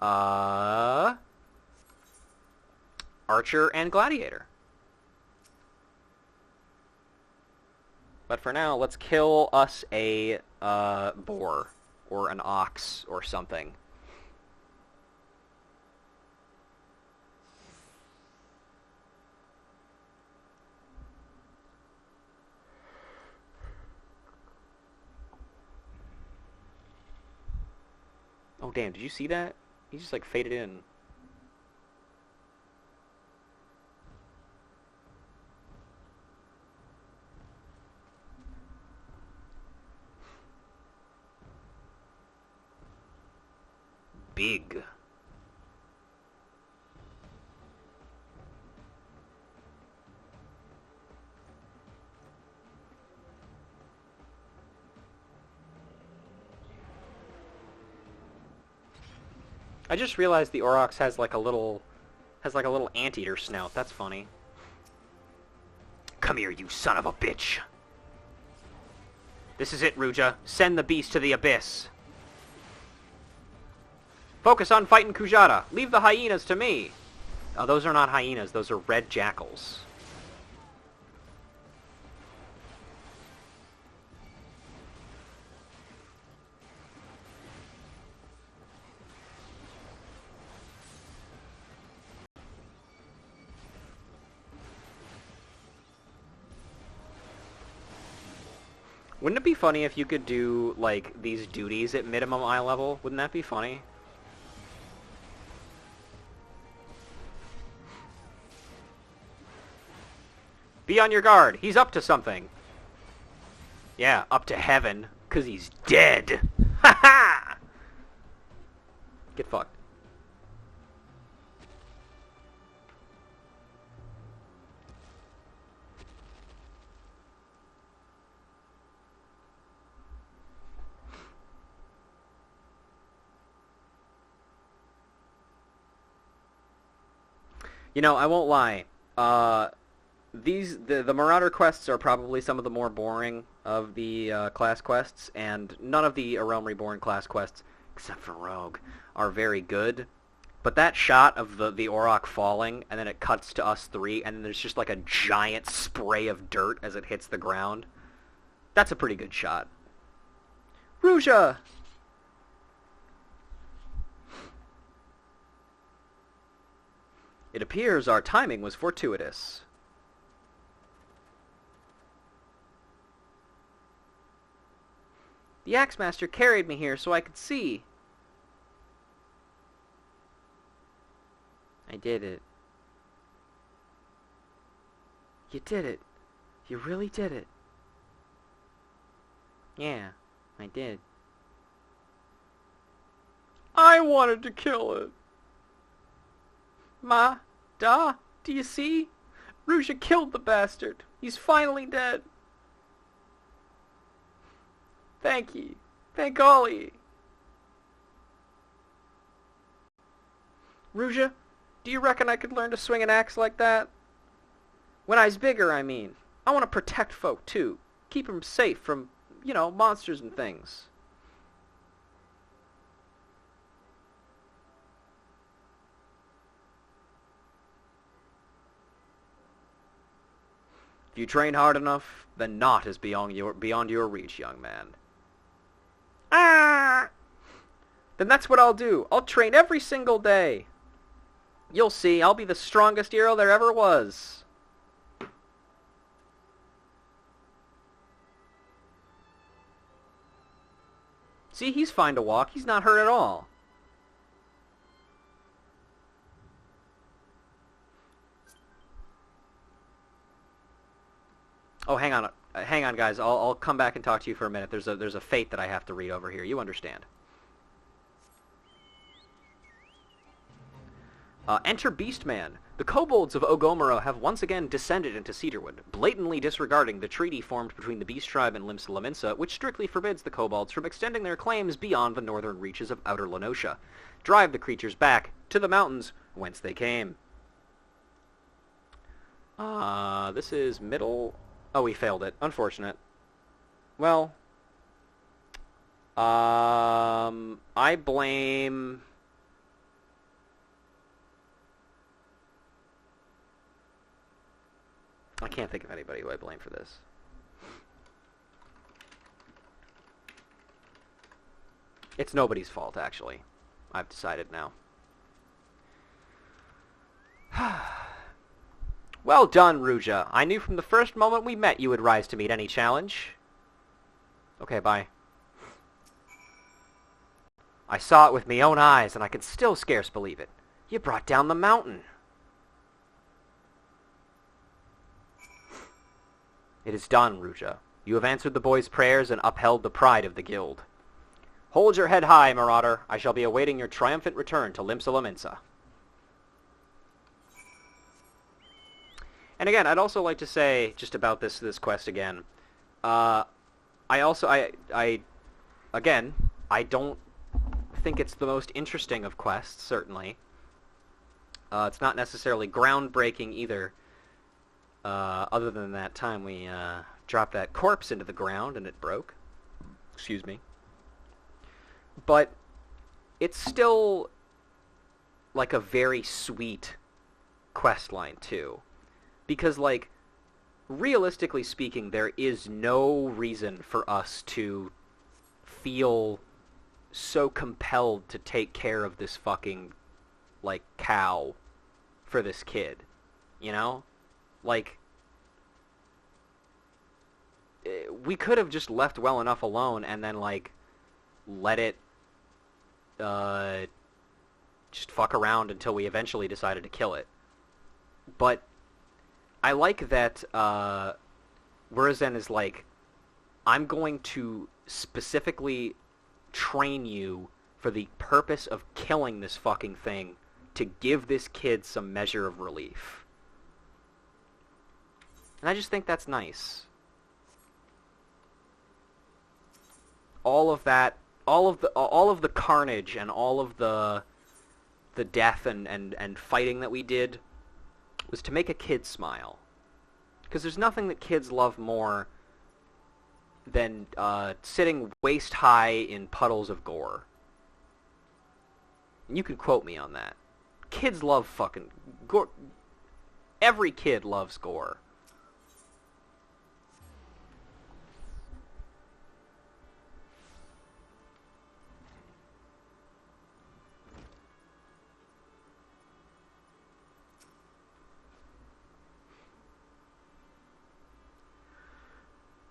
Archer and Gladiator. But for now, let's kill us a boar, or an ox, or something. Oh damn, did you see that? He just like faded in. Big. I just realized the Aurochs has like a little anteater snout. That's funny. Come here, you son of a bitch. This is it, Ruja. Send the beast to the abyss. Focus on fighting Kujata. Leave the hyenas to me. Oh, those are not hyenas. Those are red jackals. Wouldn't it be funny if you could do, like, these duties at minimum eye level? Wouldn't that be funny? Be on your guard. He's up to something. Yeah, up to heaven. 'Cause he's dead. Ha ha! Get fucked. You know, I won't lie. The Marauder quests are probably some of the more boring of the class quests, and none of the A Realm Reborn class quests, except for Rogue, are very good. But that shot of the Auroch falling, and then it cuts to us three, and then there's just like a giant spray of dirt as it hits the ground. That's a pretty good shot. Ruja! It appears our timing was fortuitous. The Axemaster carried me here so I could see. I did it. You did it. You really did it. Yeah, I did. I wanted to kill it. Ma, Da, do you see? Ruja killed the bastard. He's finally dead. Thank ye. Thank all ye. Ruja, do you reckon I could learn to swing an axe like that? When I's bigger, I mean. I want to protect folk, too. Keep 'em safe from, you know, monsters and things. If you train hard enough, then naught is beyond your reach, young man. Ah! Then that's what I'll do. I'll train every single day. You'll see, I'll be the strongest hero there ever was. See, he's fine to walk. He's not hurt at all. Oh, hang on. Hang on, guys. I'll come back and talk to you for a minute. There's a fate that I have to read over here. You understand. Enter Beastman. The kobolds of Ogomoro have once again descended into Cedarwood, blatantly disregarding the treaty formed between the Beast Tribe and Limsa Lominsa, which strictly forbids the kobolds from extending their claims beyond the northern reaches of Outer Lenosha. Drive the creatures back to the mountains whence they came. This is middle... Oh, we failed it. Unfortunate. Well, I blame... I can't think of anybody who I blame for this. It's nobody's fault, actually. I've decided now. Well done, Ruja. I knew from the first moment we met you would rise to meet any challenge. Okay, bye. I saw it with my own eyes, and I can still scarce believe it. You brought down the mountain. It is done, Ruja. You have answered the boy's prayers and upheld the pride of the guild. Hold your head high, Marauder. I shall be awaiting your triumphant return to Limsa Lominsa. And again, I'd also like to say, just about this quest again, I don't think it's the most interesting of quests, certainly. It's not necessarily groundbreaking either, other than that time we dropped that corpse into the ground and it broke. Excuse me. But it's still like a very sweet questline, too. Because, like, realistically speaking, there is no reason for us to feel so compelled to take care of this fucking, like, cow for this kid. You know? Like, we could have just left well enough alone and then, like, let it, just fuck around until we eventually decided to kill it. But I like that Wurzen is like, I'm going to specifically train you for the purpose of killing this fucking thing to give this kid some measure of relief. And I just think that's nice. All of that, all of the carnage and all of the death and fighting that we did was to make a kid smile. Because there's nothing that kids love more than sitting waist-high in puddles of gore. And you can quote me on that. Kids love fucking gore. Every kid loves gore.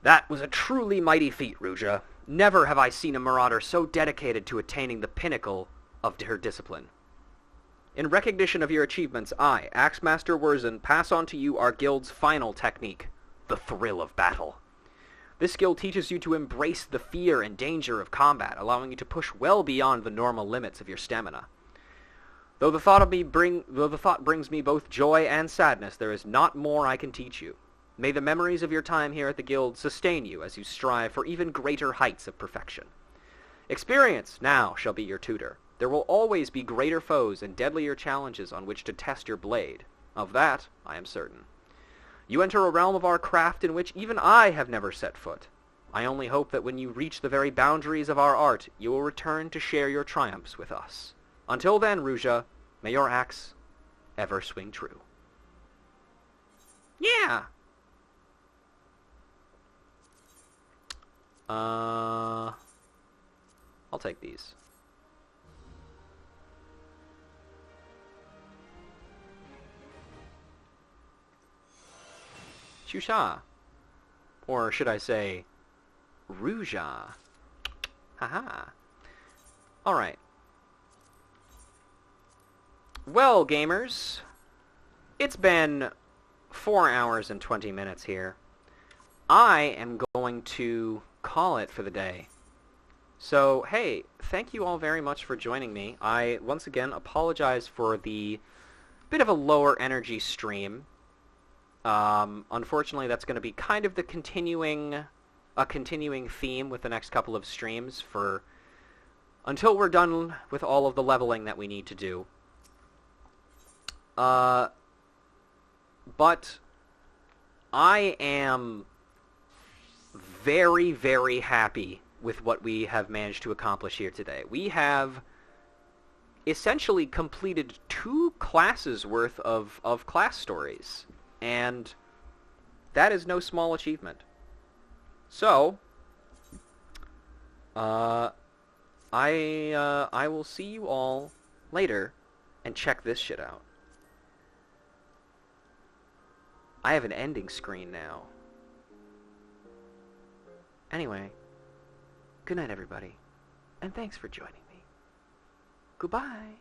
That was a truly mighty feat, Ruja. Never have I seen a marauder so dedicated to attaining the pinnacle of her discipline. In recognition of your achievements, I, Axemaster Wurzen, pass on to you our guild's final technique, the thrill of battle. This skill teaches you to embrace the fear and danger of combat, allowing you to push well beyond the normal limits of your stamina. Though the thought brings me both joy and sadness, there is not more I can teach you. May the memories of your time here at the guild sustain you as you strive for even greater heights of perfection. Experience now shall be your tutor. There will always be greater foes and deadlier challenges on which to test your blade. Of that, I am certain. You enter a realm of our craft in which even I have never set foot. I only hope that when you reach the very boundaries of our art, you will return to share your triumphs with us. Until then, Ruja, may your axe ever swing true. Yeah! I'll take these. Shusha. Or should I say, Ruja. Haha. Alright. Well, gamers, it's been 4 hours and 20 minutes here. I am going to call it for the day. So, hey, thank you all very much for joining me. I, once again, apologize for the bit of a lower energy stream. Unfortunately, that's going to be kind of the continuing theme with the next couple of streams for until we're done with all of the leveling that we need to do. But I am very, very happy with what we have managed to accomplish here today. We have essentially completed 2 classes worth of class stories, and that is no small achievement. So, I will see you all later, and check this shit out. I have an ending screen now. Anyway, good night, everybody, and thanks for joining me. Goodbye.